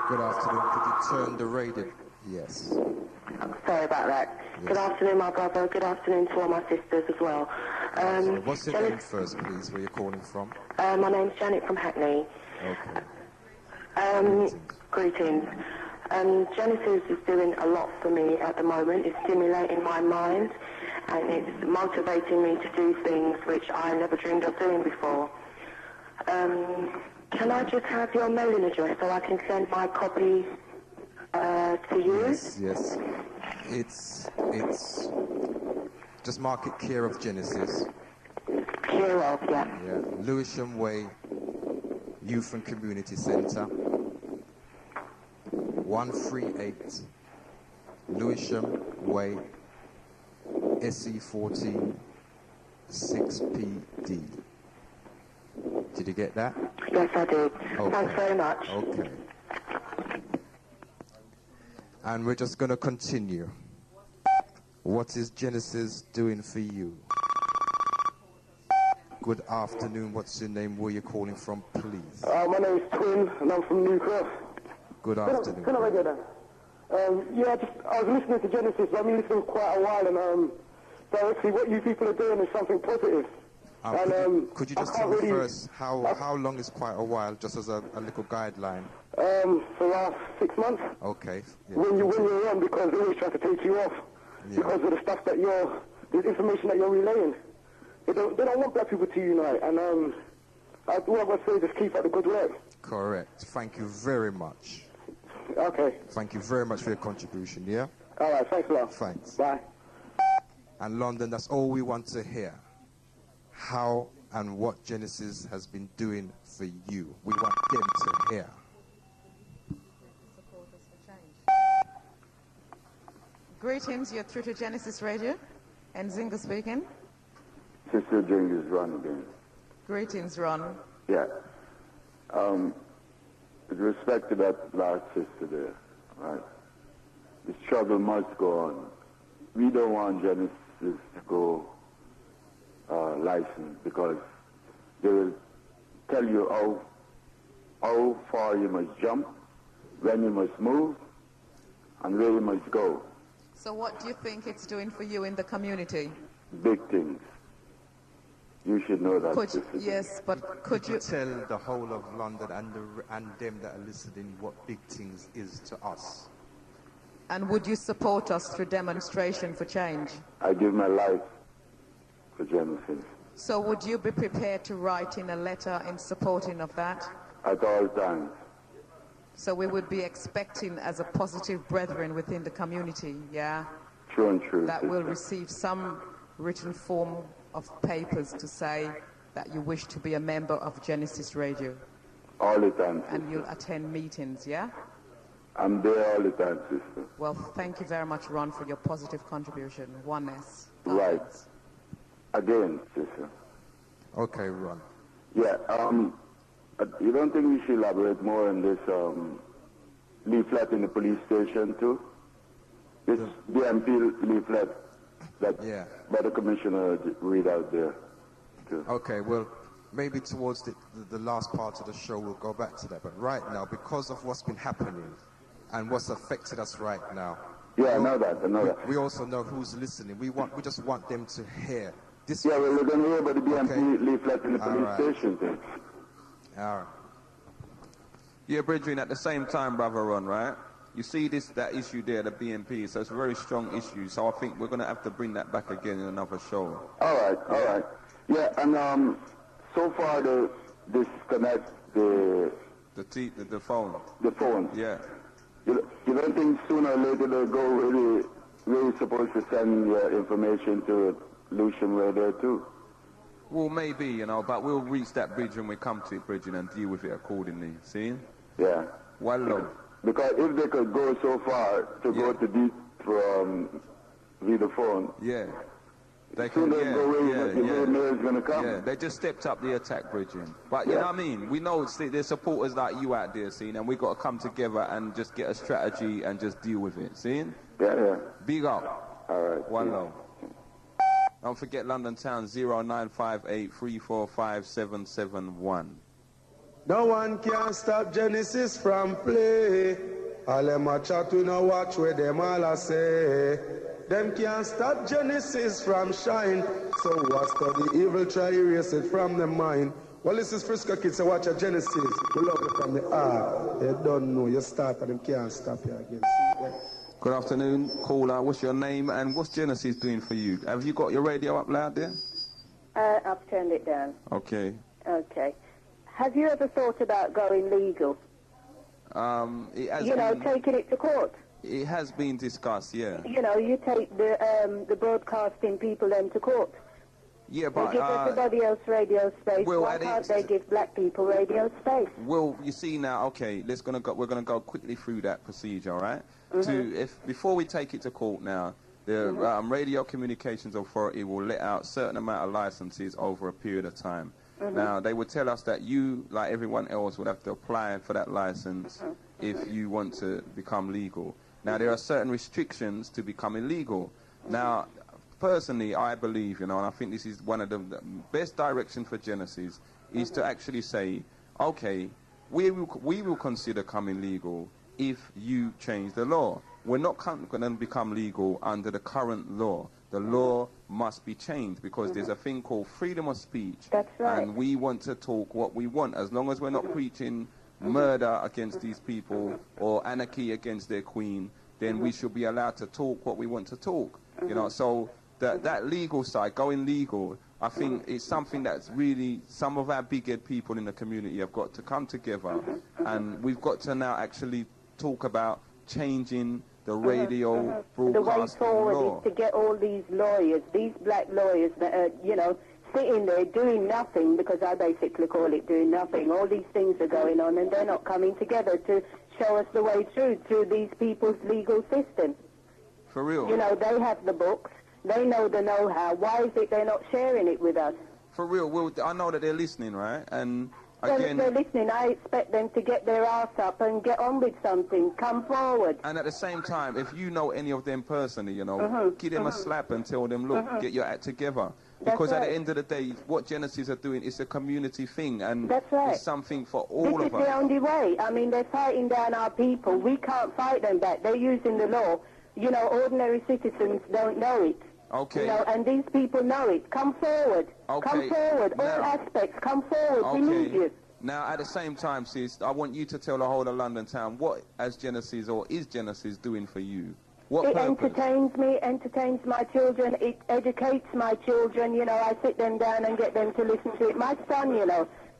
Good afternoon. Could you turn the radio Yes. Sorry about that. Yes. Good afternoon, my brother. Good afternoon to all my sisters as well. What's your name first, please, where you're calling from? My name's Janet from Hackney. Okay. Greetings. Genesis is doing a lot for me at the moment. It's stimulating my mind and it's motivating me to do things which I never dreamed of doing before. Can I just have your mailing address so I can send my copy to you? Yes. It's just mark it Care of Genesis. Care of, yeah. Yeah. Lewisham Way Youth and Community Centre. 138 Lewisham Way, SE14 6PD. Did you get that? Yes, I did. Okay. Thanks very much. Okay. And we're just going to continue. What is Genesis doing for you? Good afternoon. What's your name? Where are you calling from, please? My name is Twin, and I'm from Newcross. Good afternoon. Can I get that? I was listening to Genesis. I've been listening for quite a while, and directly what you people are doing is something positive. Could you just tell me first how long is quite a while, just as a little guideline? For the last 6 months. Okay. Yeah. When you're on, because they always try to take you off because of the stuff that the information that you're relaying. They don't want black people to unite, and what I would say, just keep up the good work. Correct. Thank you very much. Okay. Thank you very much for your contribution, yeah? All right, thanks a lot. Thanks. Bye. And London, that's all we want to hear. How and what Genesis has been doing for you. We want them to hear. Greetings, you're through to Genesis Radio. Nzinga speaking. Sister Nzinga is Ron again. Greetings, Ron. Yeah. With respect to that last sister there, right? The struggle must go on. We don't want Genesis to go licensed because they will tell you how far you must jump, when you must move, and where you must go. So what do you think it's doing for you in the community? Big things. You should know that. Yes, but could you tell the whole of London and them that are listening what big things is to us? And would you support us through demonstration for change? I give my life for Genesis. So would you be prepared to write in a letter in supporting of that? At all times. So we would be expecting as a positive brethren within the community, yeah? True and true. That will receive some written form of papers to say that you wish to be a member of Genesis Radio. All the time, sister. And you'll attend meetings, yeah? I'm there all the time, sister. Well, thank you very much, Ron, for your positive contribution. Oneness. Right. Again, sister. Okay, Ron. Yeah, you don't think we should elaborate more on this leaflet in the police station too? This DMP leaflet that by the commissioner read out there too. Okay, well, maybe towards the last part of the show we'll go back to that. But right now, because of what's been happening and what's affected us right now. Yeah, I know that. We also know who's listening. We just want them to hear. This we're going to hear about the DMP leaflet in the police station thing. All right. Yeah, brethren, at the same time, Brother Ron, right? You see that issue there, the BNP, so it's a very strong issue. So I think we're going to have to bring that back again in another show. All right. Yeah, and so far the disconnect the phone. The phone. Yeah. You don't think sooner or later they'll go really supposed to send your information to Lucian Radio too? Well, maybe, but we'll reach that bridge when we come to it, bridging, and deal with it accordingly. See? Yeah. Well, look. Because if they could go so far to go to deep via the phone. Yeah. They can, mail's going to come. Yeah, they just stepped up the attack, bridging. But you know what I mean? We know there's supporters like you out there, see, and we've got to come together and just get a strategy and just deal with it, see? Yeah. Big up. All right. One low. Don't forget London Town 0958 345 771. No one can stop Genesis from play. All them a chat, we no watch where them all a say. Them can't stop Genesis from shine. So what's the evil try erase it from the mind? Well, this is Frisco Kids, so watch a Genesis. We love it from the heart. You don't know, you start and them can't stop you again. Good afternoon, caller. What's your name and what's Genesis doing for you? Have you got your radio up loud there? I've turned it down. Okay. Okay. Have you ever thought about going legal? It has taking it to court. It has been discussed, yeah. You take the broadcasting people then to court. Yeah, but they give everybody else radio space. Why can't they give black people radio space? Well, you see now, okay, we're gonna go quickly through that procedure, all right? Before we take it to court now, the Radio Communications Authority will let out a certain amount of licenses over a period of time. Now, they would tell us that you, like everyone else, would have to apply for that license if you want to become legal. Now, there are certain restrictions to becoming legal. Now, personally, I believe, and I think this is one of the best directions for Genesis, is to actually say, okay, we will consider coming legal if you change the law. We're not going to become legal under the current law. The law must be changed because there's a thing called freedom of speech. That's right. And we want to talk what we want. As long as we're not preaching murder against these people or anarchy against their queen, then we should be allowed to talk what we want to talk. So that legal side, going legal, I think is something that's really, some of our big-head people in the community have got to come together. And we've got to now actually talk about changing the radio broadcasting The way forward law. is to get all these lawyers, these black lawyers that are, sitting there doing nothing, because I basically call it doing nothing. All these things are going on and they're not coming together to show us the way through these people's legal system. For real? They have the books. They know the know-how. Why is it they're not sharing it with us? For real. Well, I know that they're listening, right? And Well, if again, they're listening, I expect them to get their ass up and get on with something. Come forward. and at the same time, if you know any of them personally, give them a slap and tell them, look, get your act together. Because at the end of the day, what Genesis are doing is a community thing, and it's something for all This of is the us. only way. I mean, they're fighting down our people. We can't fight them back. They're using the law. Ordinary citizens don't know it. Okay. And these people know it. Come forward. Okay. Come forward. All aspects. Come forward. We need you. Now, at the same time, sis, I want you to tell the whole of London town what is Genesis doing for you? What It purpose? entertains me, entertains my children. It educates my children. I sit them down and get them to listen to it. My son,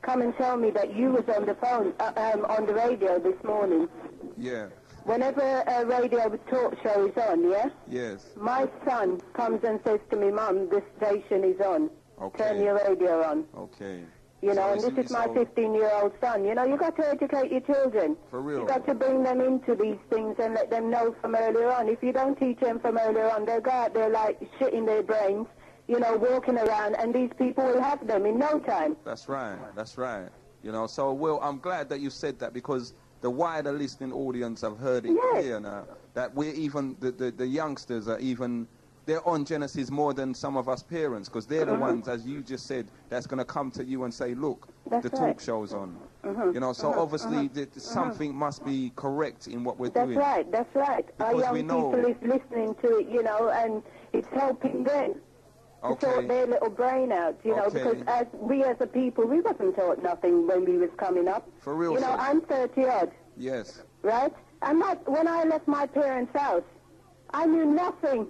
come and tell me that you was on the phone, on the radio this morning. Yeah. Whenever a radio talk show is on, yeah? Yes. My son comes and says to me, Mum, this station is on. Okay. Turn your radio on. Okay. And this is my 15-year-old son. You've got to educate your children. For real. You've got to bring them into these things and let them know from earlier on. If you don't teach them from earlier on, they'll go out there like shit in their brains, walking around, and these people will have them in no time. That's right. That's right. So, Will, I'm glad that you said that because the wider listening audience have heard it clear now. That we're even, the youngsters are even, they're on Genesis more than some of us parents because they're the ones, as you just said, that's going to come to you and say, look, the talk show's on. So obviously something must be correct in what we're doing. That's right. Our young people is listening to it, and it's helping them to sort their little brain out, because we as a people, we wasn't taught nothing when we was coming up. For real, I'm 30-odd. Yes. Right? When I left my parents' house, I knew nothing.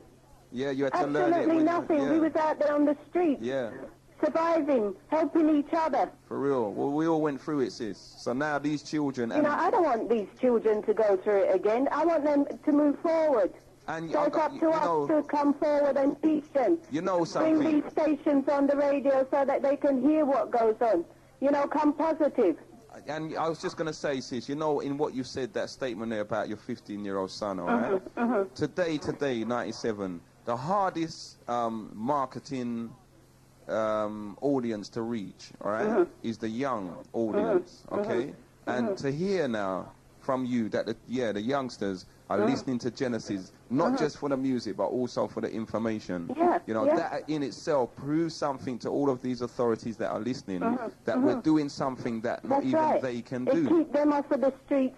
Yeah, you had to learn it. Absolutely nothing. Yeah. We was out there on the street. Yeah. Surviving, helping each other. For real. Well, we all went through it, sis. So now these children... I don't want these children to go through it again. I want them to move forward. And so it's up to us to come forward and teach them. Something. Bring these stations on the radio so that they can hear what goes on. Come positive. And I was just going to say, sis, in what you said, that statement there about your 15-year-old son, all right? Today, 97, the hardest marketing audience to reach, all right, is the young audience, okay? And to hear now from you that, the youngsters are listening to Genesis, not just for the music, but also for the information. That in itself proves something to all of these authorities that are listening, that we're doing something that not even they can do. It keeps them off of the streets,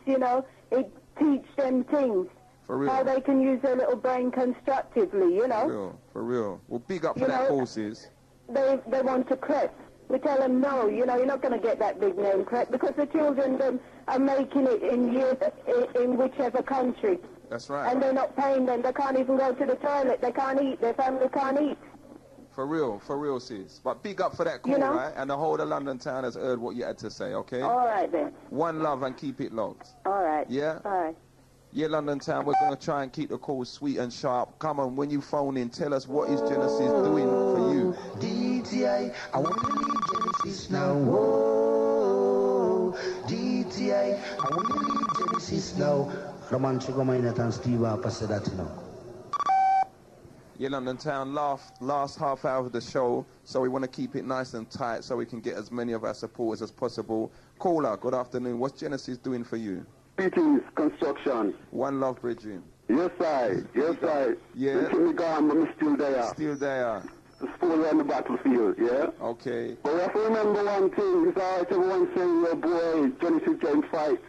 teach them things. For real. How they can use their little brain constructively, you know. For real, for real. Well, big up for that courses. They want to crep. We tell them, no, you know, you're not going to get that big name crep because the children are making it in whichever country. That's right. And they're not paying them. They can't even go to the toilet. They can't eat. Their family can't eat. For real, sis. But big up for that call, right? And the whole of London town has heard what you had to say, okay? All right, then. One love and keep it locked. All right. Yeah? Bye. Yeah, London town, we're going to try and keep the calls sweet and sharp. Come on, when you phone in, tell us what is Genesis doing for you. DTI, I want to leave Genesis now. Whoa. DTI, I want to leave Genesis now. Roman Chigomainat and Steve Harper said that, you know. Yeah, London town, last half hour of the show, so we want to keep it nice and tight so we can get as many of our supporters as possible. Caller, good afternoon. What's Genesis doing for you? Fittings, construction. One love, bridging. Yes, I. Yeah. They took me gone, but I'm still there. Still there. The spoil on the battlefield, yeah? Okay. But we have to remember one thing. It's all right, everyone saying, oh boy, Genesis getting fights.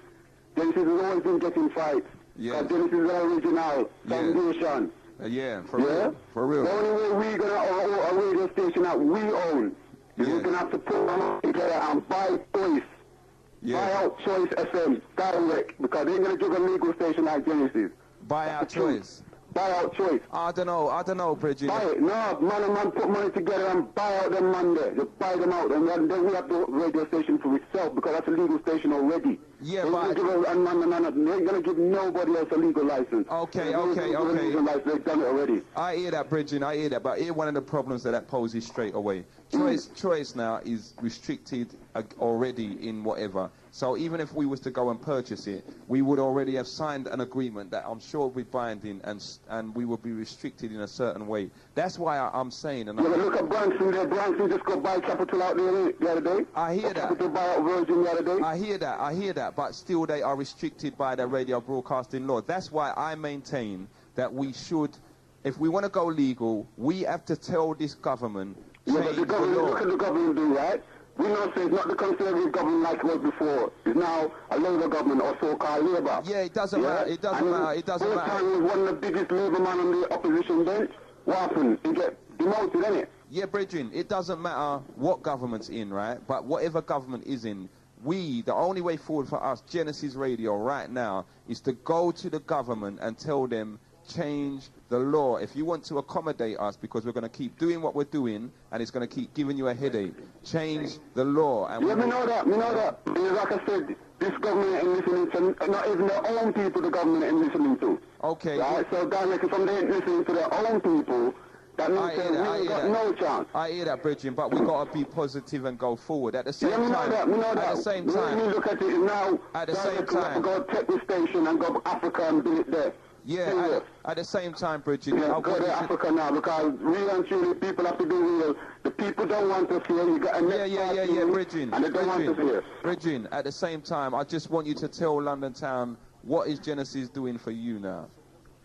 Genesis has always been getting fights. Yeah. Genesis is the original foundation. Yeah, for real. For real. The only way we're going to own a radio station that we own is we're going to have to put our money together and buy Choice. Buy out Choice FM direct, because they ain't going to give a legal station like Genesis. Buy out Choice. Buy out Choice. I don't know, Bridget. Buy it. No, man and man put money together and buy out them man there. Just buy them out, and then we have the radio station for itself, because that's a legal station already. Yeah, but... They ain't going to give nobody else a legal license. Okay. They've done it already. I hear that, Bridget, I hear that, but here one of the problems that poses straight away. Choice now is restricted already in whatever. So even if we was to go and purchase it, we would already have signed an agreement that I'm sure will be binding, and we will be restricted in a certain way. That's why I'm saying... And look at Branson there. Branson just got buy Capital out there the other day. I hear that. Capital buy out Virgin the other day. I hear that, but still they are restricted by the radio broadcasting law. That's why I maintain that we should, if we want to go legal, we have to tell this government... but the government, look at the government do, right? We know it's not the Conservative government like it was before. It's now a Labour government or so-called Labour. Yeah, it doesn't matter. It doesn't matter. Time was one of the biggest Labour man on the opposition bench. What happened? He get demoted, innit? Yeah, Bridging, it doesn't matter what government's in, right? But whatever government is in, the only way forward for us, Genesis Radio, right now, is to go to the government and tell them, change the law. If you want to accommodate us, because we're going to keep doing what we're doing, and it's going to keep giving you a headache, change the law. And we know that. Like I said, this government ain't listening to, not even their own people the government ain't listening to. Okay. Right? So directly from they ain't listening to their own people, that means we ain't got no chance. I hear that, Bridging, but we got to be positive and go forward. At the same time... we know that. At the same time... When you look at it now, at the same time... Go take the station and go to Africa and build it there. Yeah, at the same time, Bridget... Yeah, go to Africa now, because real and truly people have to be real. The people don't want us here. You got Bridging. And they don't want us here. Bridging, at the same time, I just want you to tell London Town, what is Genesis doing for you now?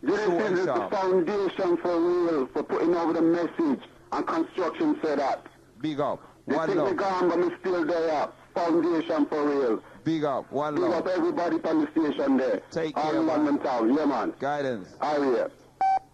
Genesis is the foundation for real, for putting over the message, and construction said that. Big up. They think me gone, but me still there. Foundation for real. Big up. One love. Big up everybody from the station there. Take care, all London Town. Yeah, man. Guidance.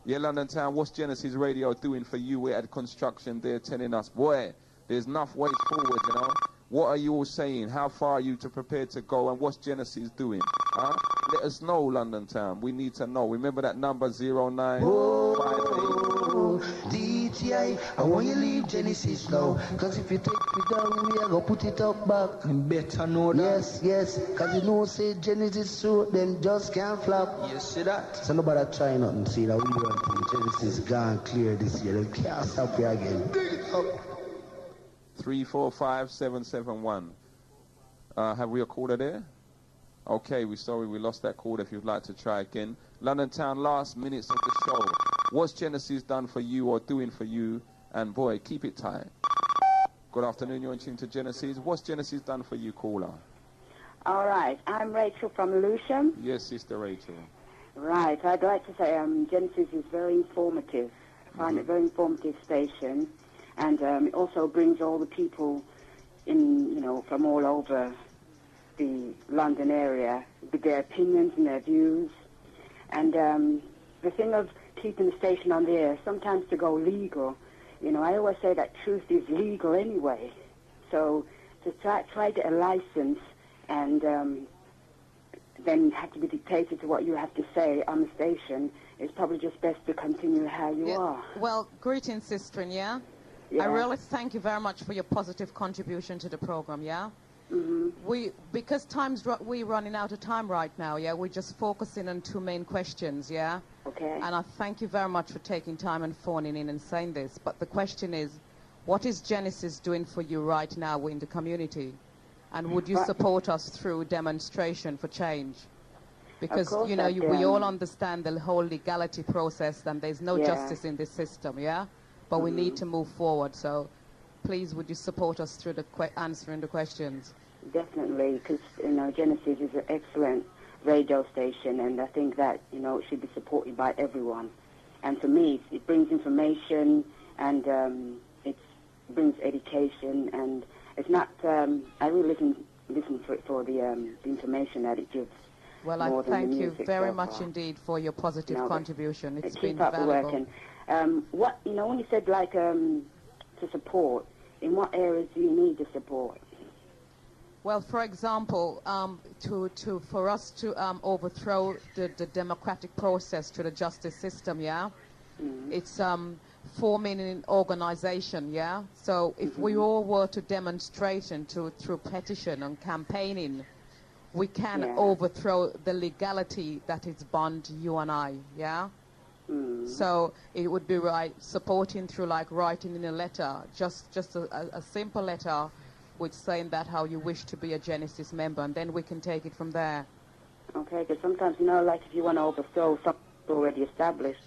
Yeah, London Town, what's Genesis Radio doing for you? We're at construction. They're telling us, boy, there's enough ways forward, you know. What are you all saying? How far are you prepared to go? And what's Genesis doing? Huh? Let us know, London Town. We need to know. Remember that number, 0958. DTI, I want you leave Genesis now. Because if you take it down, we are going to put it up back. You better know that. Yes. Because you know, say Genesis so, them just can't flop. Yes, see that? So nobody try nothing. See that we want Genesis gone clear this year. They can't stop you again. Dig it up. 345771. Have we a caller there? Okay, we're sorry we lost that caller. If you'd like to try again. London Town, last minutes of the show. What's Genesis done for you or doing for you? And boy, keep it tight. Good afternoon, you're in tune to Genesis. What's Genesis done for you, caller? All right, I'm Rachel from Lewisham. Yes, Sister Rachel. Right, I'd like to say Genesis is very informative. I find it a very informative station. And it also brings all the people in, from all over the London area with their opinions and their views. And the thing of keeping the station on the air, sometimes to go legal, you know, I always say that truth is legal anyway. So to try to get a license and then have to be dictated to what you have to say on the station, it's probably just best to continue how you are. Well, greetings, Sister, yeah? I really thank you very much for your positive contribution to the program, yeah? Because we're running out of time right now, yeah? We're just focusing on two main questions, yeah? Okay. And I thank you very much for taking time and phoning in and saying this. But the question is, what is Genesis doing for you right now in the community? And would you support us through demonstration for change? Because, you know, we all understand the whole legality process and there's no justice in this system, yeah? But we need to move forward. So please, would you support us through the answering the questions? Definitely, because, you know, Genesis is an excellent radio station, and I think that, you know, it should be supported by everyone. And for me, it brings information, and it brings education, and it's not, I really listen for the information that it gives. Well, I thank you very much indeed for your positive contribution. It's been valuable. Working. What, you know, when you said, like, to support, in what areas do you need the support? Well, for example, for us to overthrow the democratic process to the justice system, yeah? It's forming an organization, yeah? So if we all were to demonstrate and through petition and campaigning, we can overthrow the legality that is bound you and I, yeah? So it would be right supporting through like writing in a letter, just a simple letter with saying that how you wish to be a Genesis member, and then we can take it from there. Okay, because sometimes, you know, like if you want to overthrow something already established,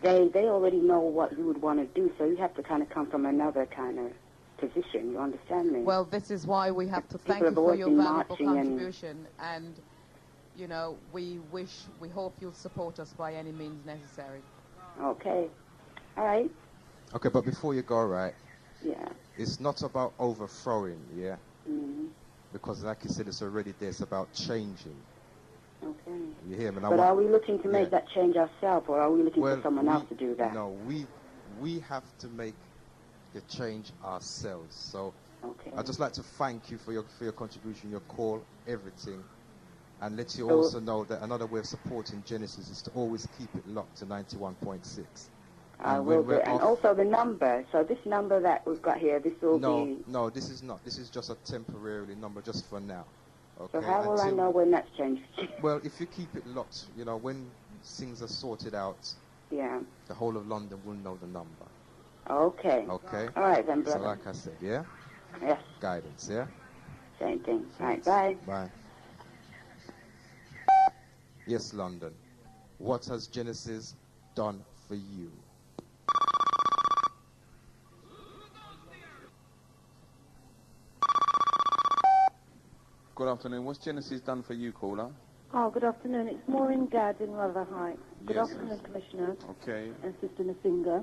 they already know what you would want to do, so you have to kind of come from another kind of position, you understand me? Well, this is why we have to thank you for your valuable contribution, and you know, we hope you'll support us by any means necessary. Okay. All right. Okay, but before you go, right? Yeah. It's not about overthrowing, yeah? Because like you said, it's already there. It's about changing. Okay. You hear me? But are we looking to make that change ourselves, or are we looking for someone else to do that? No, we have to make the change ourselves. So I'd just like to thank you for your contribution, your call, everything. And let you also know that another way of supporting Genesis is to always keep it locked to 91.6. I will do. And also the number. So this number that we've got here, this will be... No, this is not. This is just a temporary number just for now. Okay? So how will I know when that's changed? Well, if you keep it locked, you know, when things are sorted out, the whole of London will know the number. Okay. Okay? All right then, brother. So like I said, yeah? Yes. Guidance, yeah? Same thing. All right, bye. Bye. Yes, London. What has Genesis done for you? Good afternoon. What's Genesis done for you, caller? Oh, good afternoon. It's Maureen Gadd in Rotherhite. Good afternoon, Commissioner. Okay. And Sister Nzinga.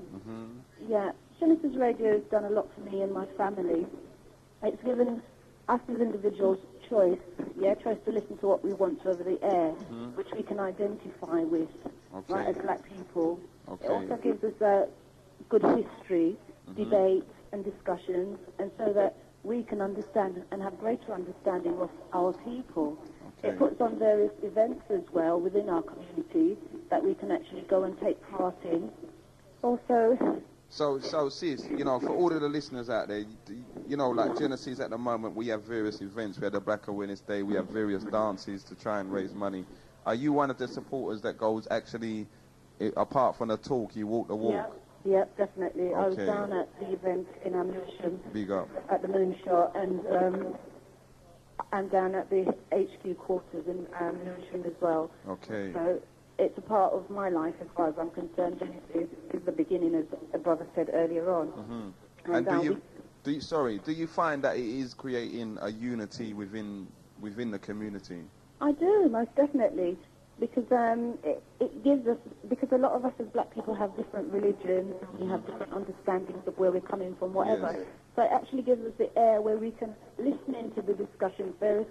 Yeah, Genesis Radio has done a lot for me and my family. It's given us as individuals choice to listen to what we want over the air, which we can identify with, right, as black people. It also gives us a good history, debates and discussions, and so that we can understand and have greater understanding of our people. It puts on various events as well within our community that we can actually go and take part in. Also... So, sis, you know, for all of the listeners out there, you know, like Genesis at the moment, we have various events. We had the Black Awareness Day. We have various dances to try and raise money. Are you one of the supporters that goes actually, apart from the talk, you walk the walk? Yeah, definitely. I was down at the event in Ammunition. Big up. At the Moonshot, and down at the HQ quarters in Ammunition as well. Okay. So it's a part of my life as far as I'm concerned. Genesis is the beginning, as a brother said earlier on. And do you find that it is creating a unity within the community? I do, most definitely. Because it gives us, because a lot of us as black people have different religions, we have different understandings of where we're coming from, whatever. So it actually gives us the air where we can listen into the discussions, various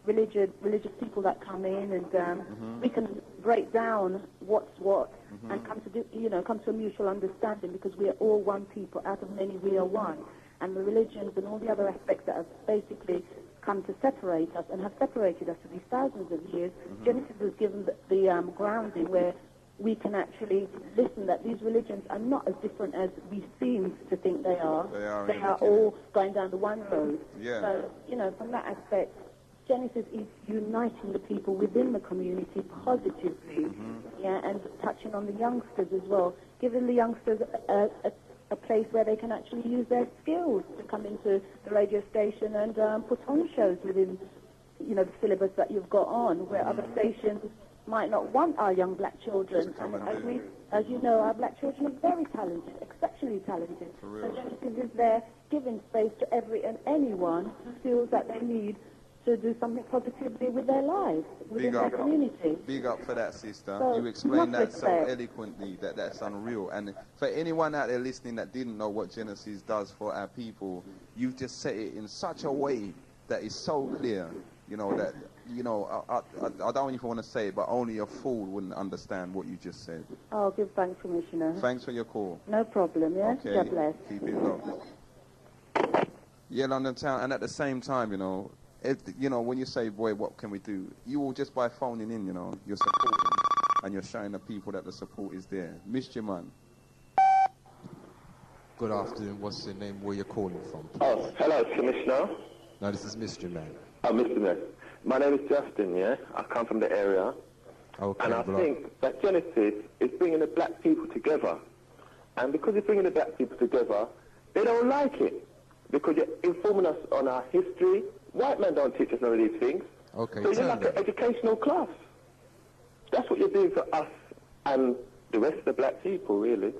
religious people that come in, and we can break down what's what and come to a mutual understanding, because we are all one people. Out of many, we are one. And the religions and all the other aspects that have basically come to separate us and have separated us for these thousands of years, Genesis has given the grounding where we can actually listen that these religions are not as different as we seem to think they are. They are all going down the one road. Yeah. So, from that aspect, Genesis is uniting the people within the community positively, and touching on the youngsters as well, giving the youngsters a place where they can actually use their skills to come into the radio station and put on shows within, the syllabus that you've got on, where other stations might not want our young black children. As you know, our black children are very talented, exceptionally talented. So Genesis is there giving space to every and anyone who feels that they need to do something positively with their lives, within their community. Big up for that, sister. So, you explained that so respect. eloquently that's unreal. And for anyone out there listening that didn't know what Genesis does for our people, you've just said it in such a way that is so clear, that, I don't even want to say it, but only a fool wouldn't understand what you just said. I'll give thanks, Commissioner. Thanks for your call. No problem, yeah? Okay. God bless. Keep it low. Yeah, London Town, and at the same time, when you say, boy, what can we do? You all just by phoning in, you're supporting, and you're showing the people that the support is there. Mystry Man. Good afternoon. What's your name? Where you're calling from? Oh, hello, Commissioner. No, this is Mystry Man. Oh, Mr. Man. My name is Justin, yeah? I come from the area. Okay, and I think that Genesis is bringing the black people together. And because it's bringing the black people together, they don't like it. Because you're informing us on our history. White men don't teach us none of these things. Okay, so you're like an educational class. That's what you're doing for us and the rest of the black people, really.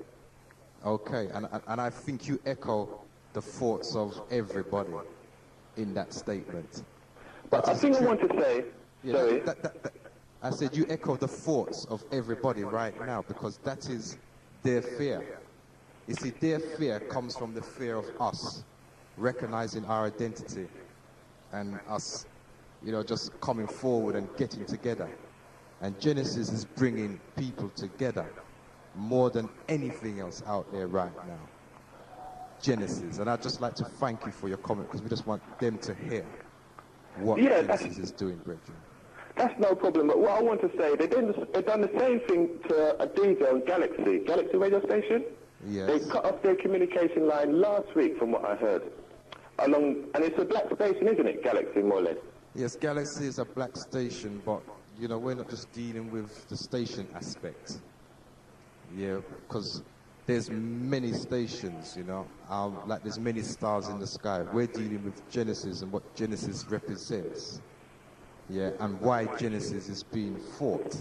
Okay, and I think you echo the thoughts of everybody in that statement. But I think I want to say, sorry. I said you echo the thoughts of everybody right now, because that is their fear. You see, their fear comes from the fear of us recognizing our identity and us, just coming forward and getting together. And Genesis is bringing people together more than anything else out there right now. Genesis. And I'd just like to thank you for your comment, because we just want them to hear what Genesis is doing, Bridget. That's no problem, but what I want to say, they've done the same thing to a DJ on Galaxy radio station. Yes. They cut off their communication line last week, from what I heard. And it's a black station, isn't it, Galaxy, more or less? Yes, Galaxy is a black station, but, we're not just dealing with the station aspect. Yeah, because there's many stations, like there's many stars in the sky. We're dealing with Genesis and what Genesis represents. Yeah, and why Genesis is being fought.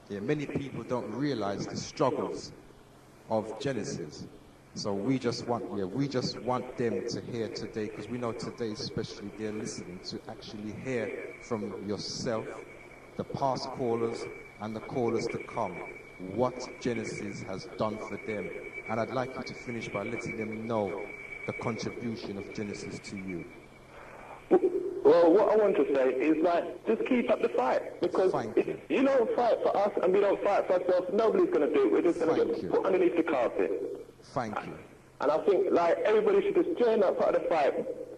Yeah, many people don't realize the struggles of Genesis. So we just want them to hear today, because we know today especially they're listening, to actually hear from yourself, the past callers and the callers to come, what Genesis has done for them. And I'd like you to finish by letting them know the contribution of Genesis to you. Well, what I want to say is, just keep up the fight. Because if you don't fight for us and we don't fight for ourselves, nobody's going to do it. We're just going to get put underneath the carpet. Thank you. And I think, everybody should just join that part of the fight.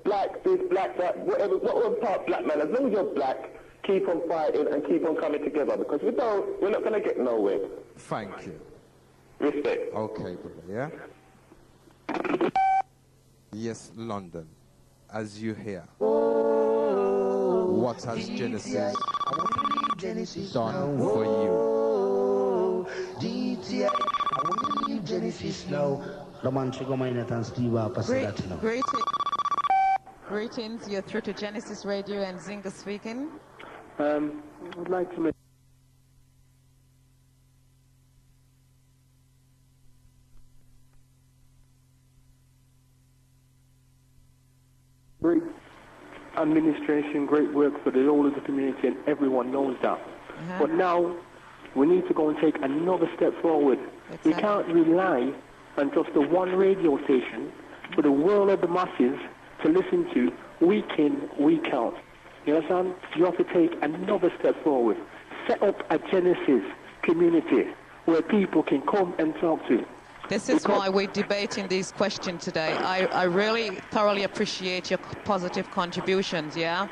Black, this, black, that, whatever part black man. As long as you're black, keep on fighting and keep on coming together. Because we're not going to get nowhere. Thank you. Respect. Okay, brother, yeah? Yes, London, as you hear, what has Genesis done for you? DTI, I want to leave Genesis now. Greetings, you're through to Genesis Radio and Nzinga speaking. I'd like to make great administration, great work for the whole of the community, and everyone knows that. But now we need to go and take another step forward. We can't rely on just the one radio station for the world of the masses to listen to week in, week out. You understand? You have to take another step forward. Set up a Genesis community where people can come and talk to. This is why we're debating these questions today. I really thoroughly appreciate your positive contributions, yeah?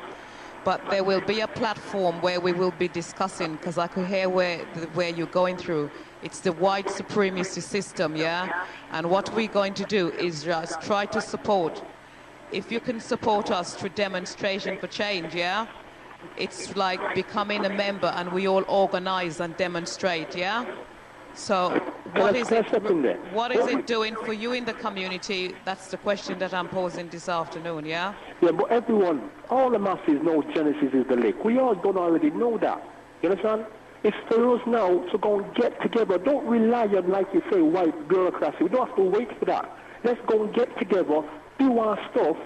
But there will be a platform where we will be discussing, because I could hear where you're going through. It's the white supremacy system, yeah? And what we're going to do is just try to support. If you can support us through demonstration for change, yeah? It's like becoming a member and we all organize and demonstrate, yeah? So what is it doing for you in the community? That's the question that I'm posing this afternoon, yeah? Yeah, but everyone, all the masses know Genesis is the link. We all don't already know that. You understand? It's for us now to go and get together. Don't rely on, like you say, white bureaucracy. We don't have to wait for that. Let's go and get together, do our stuff.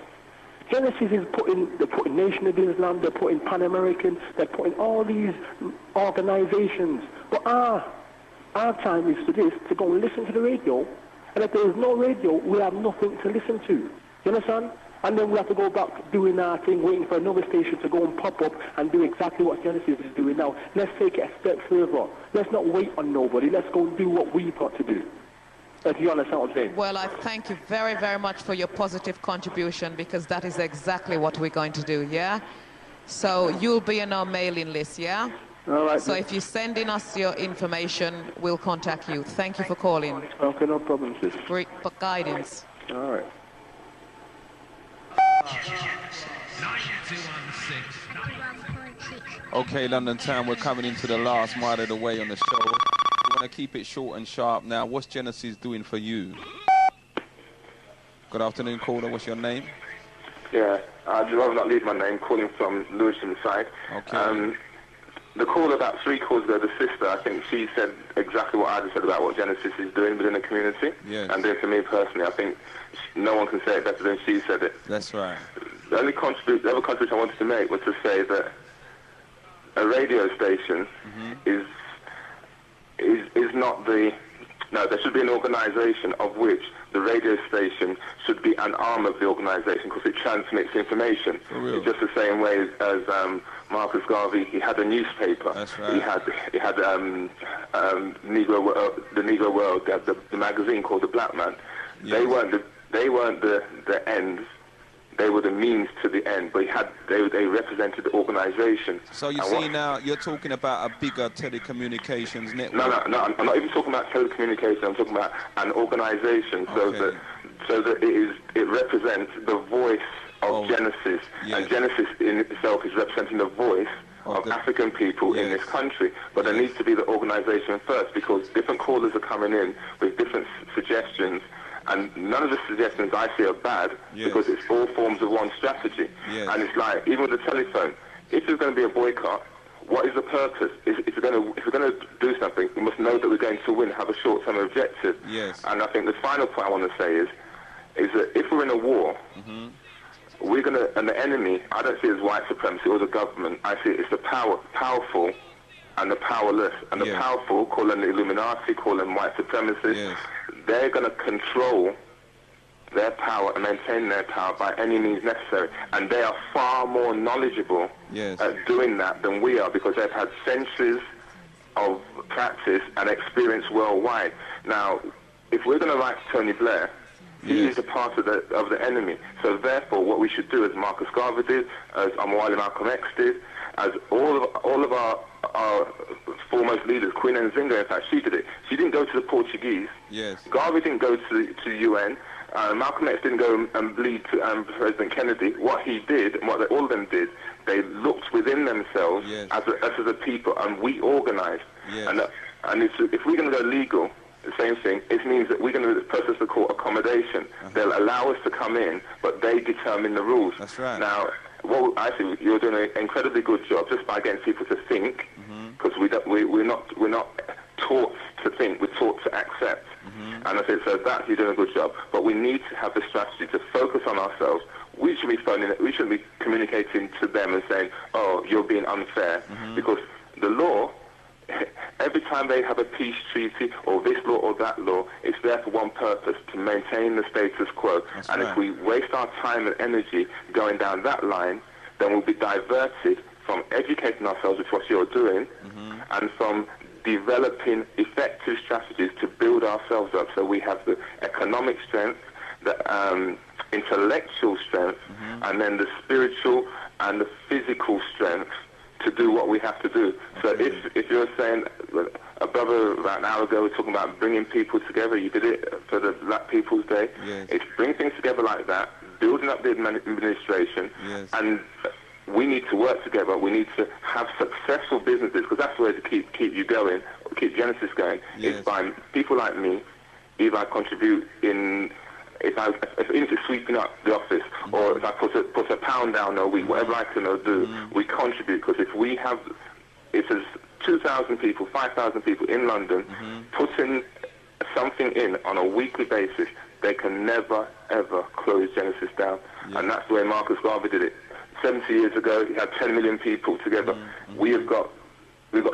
Genesis is they're putting Nation of Islam, they're putting Pan American, they're putting all these organizations. But our time is for this, to go and listen to the radio. And if there is no radio, we have nothing to listen to. You understand? And then we have to go back doing our thing, waiting for another station to go and pop up and do exactly what Genesis is doing now. Let's take it a step further. Let's not wait on nobody. Let's go and do what we've got to do. If you understand what I'm saying. Well, I thank you very, very much for your positive contribution, because that is exactly what we're going to do, yeah? So you'll be on our mailing list, yeah? All right. So if you send in us your information, we'll contact you. Thank you for calling. Okay, no problem, sis. Great guidance. All right. Okay, London Town, we're coming into the last mile of the way on the show. We're going to keep it short and sharp now. What's Genesis doing for you? Good afternoon, caller. What's your name? Yeah, I'd rather not leave my name, calling from Lewisham side. Okay. The call about 3 calls ago, the sister, I think she said exactly what I just said about what Genesis is doing within the community. Yes. And then for me personally, I think no one can say it better than she said it. That's right. The other contribution I wanted to make was to say that a radio station is not the... No, there should be an organisation of which the radio station should be an arm of the organisation, because it transmits information. It's just the same way as Marcus Garvey. He had a newspaper. That's right. He had the Negro World, the magazine called The Black Man. Yes. They weren't the ends. They were the means to the end, but they represented the organisation. So you see now, you're talking about a bigger telecommunications network. No, I'm not even talking about telecommunications. I'm talking about an organisation, Okay. so that it represents the voice of Genesis, and Genesis in itself is representing the voice of African people in this country. But there needs to be the organisation first, because different callers are coming in with different suggestions. And none of the suggestions I see are bad, because it's all forms of one strategy. And it's like, even with the telephone, if there's going to be a boycott, what is the purpose? If we're going to do something, we must know that we're going to win, have a short-term objective. And I think the final point I want to say is that if we're in a war, we're going to, and the enemy, I don't see it as white supremacy or the government, I see it as the powerful and the powerless. And the powerful, call them the Illuminati, call them white supremacists, they're going to control their power and maintain their power by any means necessary. And they are far more knowledgeable at doing that than we are, because they've had centuries of practice and experience worldwide. Now, if we're going to write Tony Blair, he is a part of the enemy. So therefore, what we should do, as Marcus Garvey did, as Omowale Malcolm X did, as all of our foremost leaders, Queen Nzinga, in fact, she did it. She didn't go to the Portuguese. Garvey didn't go to the UN. Malcolm X didn't go and bleed to President Kennedy. What he did, and what all of them did, they looked within themselves as a people, and we organised. And if we're going to go legal, the same thing, it means that we're going to process the court accommodation. They'll allow us to come in, but they determine the rules. That's right. Now, I think you're doing an incredibly good job just by getting people to think, because we're not taught to think, we're taught to accept. And I think so that you're doing a good job. But we need to have the strategy to focus on ourselves. We should be we shouldn't be communicating to them and saying, "Oh, you're being unfair," because the law, every time they have a peace treaty or this law or that law, it's there for one purpose, to maintain the status quo. If we waste our time and energy going down that line, then we'll be diverted from educating ourselves with what you're doing and from developing effective strategies to build ourselves up so we have the economic strength, the intellectual strength, and then the spiritual and the physical strength to do what we have to do. So if you're saying, a brother about an hour ago was talking about bringing people together, you did it for the Black People's Day. Yes. It's bring things together like that, building up the administration, yes. and we need to work together. We need to have successful businesses, because that's the way to keep you going, keep Genesis going, yes. is by people like me. Either I contribute in, if into sweeping up the office, or if I put a pound down a week, whatever I can do, we contribute. Because if there's 2,000 people, 5,000 people in London putting something in on a weekly basis, they can never, ever close Genesis down. Yeah. And that's the way Marcus Garvey did it. 70 years ago, he had 10 million people together. We've got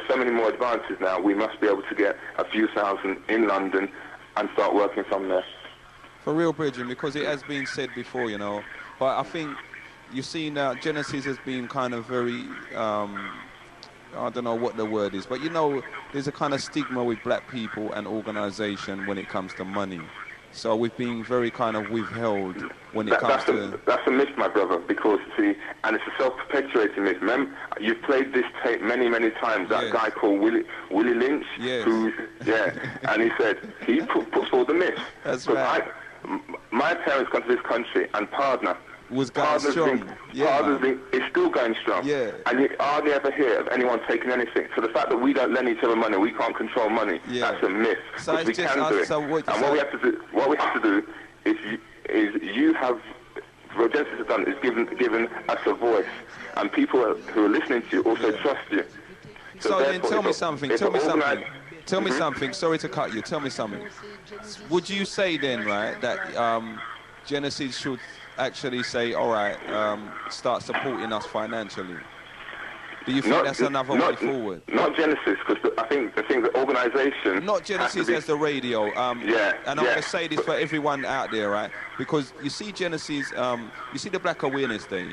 so many more advances now. We must be able to get a few thousand in London and start working from there. For real, Bridget, because it has been said before, you know, but I think you see now Genesis has been kind of very, I don't know what the word is, but you know, there's a kind of stigma with black people and organisation when it comes to money. So we've been very kind of withheld when it comes to... That's a myth, my brother, because, see, and it's a self-perpetuating myth. Remember, you've played this tape many, many times. That guy called Willie Lynch, who, and he said, he puts forward the myth. That's right. My parents come to this country, and Partner was going strong. It's still going strong. Yeah. And you hardly ever hear of anyone taking anything. So the fact that we don't lend each other money, we can't control money, that's a myth. So we can do it. And what we have to do is you have, what Genesis has done is given us a voice, and people who are listening to you also trust you. So then tell me something. Tell me something. Sorry to cut you. Tell me something. Would you say then, right, that Genesis should actually say, all right, start supporting us financially? Do you think that's another way forward? Not Genesis, because I think the organisation... Not Genesis as the radio. And I'm going to say this for everyone out there, right? Because you see Genesis, you see the Black Awareness Day,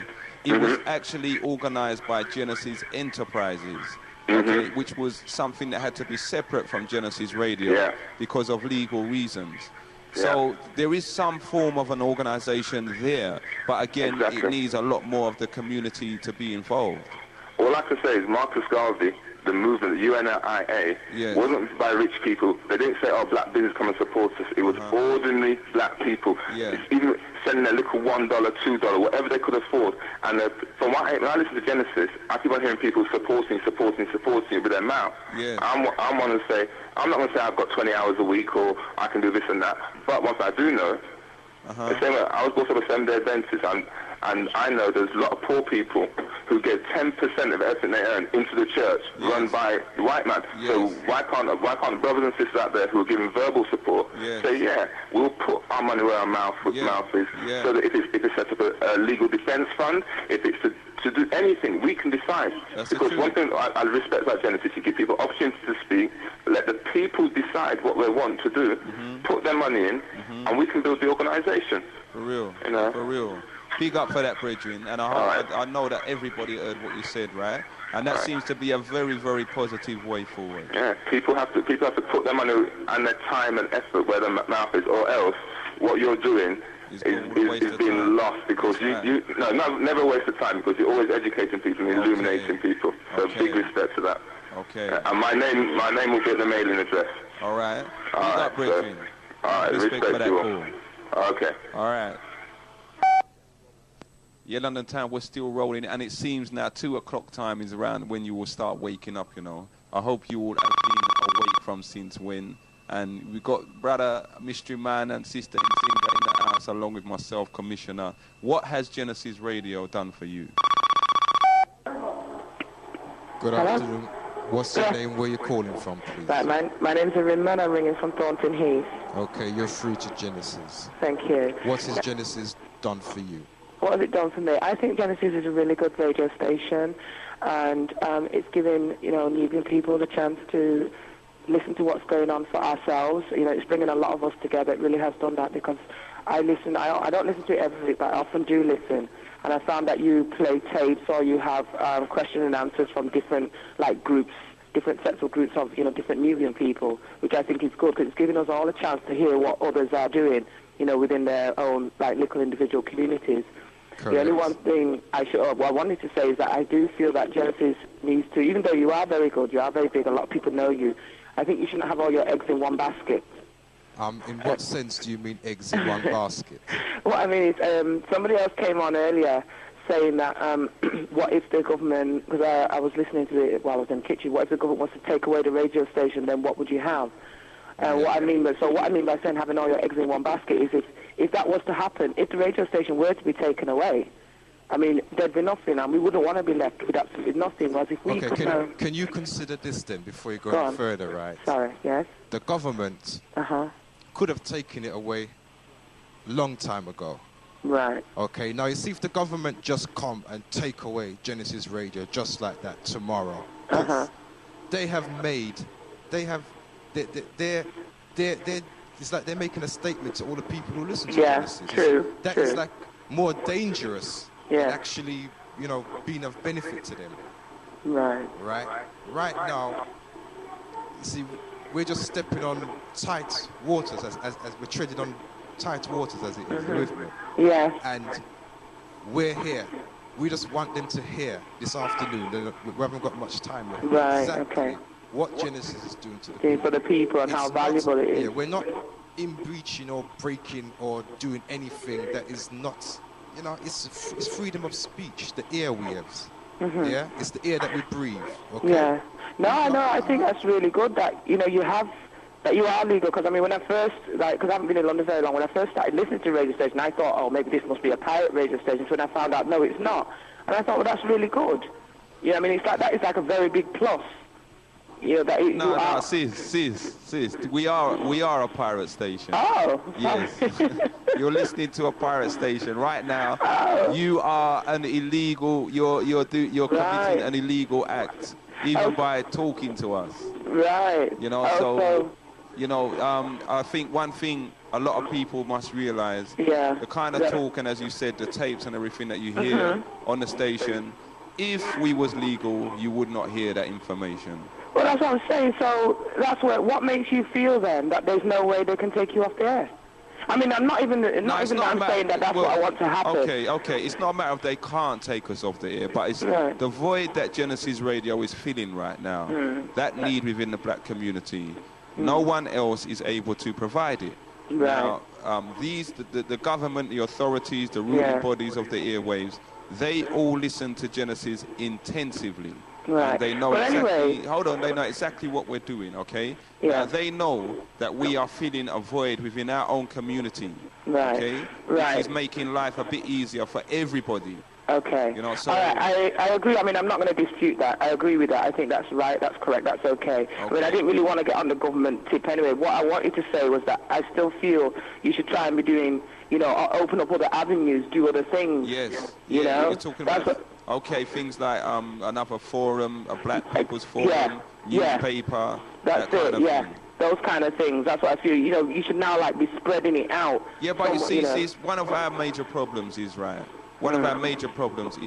it was actually organised by Genesis Enterprises. Okay, which was something that had to be separate from Genesis Radio because of legal reasons. So there is some form of an organisation there, but again, it needs a lot more of the community to be involved. All I can say is Marcus Garvey, the movement, the UNIA, wasn't by rich people. They didn't say, oh, black business come and support us. It was ordinary black people. It's even sending a little $1, $2, whatever they could afford. And from when I listen to Genesis, I keep on hearing people supporting with their mouth. I'm not going to say I've got 20 hours a week or I can do this and that. But once I do know, the same way, I was brought up a 7-day Adventist, and I know there's a lot of poor people who get 10% of everything they earn into the church, run by the white man. So why can't the brothers and sisters out there who are giving verbal support say, we'll put our money where our mouth is, so that if it's set up a legal defence fund, if it's to do anything, we can decide. Because one thing I respect about Genesis, you give people opportunity to speak, let the people decide what they want to do, put their money in, and we can build the organisation. For real, you know? For real. Big up for that, Bridging, and I know that everybody heard what you said, right? And that seems to be a very, very positive way forward. Yeah, people have to put their money and their time and effort where their mouth is, or else what you're doing is being lost, because never waste of time, because you're always educating people and illuminating people. So big respect to that. Okay. And my name will be at the mailing address. All right. Big up, Bridging. All right, respect for that you call. Okay. All right. Yeah, London Town, we're still rolling, and it seems now 2 o'clock time is around when you will start waking up, you know. I hope you all have been awake from since when. And we got Brother Mystery Man and Sista Nzinga in the house, along with myself, Commissioner. What has Genesis Radio done for you? Good afternoon. What's your name? Where you calling from, please? My name's Rinman. I'm ringing from Thornton Heath. Okay, you're through to Genesis. Thank you. What has Genesis done for you? What has it done for me? I think Genesis is a really good radio station, and it's giving, Nubian people the chance to listen to what's going on for ourselves. It's bringing a lot of us together. It really has done that, because I listen. I don't listen to it every week, but I often do listen. And I found that you play tapes or you have question and answers from different groups, different sets of groups of different Nubian people, which I think is good because it's giving us all a chance to hear what others are doing, within their own little individual communities. Correct. The only one thing I wanted to say is that I do feel that Genesis needs to, even though you are very good, you are very big, a lot of people know you, I think you shouldn't have all your eggs in one basket. In what sense do you mean eggs in one basket? What I mean is, somebody else came on earlier saying that, what if the government, because I was listening to it while I was in the kitchen, what if the government wants to take away the radio station, then what would you have? What I mean by saying having all your eggs in one basket is if that was to happen, if the radio station were to be taken away, I mean, there'd be nothing, and we wouldn't want to be left with absolutely nothing. Whereas if we can you consider this then, before you go any further, right? Sorry, yes? The government could have taken it away long time ago. Right. Okay, now you see if the government just come and take away Genesis Radio just like that tomorrow. It's like they're making a statement to all the people who listen to Genesis. True. That is like more dangerous than actually, being of benefit to them. Right. Right now, you see, we're just stepping on tight waters as we're treading on tight waters as it is with me. Yeah. And we're here. We just want them to hear this afternoon. We haven't got much time left. Right. Exactly what Genesis is doing to the people. For the people and how valuable it is. Yeah, we're not in breaching or breaking or doing anything that is not, it's freedom of speech, the airwaves. Yeah, it's the air that we breathe. Okay? Yeah. No, I think that's really good that, you are legal, because I mean when I first, because I haven't been in London very long, when I first started listening to a radio station, I thought, oh, maybe this must be a pirate radio station, so when I found out, no, it's not. And I thought, well, that's really good. I mean, that is like a very big plus. Sis, we are a pirate station. Oh. Yes. You're listening to a pirate station right now. Oh. You are an illegal. You're committing an illegal act, even by talking to us. Right. I think one thing a lot of people must realize, the kind of talk and, as you said, the tapes and everything that you hear on the station, if we was legal, you would not hear that information. Well, that's what I'm saying. So that's what makes you feel then that there's no way they can take you off the air? I mean, I'm not even saying that that's what I want to happen. Okay. It's not a matter of they can't take us off the air, but it's the void that Genesis Radio is filling right now, that need within the black community. No one else is able to provide it. Right. Now, the government, the authorities, the ruling bodies of the airwaves, they all listen to Genesis intensively. Right. And they know they know exactly what we're doing, okay? Yeah. They know that we are filling a void within our own community, right. Okay? Right. Which is making life a bit easier for everybody. Okay. So... All right, I agree. I mean, I'm not going to dispute that. I agree with that. I think that's right. That's correct. That's okay. I mean, I didn't really want to get on the government tip anyway. What I wanted to say was that I still feel you should try and be doing, open up other avenues, do other things. Yes. You're talking about... Okay, things like another forum, a Black People's Forum, newspaper, that kind of thing. Those kind of things. That's what I feel. You should now be spreading it out. Yeah, but you see, one of our major problems is One of our major problems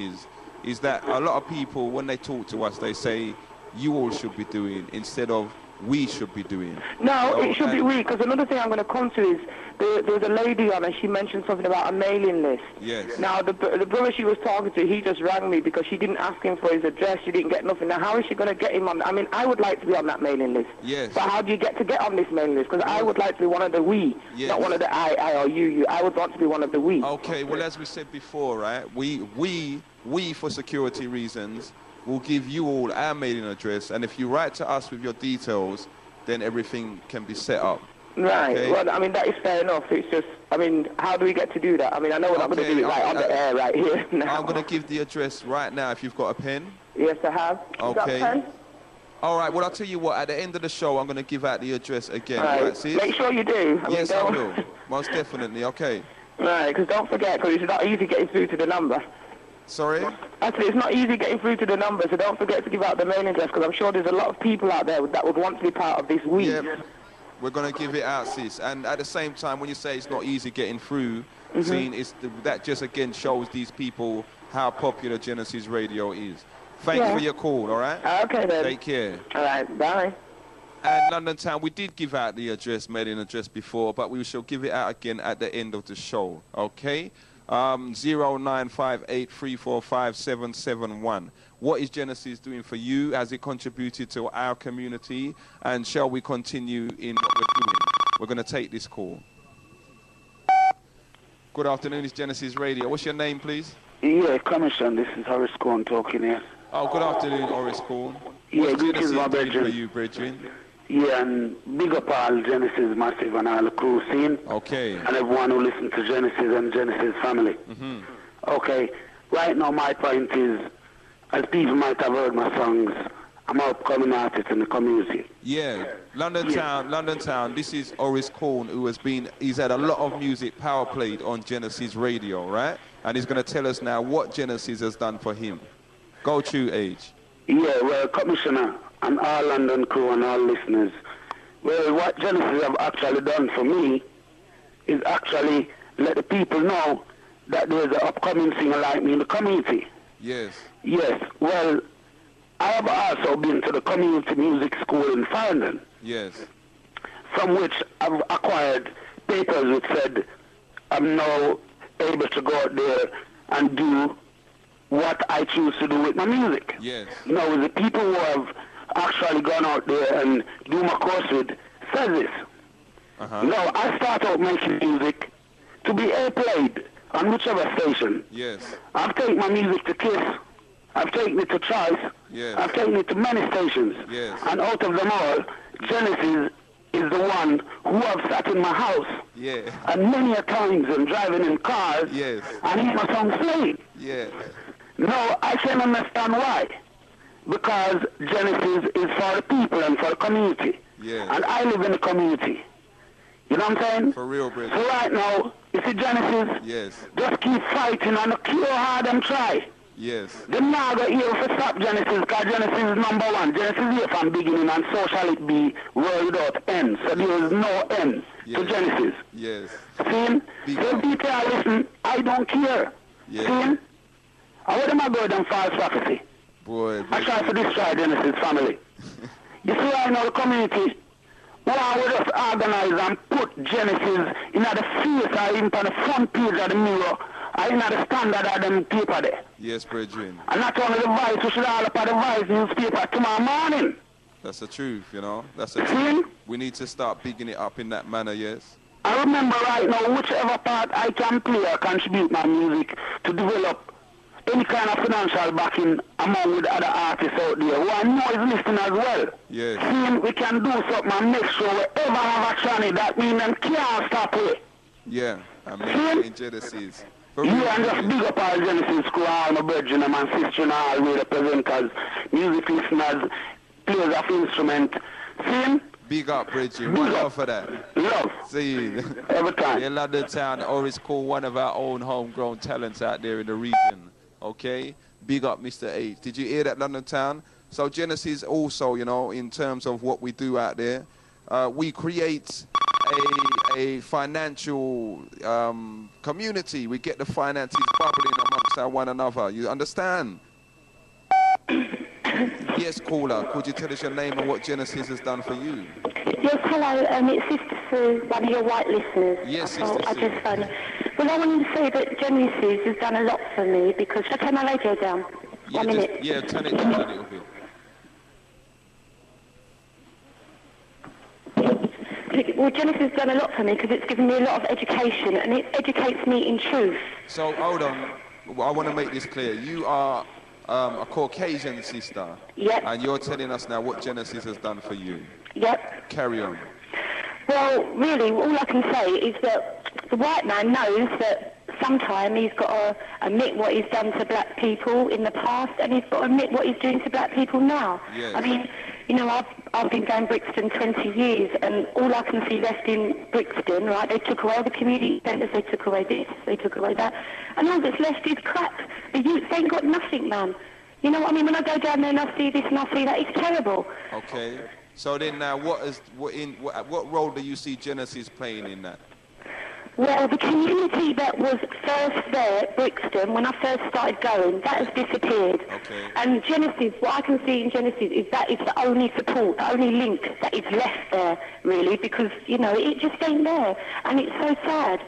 is that a lot of people, when they talk to us, they say you all should be doing instead of we should be doing. No, it should be we, because another thing I'm going to come to is there was a lady on and she mentioned something about a mailing list. Yes. Now, the brother she was talking to, he just rang me because she didn't ask him for his address, she didn't get nothing. Now, how is she going to get him on? I mean, I would like to be on that mailing list. Yes. But how do you get on this mailing list? Because I would like to be one of the we, not one of the I or you. I would want to be one of the we. Okay, well, as we said before, right, we for security reasons, will give you all our mailing address, and if you write to us with your details, then everything can be set up. Right. Okay? Well, I mean, that is fair enough. It's just, I mean, how do we get to do that? I mean, I know we're not going to do it on the air right here now. I'm going to give the address right now if you've got a pen. Yes, I have. Okay. Got a pen? All right, well, I'll tell you what, at the end of the show, I'm going to give out the address again. Right. sis? Make sure you do. Yes, I will. Most definitely, okay. Right, because don't forget, because it's not easy getting through to the number. Sorry? Actually, it's not easy getting through to the number, so don't forget to give out the mailing address, because I'm sure there's a lot of people out there that would want to be part of this week. We're going to give it out, sis. And at the same time, when you say it's not easy getting through, that just again shows these people how popular Genesis Radio is. Thanks for your call, all right? Okay, then. Take care. All right, bye. And London Town, we did give out the address, mailing address before, but we shall give it out again at the end of the show, okay? 0958345771. What is Genesis doing for you? Has it contributed to our community? And shall we continue in what we're doing? We're going to take this call. Good afternoon, it's Genesis Radio. What's your name, please? Yeah, Commission, this is Horace Corn talking here. Oh, good afternoon, Horace Corn. Yeah, What's Genesis my doing brethren. for you, brethren? Yeah, and big up all Genesis Massive and all the crew scene. Okay. And everyone who listens to Genesis and Genesis family. Okay, right now my point is, as people might have heard my songs, I'm an upcoming artist in the community. Yeah, London Town, this is Horace Corn, who he's had a lot of music power played on Genesis Radio, right? And he's going to tell us now what Genesis has done for him. Go to Age. Yeah, well, Commissioner, and all London crew and all listeners, well, what Genesis have actually done for me is actually let the people know that there's an upcoming singer like me in the community. Yes. Yes, well, I have also been to the community music school in Farndon. Yes. From which I've acquired papers which said I'm now able to go out there and do what I choose to do with my music. Yes. Now, the people who have actually gone out there and do my course with says this. Now, I start out making music to be played on whichever station. Yes. I've taken my music to Kiss. I've taken it to Choice. Yes. I've taken it to many stations. Yes. And out of them all, Genesis is the one who have sat in my house. Yeah. And many a times and driving in cars. Yes. And hear my song played. Yeah. No, I can understand why. Because Genesis is for the people and for the community. Yeah. And I live in the community. You know what I'm saying? For real, brother. So right now, you see Genesis? Yes. Just keep fighting and keep hard and try. Yes. Them now go here for stop Genesis, because Genesis is number one. Genesis here from beginning, and so shall it be, world without end. So there is no end to Genesis. Yes. See? So people are listening, I don't care. Yeah. See? And what am I going to false prophecy? Boy. I try to destroy Genesis family. You see, I know the community. Well, I would just organize and put Genesis in the face or even on the front page of the mirror or in the standard of them paper there. Yes, brethren. And not only the Vice, we should all up at the Vice newspaper tomorrow morning. That's the truth, you know. That's the truth. We need to start bigging it up in that manner, yes. I remember right now, whichever part I can play or contribute my music to develop any kind of financial backing among with other artists out there who I know is listening as well. Yes. Seeing we can do something and make sure wherever have a channel that means them can't stop it. Yeah. I mean, in Genesis. Yeah, and just big up all Genesis crew, all my brethren and my sister and all the representatives, music listeners, players of instrument. See? Big up, Bridget. One love for that. Love. See you. Every time. In London Town, Horace Corn, one of our own homegrown talents out there in the region. Okay? Big up, Mr. H. Did you hear that, London Town? So Genesis also, you know, in terms of what we do out there, we create a financial community. We get the finances bubbling amongst one another. You understand? Yes, caller. Could you tell us your name and what Genesis has done for you? Yes, hello. It's Sister Sue, one of your white listeners. Yes, Sister Sue. I just phoned. Well, I wanted to say that Genesis has done a lot for me because... Should I turn my radio down? Yeah, 1 minute. Yeah, turn it down a little bit. Well, Genesis has done a lot for me because it's given me a lot of education and it educates me in truth. So, hold on. I want to make this clear. You are a Caucasian sister. Yep. And you're telling us now what Genesis has done for you. Yep. Carry on. Well, really, all I can say is that the white man knows that sometime he's got to admit what he's done to black people in the past and he's got to admit what he's doing to black people now. Yes. I mean, you know, I've been going Brixton 20 years and all I can see left in Brixton, right, they took away all the community centres, they took away this, they took away that, and all that's left is crap. The youth ain't got nothing, man. You know what I mean? When I go down there and I see this and I see that, it's terrible. Okay. So then now, what role do you see Genesis playing in that? Well, the community that was first there at Brixton, when I first started going, that has disappeared. Okay. And Genesis, what I can see in Genesis is that it's the only support, the only link that is left there, really, because, you know, it just ain't there. And it's so sad.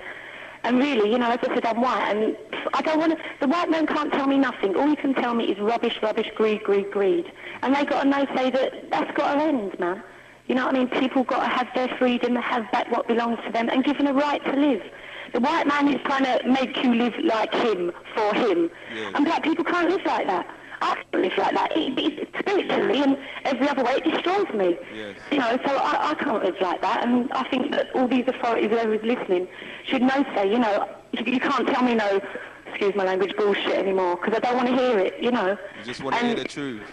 And really, you know, as I said, I'm white, and I don't want to... The white man can't tell me nothing. All he can tell me is rubbish, rubbish, greed, greed, greed. And they got to know, say that that's got to end, man. You know what I mean? People got to have their freedom, have back what belongs to them, and given a right to live. The white man is trying to make you live like him, for him. Yes. And black people can't live like that. I can't live like that. It spiritually and every other way, it destroys me. Yes. You know, so I can't live like that. And I think that all these authorities, whoever's listening, should know, say, you know, you can't tell me no, excuse my language, bullshit anymore, because I don't want to hear it, you know. You just want to hear the truth.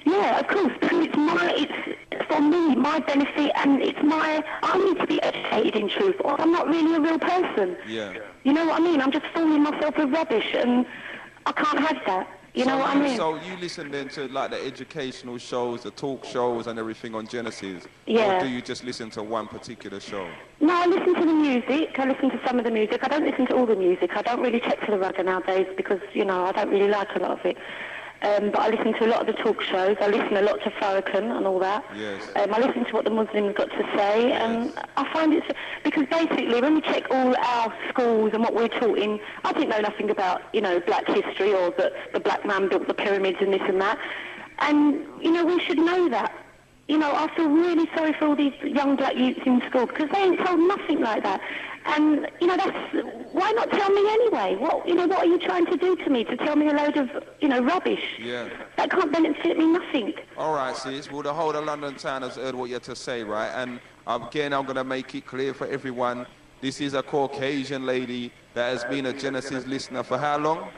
Yeah, of course, because it's for me, my benefit, and I need to be educated in truth, or I'm not really a real person. Yeah. You know what I mean? I'm just fooling myself with rubbish, and I can't have that. You know what I mean? So you listen then to like the educational shows, the talk shows and everything on Genesis? Yeah. Or do you just listen to one particular show? No, I listen to the music. I listen to some of the music. I don't listen to all the music. I don't really check for the rugger nowadays because, you know, I don't really like a lot of it. But I listen to a lot of the talk shows. I listen a lot to Farrakhan and all that. Yes. I listen to what the Muslims got to say, and I find it's because basically when we check all our schools and what we're taught in, I didn't know nothing about, you know, black history or that the black man built the pyramids and this and that. And, you know, we should know that. You know, I feel really sorry for all these young black youths in school because they ain't told nothing like that. And, you know, why not tell me anyway? What are you trying to do to me? To tell me a load of, you know, rubbish? Yeah. That can't benefit me nothing. All right, sis. Well, the whole of London town has heard what you have to say, right? And again, I'm going to make it clear for everyone. This is a Caucasian lady that has been a Genesis listener for how long?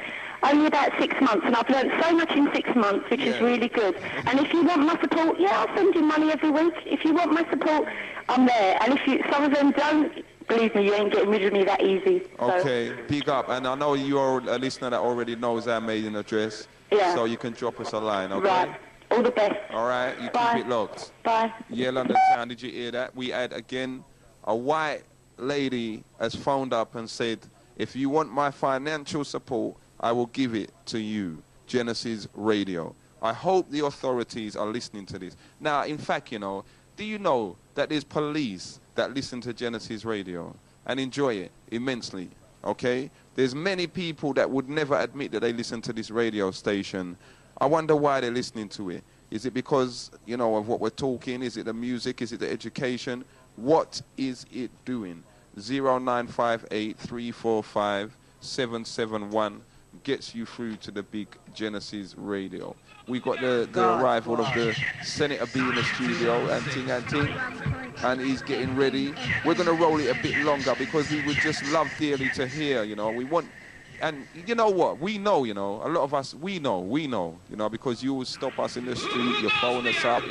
Only about 6 months, and I've learned so much in 6 months, which is really good. And if you want my support, yeah, I'll send you money every week. If you want my support, I'm there. And if some of them don't, believe me, you ain't getting rid of me that easy. Okay, big up. And I know you're a listener that already knows our mailing address. Yeah. So you can drop us a line, okay? Right. All the best. All right, you Bye. keep it locked. Bye. Yeah, London Town, did you hear that? We had, again, a white lady has phoned up and said, if you want my financial support, I will give it to you. Genesis Radio. I hope the authorities are listening to this. Now, in fact, you know, do you know that there's police that listen to Genesis Radio and enjoy it immensely, okay? There's many people that would never admit that they listen to this radio station. I wonder why they're listening to it. Is it because, you know, of what we're talking? Is it the music? Is it the education? What is it doing? 0958 345 771 gets you through to the big Genesis Radio. We got the arrival of the Senator B in the studio and ting, and he's getting ready. We're going to roll it a bit longer because we would just love dearly to hear, you know. We want, and you know what? We know, you know, a lot of us, we know, you know, because you will stop us in the street, you phone us up,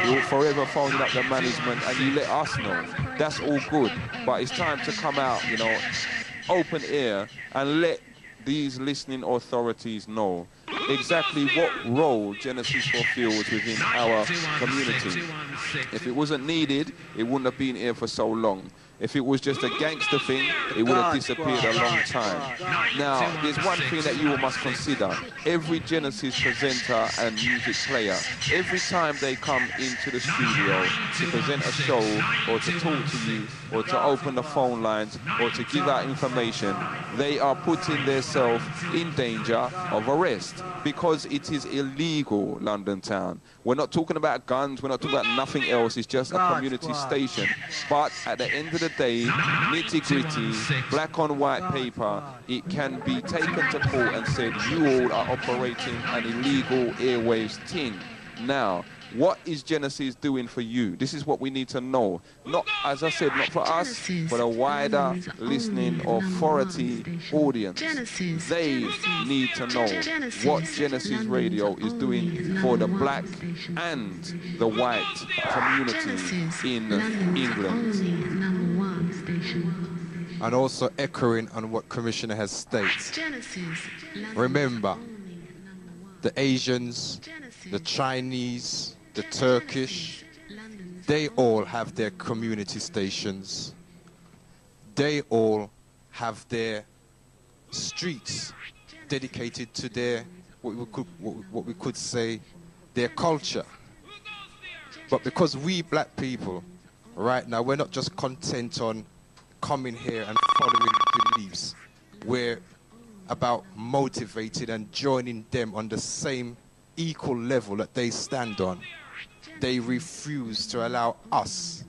you're forever phoning up the management and you let us know. That's all good. But it's time to come out, you know, open air and let these listening authorities know exactly what role Genesis fulfills within our community. If it wasn't needed, it wouldn't have been here for so long. If it was just a gangster thing, it would have disappeared a long time. Now, there's one thing that you must consider. Every Genesis presenter and music player, every time they come into the studio to present a show or to talk to you or to open the phone lines or to give out information, they are putting themselves in danger of arrest because it is illegal, London Town. We're not talking about guns, we're not talking about nothing else, it's just a community station. But at the end of the day, nitty-gritty, black on white paper, it can be taken to court and said, you all are operating an illegal airwaves thing. Now, what is Genesis doing for you? This is what we need to know. Not, as I said, not for us, for the wider listening authority audience. They need to know what Genesis Radio is doing for the black and the white community in England. And also echoing on what Commissioner has stated. Remember, the Asians, the Chinese, the Turkish, They all have their community stations. They all have their streets dedicated to their, what we could say, their culture. But because we black people, right now, we're not just content on coming here and following beliefs. We're about motivated and joining them on the same equal level that they stand on. They refuse to allow us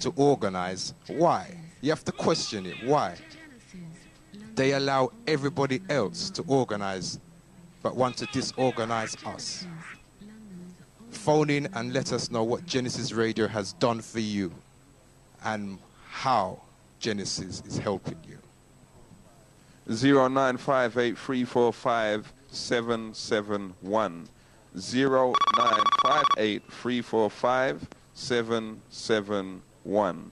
to organize. Why? You have to question it. Why? They allow everybody else to organize, but want to disorganize us. Phone in and let us know what Genesis Radio has done for you and how Genesis is helping you. 0958-345-771. 0958-345-771.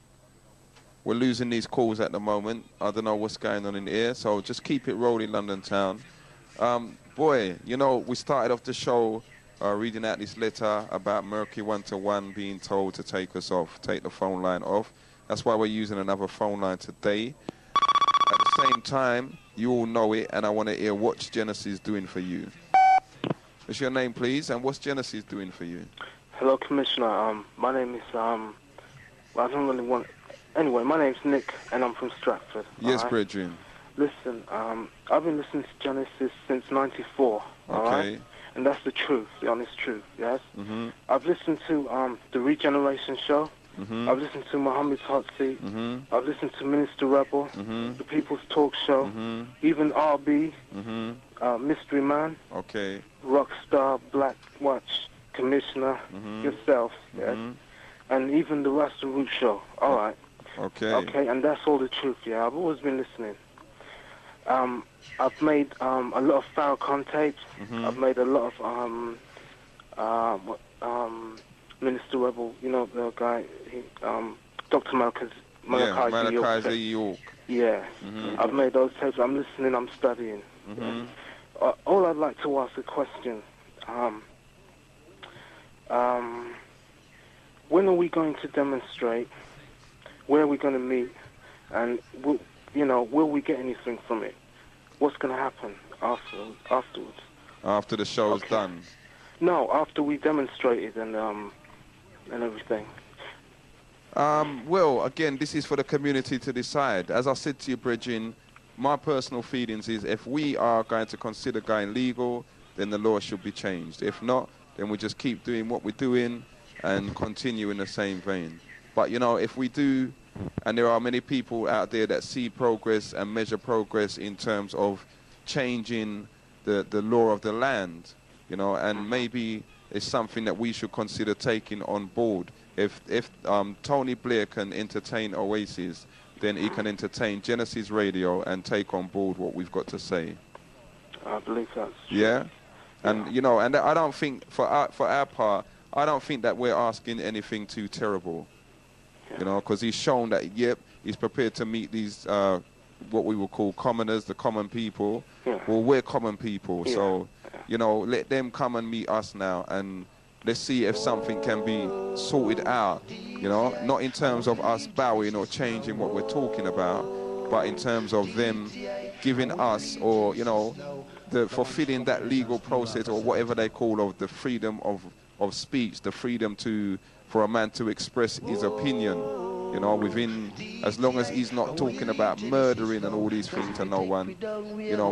We're losing these calls at the moment. I don't know what's going on in the air, so just keep it rolling, London Town. Boy, you know, we started off the show reading out this letter about Mercury 1-1 being told to take us off, take the phone line off. That's why we're using another phone line today. At the same time, you all know it, and I want to hear what Genesis is doing for you. What's your name, please, and what's Genesis doing for you? Hello, Commissioner. My name is, well, I don't really want... Anyway, my name's Nick, and I'm from Stratford. Yes, brethren. Listen, I've been listening to Genesis since '94, all right? And that's the truth, the honest truth, yes? Mm-hmm. I've listened to the Regeneration Show. Mm-hmm. I've listened to Muhammad's Hot Seat. Mm-hmm. I've listened to Minister Rebel, Mm-hmm. the People's Talk Show, Mm-hmm. even RB, Mystery Man, Okay. Rockstar, Black Watch, Commissioner, yourself, yes? And even the Rasta Root Show, all right? Okay. Okay, and that's all the truth, yeah? I've always been listening. I've made a lot of Farrakhan tapes. I've made a lot of Minister Rebel, you know, the guy, Dr. Malachi York. Yeah, I've made those tapes. I'm listening, I'm studying. All I'd like to ask a question. When are we going to demonstrate? Where are we going to meet? And, will we get anything from it? What's going to happen afterwards? After the show is done? No, after we demonstrated and everything. Well, again, this is for the community to decide. As I said to you, Bridging, my personal feelings is if we are going to consider going legal, then the law should be changed. If not, then we just keep doing what we're doing and continue in the same vein. But, if we do, and there are many people out there that see progress and measure progress in terms of changing the law of the land, and maybe it's something that we should consider taking on board. If Tony Blair can entertain Oasis, then he can entertain Genesis Radio and take on board what we've got to say. I believe that's true. Yeah? And, and I don't think, for our part, I don't think that we're asking anything too terrible. Because he's shown that, yep, he's prepared to meet these, what we will call commoners, the common people. Well, we're common people, so, let them come and meet us now, and let's see if something can be sorted out, not in terms of us bowing or changing what we're talking about, but in terms of them giving us, or, the fulfilling that legal process, or whatever they call, of the freedom of speech, the freedom for a man to express his opinion, within, as long as he's not talking about murdering and all these things to no one.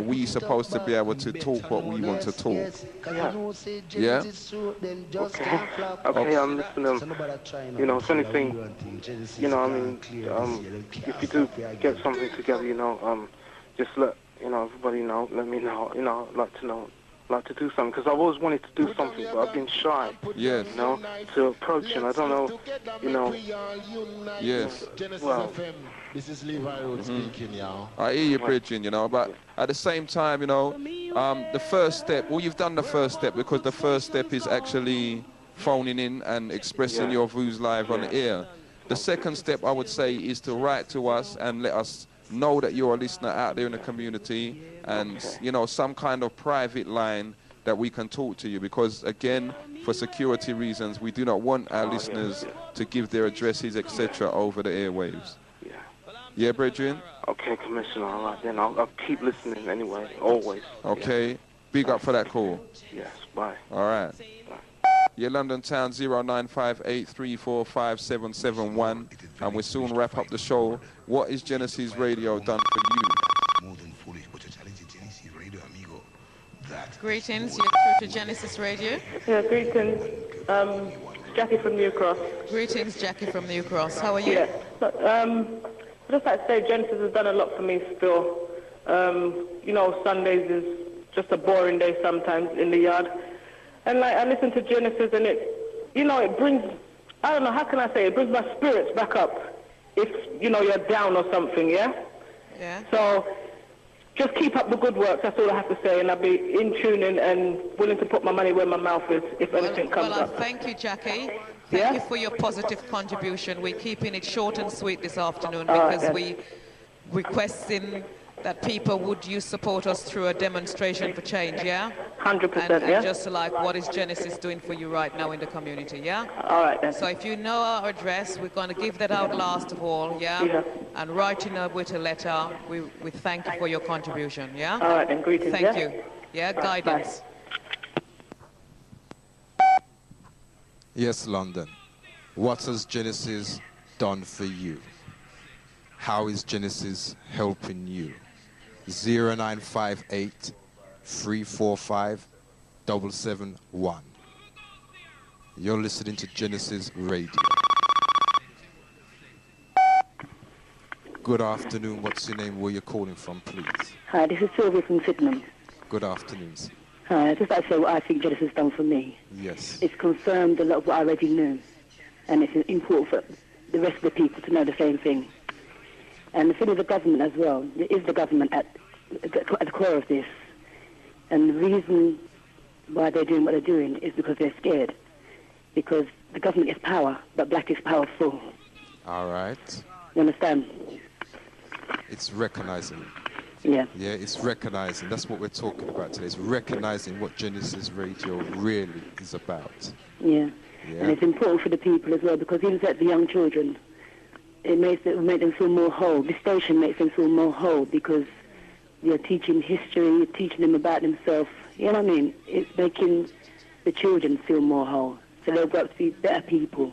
We supposed to be able to talk what we want to talk. Yeah? Okay, I'm listening. If anything, if you do get something together, just let, everybody know, let me know, I'd like to do something, because I've always wanted to do something, but I've been shy, yes, to approach, and I don't know, yes. Well, this is Levi Road speaking, y'all. I hear you, Bridging, but at the same time, the first step, well, you've done the first step, because the first step is actually phoning in and expressing your views live on the air. The second step, I would say, is to write to us and let us know that you're a listener out there in the community, and some kind of private line that we can talk to you, because again, for security reasons, we do not want our listeners to give their addresses, etc., over the airwaves. Yeah. Yeah, brethren? Okay, Commissioner, all right, then I'll keep listening anyway, always. Okay. Big up for that call. Yes, bye. All right. Yeah, London Town 0958345771, and we'll soon wrap up the show. What is Genesis Radio done for you? Greetings, you're through to Genesis Radio. Yeah, greetings. Jackie from New Cross. Greetings, Jackie from New Cross. How are you? Yeah. I'd just like to say Genesis has done a lot for me still. You know, Sundays is just a boring day sometimes in the yard. And like I listen to Genesis and it, you know, it brings, I don't know, how can I say, it brings my spirits back up if, you know, you're down or something, yeah? Yeah. So just keep up the good work, that's all I have to say, and I'll be in tune and willing to put my money where my mouth is if anything comes up. Thank you, Jackie. Thank you for your positive contribution. We're keeping it short and sweet this afternoon because we requesting that people would you support us through a demonstration for change, yeah? 100%, and yeah. just like what is Genesis doing for you right now in the community, yeah? All right, then. So if you know our address, we're going to give that out last of all, yeah? And writing with a letter, we thank you for your contribution, yeah? All right, then, greetings, Thank you. Yeah, guidance. Yes, London. What has Genesis done for you? How is Genesis helping you? 0958 345 771. You're listening to Genesis Radio. Good afternoon. What's your name? Where you're calling from, please? Hi, this is Sylvia from Sydenham. Good afternoon. Hi, just like to say what I think Genesis has done for me. Yes. It's confirmed a lot of what I already knew. And it's important for the rest of the people to know the same thing. And the thing with the government as well, it is the government at the core of this. And the reason why they're doing what they're doing is because they're scared. Because the government is power, but black is powerful. All right. You understand? It's recognizing. Yeah. Yeah, it's recognizing. That's what we're talking about today. It's recognizing what Genesis Radio really is about. Yeah. Yeah. And it's important for the people as well, because even at the young children, it makes them feel more whole. This station makes them feel more whole because you're teaching history, you're teaching them about themselves. You know what I mean? It's making the children feel more whole. So they'll grow up to be better people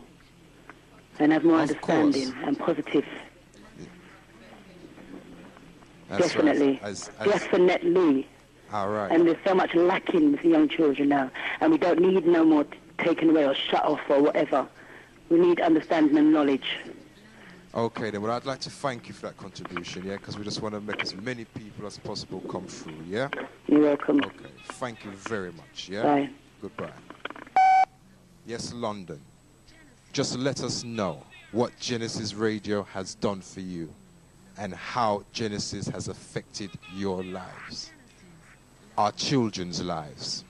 and have more understanding and positive. That's definitely. Right. Definitely. All right. And there's so much lacking with the young children now. And we don't need no more taken away or shut off or whatever. We need understanding and knowledge. Okay, then. Well, I'd like to thank you for that contribution, yeah, because we just want to make as many people as possible come through, yeah? You're welcome. Okay, thank you very much, yeah? Bye. Goodbye. Yes, London. Just let us know what Genesis Radio has done for you and how Genesis has affected your lives, our children's lives,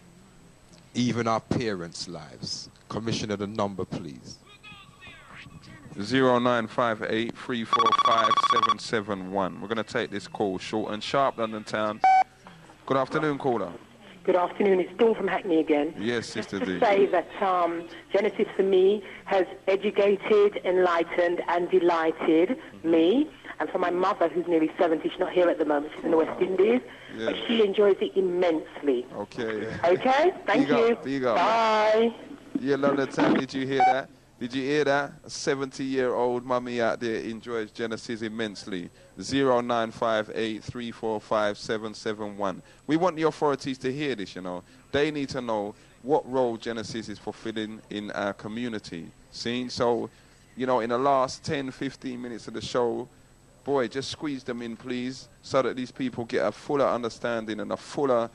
even our parents' lives. Commissioner, the number, please. 0958-345-771. We're going to take this call short and sharp, London Town. Good afternoon, caller. Good afternoon. It's Dawn from Hackney again. Yes, Sister D. To say that Genesis for me has educated, enlightened and delighted me. And for my mother, who's nearly 70, she's not here at the moment, she's in the West Indies, but she enjoys it immensely. Okay. Okay? Thank you. Big up. Bye. Yeah, London Town, did you hear that? Did you hear that? A 70-year-old mummy out there enjoys Genesis immensely. 0958-345-771. We want the authorities to hear this, you know. They need to know what role Genesis is fulfilling in our community. See? So, you know, in the last 10, 15 minutes of the show, boy, just squeeze them in, please, so that these people get a fuller understanding and a fuller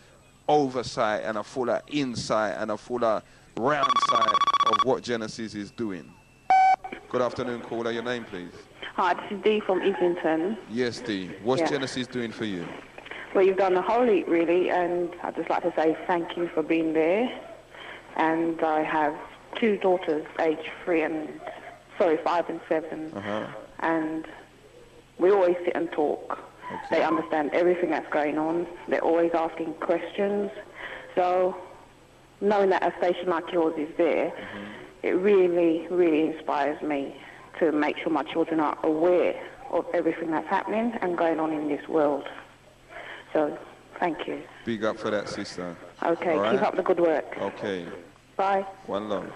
oversight and a fuller insight and a fuller round side of what Genesis is doing. Good afternoon, caller. Your name, please. Hi, this is Dee from Islington. Yes, Dee. What's Genesis doing for you? Well, you've done the whole heap, really, and I'd just like to say thank you for being there. And I have two daughters, aged 5 and 7. And we always sit and talk. Okay. They understand everything that's going on. They're always asking questions. So knowing that a station like yours is there, it really, really inspires me to make sure my children are aware of everything that's happening and going on in this world. So, thank you. Big up for that, sister. Okay, All keep right? up the good work. Okay. Bye. One love.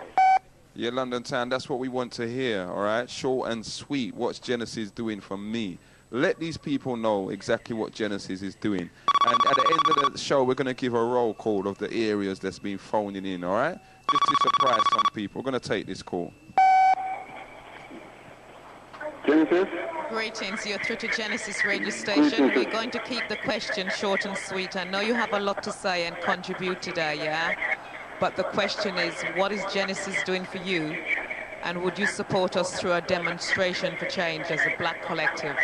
Yeah, London Town, that's what we want to hear, all right? Short and sweet, what's Genesis doing for me? Let these people know exactly what Genesis is doing. And at the end of the show, we're going to give a roll call of the areas that's been phoning in, all right? Just to surprise some people. We're going to take this call. Genesis? Greetings, you're through to Genesis radio station. We're going to keep the question short and sweet. I know you have a lot to say and contribute today, yeah? But the question is, what is Genesis doing for you? And would you support us through a demonstration for change as a black collective?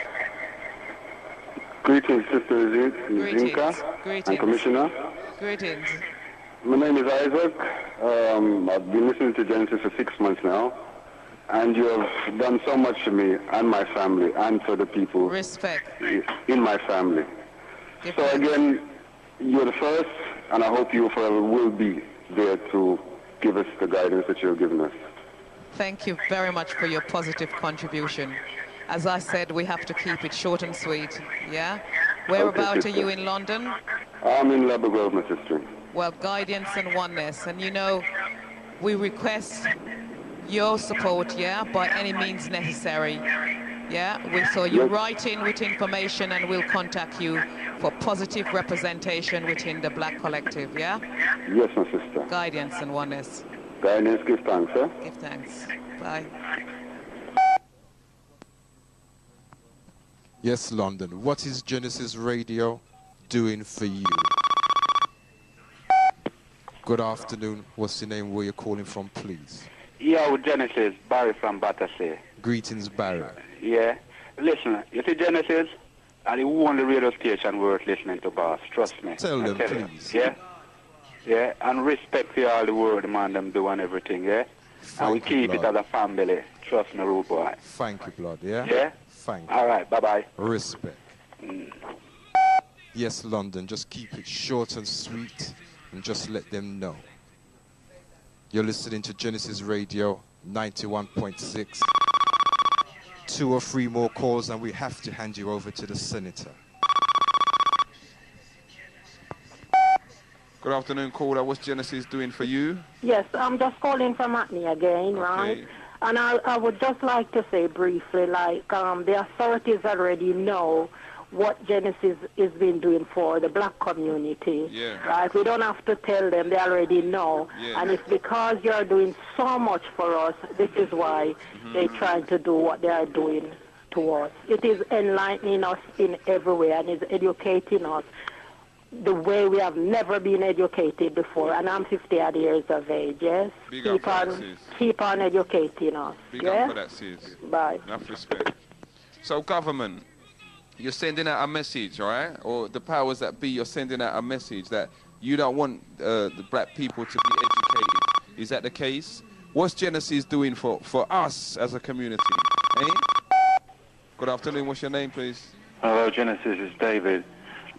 Greetings, Sister Nzinga and Commissioner. Greetings. My name is Isaac. I've been listening to Genesis for 6 months now. And you have done so much for me and my family and for the people Respect. in my family. So again, you're the first, and I hope you forever will be there to give us the guidance that you've given us. Thank you very much for your positive contribution. As I said, we have to keep it short and sweet, yeah? Whereabout are you in London? I'm in Labor Grove, my sister. Well, guidance and oneness. And you know, we request your support, yeah, by any means necessary. Yeah, so you write in with information and we'll contact you for positive representation within the black collective, yeah? Yes, my sister. Guidance and oneness. Guidance, give thanks, sir. Give thanks. Bye. Yes, London. What is Genesis Radio doing for you? Good afternoon. What's your name? Where you're calling from, please? Yo, Genesis, Barry from Battersea. Greetings, Barry. Yeah. Listen, you see Genesis? And the only radio station worth listening to, boss. Trust me. Tell them, please. Yeah? Yeah, and respect for all the word, man, them do and everything, yeah? And we keep it as a family. Trust me, rude boy. Thank you, blood, yeah? Yeah? Thank you. All right, bye-bye. Respect. Yes, London, just keep it short and sweet and just let them know. You're listening to Genesis Radio 91.6. 2 or 3 more calls and we have to hand you over to the Senator. Good afternoon, caller. What's Genesis doing for you? Yes, I'm just calling from Hackney again, right? And I would just like to say briefly, like, the authorities already know what Genesis has been doing for the black community. Yeah. Right? We don't have to tell them, they already know. Yeah. And it's because you're doing so much for us, this is why they're trying to do what they are doing to us. It is enlightening us in every way and is educating us the way we have never been educated before. And I'm 50-odd years of age, yes? Keep on educating us. Big up for that, sis. Bye. Enough respect. So, government, you're sending out a message, all right? Or the powers that be, you're sending out a message that you don't want the black people to be educated. Is that the case? What's Genesis doing for us as a community? Eh? Good afternoon. What's your name, please? Hello, Genesis. It's David.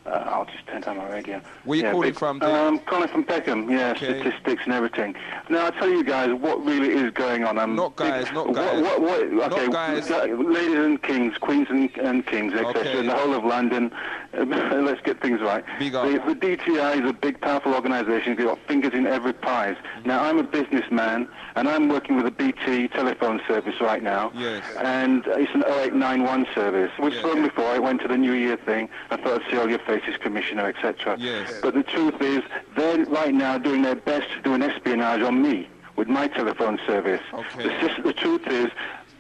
I'll just turn down my radio. Where you calling from, Dave? I'm calling from Peckham, yeah, statistics and everything. Now, I'll tell you guys what really is going on. Not guys. Okay, Not guys. Ladies and kings, queens and kings, etc. In the whole of London. Let's get things right. The DTI is a big, powerful organisation. They've got fingers in every pie. Now, I'm a businessman, and I'm working with a BT telephone service right now. Yes. And it's an 0891 service. We've spoken before. I went to the New Year thing. I thought I'd see all your faces, Commissioner, etc. Yes. But the truth is, they're right now doing their best to do an espionage on me with my telephone service. The truth is,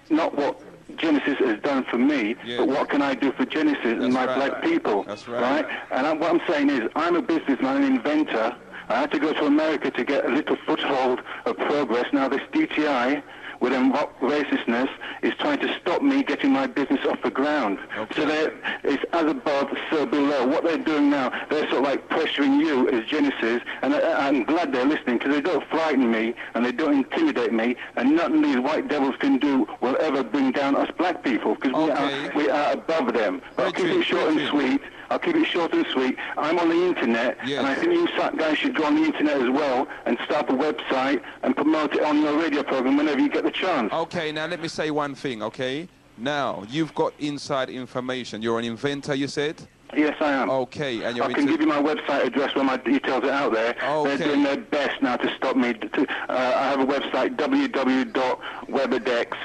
not what Genesis has done for me, but what can I do for Genesis and my black people? That's right. And what I'm saying is, I'm a businessman, an inventor. I had to go to America to get a little foothold of progress. Now this DTI, with them racistness, is trying to stop me getting my business off the ground. So it's as above, so below. What they're doing now, they're sort of like pressuring you as Genesis, and I'm glad they're listening, because they don't frighten me, and they don't intimidate me, and nothing these white devils can do will ever bring down us black people, because we are above them. But I'll keep it short and sweet. I'll keep it short and sweet. I'm on the internet, and I think you guys should go on the internet as well and start a website and promote it on your radio program whenever you get the chance. Okay, now let me say one thing, okay? Now, you've got inside information. You're an inventor, you said? Yes, I am. Okay, and you're I can give you my website address where my details are out there. Okay. They're doing their best now to stop me. I have a website, www.weberdex.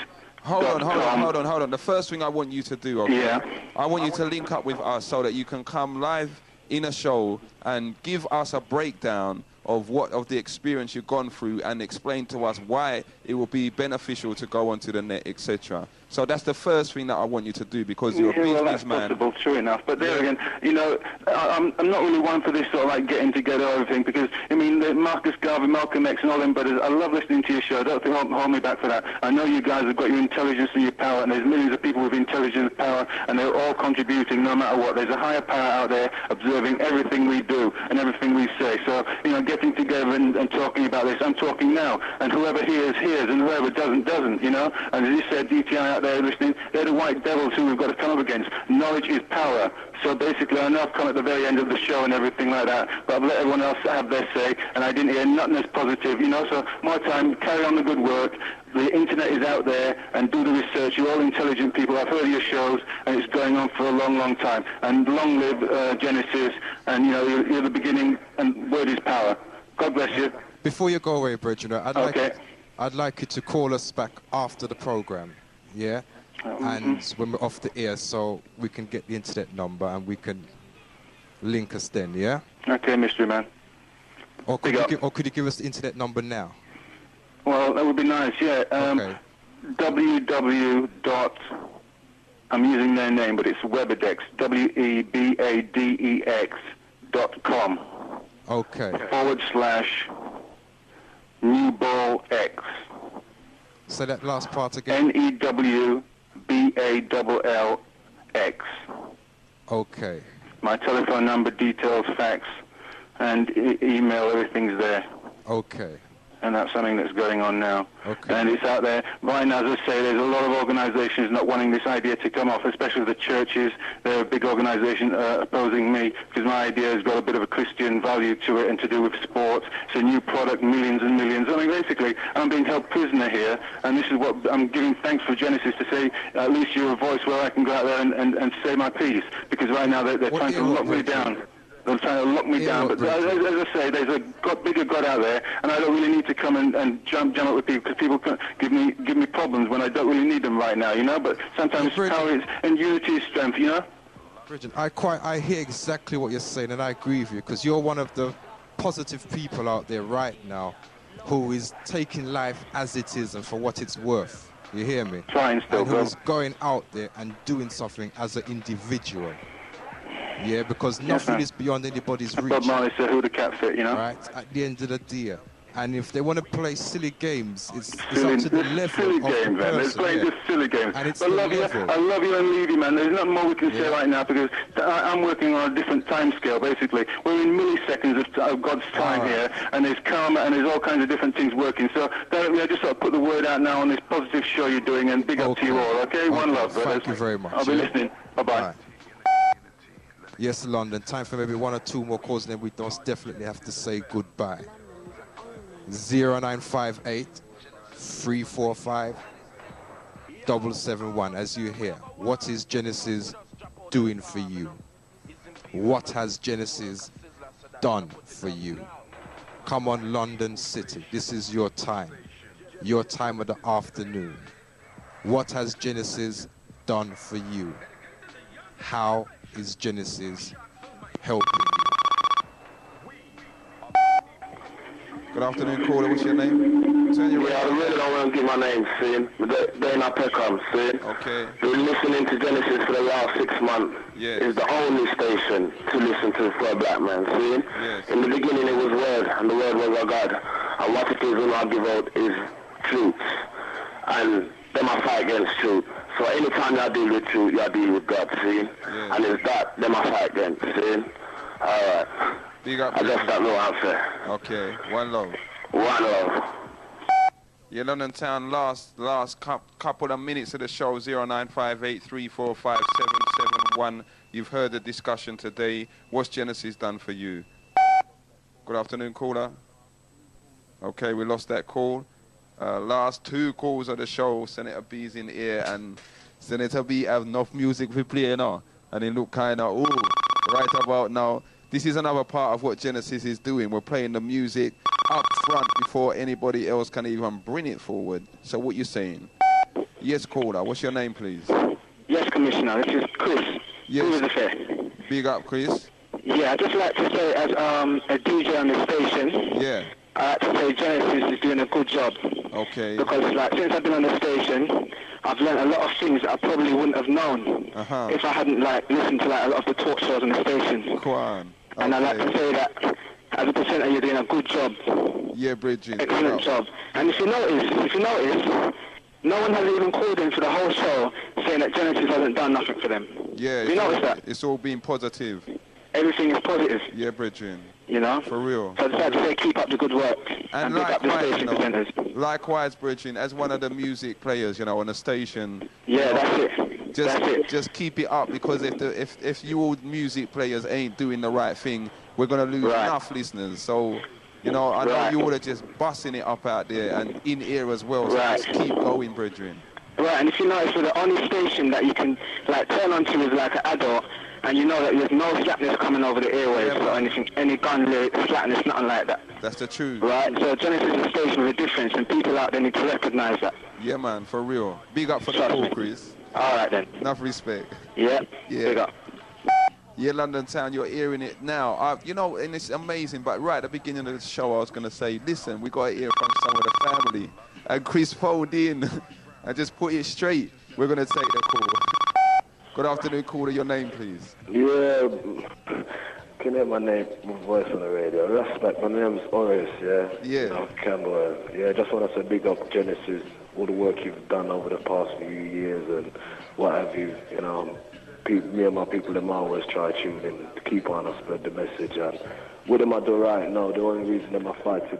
Hold on. The first thing I want you to do, okay? I want you to link up with us so that you can come live in a show and give us a breakdown of the experience you've gone through and explain to us why it will be beneficial to go onto the net, etc. So that's the first thing that I want you to do, because you're a businessman. Well, that's possible, true enough. But there again, you know, I'm not really one for this sort of like getting together or everything, because, I mean, Marcus Garvey, Malcolm X and all them brothers, I love listening to your show. Don't think hold me back for that. I know you guys have got your intelligence and your power, and there's millions of people with intelligence, power, and they're all contributing no matter what. There's a higher power out there observing everything we do and everything we say. So, you know, getting together and talking about this, I'm talking now. And whoever hears, and whoever doesn't, you know. And as you said, DTI out there listening, they're the white devils who we've got to come up against. Knowledge is power. So basically, I know I've come at the very end of the show and everything like that, but I've let everyone else have their say, and I didn't hear nothing as positive, you know. So my time, carry on the good work. The internet is out there, and do the research. You're all intelligent people. I've heard your shows, and it's going on for a long, long time. And long live Genesis, and, you know, you're the beginning, and word is power. God bless you. Before you go away, Bridget, I'd like you to call us back after the program, yeah? And when we're off the air, so we can get the internet number and we can link us then, yeah? Okay, Mystery Man. Or could you give us the internet number now? Well, that would be nice, yeah. I'm using their name, but it's Weberdex, WEBADEX.com. Okay. /NewBallX. Say that last part again. NEWBALLX. Okay. My telephone number, details, fax, and email, everything's there. Okay. And that's something that's going on now. Okay. And it's out there. Right now, as I say, there's a lot of organizations not wanting this idea to come off, especially the churches. They're a big organization opposing me, because my idea has got a bit of a Christian value to it and to do with sports. It's a new product, millions and millions. I mean, basically, I'm being held prisoner here, and this is what I'm giving thanks for Genesis to say, at least you're a voice where I can go out there and say my piece, because right now they're trying to lock me down. They're trying to lock me down, but as I say, there's a bigger God out there, and I don't really need to come and jump up with people, because people can give me problems when I don't really need them right now, you know. But sometimes power is, and unity is strength, you know. Bridget, I hear exactly what you're saying, and I agree with you, because you're one of the positive people out there right now who is taking life as it is and for what it's worth. You hear me? Trying still, and who is going out there and doing something as an individual. Yeah, because nothing is beyond anybody's reach. Bob Marley said, "Who the cat fit?" You know. Right. At the end of the day, and if they want to play silly games, it's up to the level silly of games, the man. They're person. playing just silly games. And it's I love you. I love you and leave you, man. There's nothing more we can say right now, because I'm working on a different time scale. Basically, we're in milliseconds of God's time here, and there's karma and there's all kinds of different things working. So directly, I just sort of put the word out now on this positive show you're doing, and big up to you all. Okay, one love, brothers. Thank you very much. I'll be listening. Bye-bye. Yes, London. Time for maybe one or two more calls, and then we don't definitely have to say goodbye. 0958 345 771. As you hear, what is Genesis doing for you? What has Genesis done for you? Come on, London City. This is your time of the afternoon. What has Genesis done for you? How is Genesis helping you? Good afternoon, caller. What's your name? Turn your I really don't want to give my name, see? They're not Peckham, see? Okay. Been listening to Genesis for the last 6 months. Yes. It's the only station to listen to for a black man, see? Yes. In the beginning it was Word, and the Word was our God. And what it is when I give out is truth. And them I fight against truth. So anytime you deal with truth, you deal with God, see? Yeah. And it's that, them I fight against, see? Alright. I just got no answer. Okay, one love. One love. Yeah, London Town, last couple of minutes of the show, 0958 345 771. one. You've heard the discussion today. What's Genesis done for you? Good afternoon, caller. Okay, we lost that call. Last 2 calls of the show. Senator B's in here, and Senator B have enough music we play now, and it look kind of, ooh, right about now. This is another part of what Genesis is doing. We're playing the music up front before anybody else can even bring it forward. So what you saying? Yes, caller. What's your name, please? Yes, Commissioner. This is Chris. Yes. Who is the fair? Big up, Chris. Yeah, I'd just like to say, as a DJ on the station, yeah, I have to say Genesis is doing a good job. Okay. Because like since I've been on the station, I've learned a lot of things that I probably wouldn't have known if I hadn't like listened to like a lot of the talk shows on the station. Go on. Okay. And I'd like to say that as a presenter, you're doing a good job. Yeah, Bridget. Excellent job. And if you notice, no one has even called in for the whole show saying that Genesis hasn't done nothing for them. Yeah. You notice that? It's all been positive. Everything is positive. Yeah, Bridget. You know? For real. So I just like to say keep up the good work. And likewise, Bridget, as one of the music players, you know, on the station. Yeah, that's it. Just keep it up, because if you old music players ain't doing the right thing, we're gonna lose enough listeners. So, you know, I know you all are just busting it up out there and in here as well. So just keep going, Bridget. Right, and if you notice, we're the only station that you can like turn on to as like an adult, and you know that there's no slackness coming over the airwaves or anything, any gun slackness, nothing like that. That's the truth. Right, so Genesis is a station with a difference, and people out there need to recognize that. Yeah, man, for real. Big up for the call, Chris. All right, then. Enough respect. Yeah, big up. Yeah, London Town, you're hearing it now. You know, and it's amazing, but right at the beginning of the show, I was going to say, listen, we got to hear from some of the family. And Chris phoned in and just put it straight. We're going to take the call. Good afternoon, caller. Your name, please. Yeah, can you hear my name, my voice on the radio? Respect, my name's Horace, yeah? Yeah. Camberwell. Yeah, just want to say big up Genesis, all the work you've done over the past few years and what have you, you know. Me and my people, them always try to tune in to keep on and spread the message. And with them I do right now, the only reason them I fight to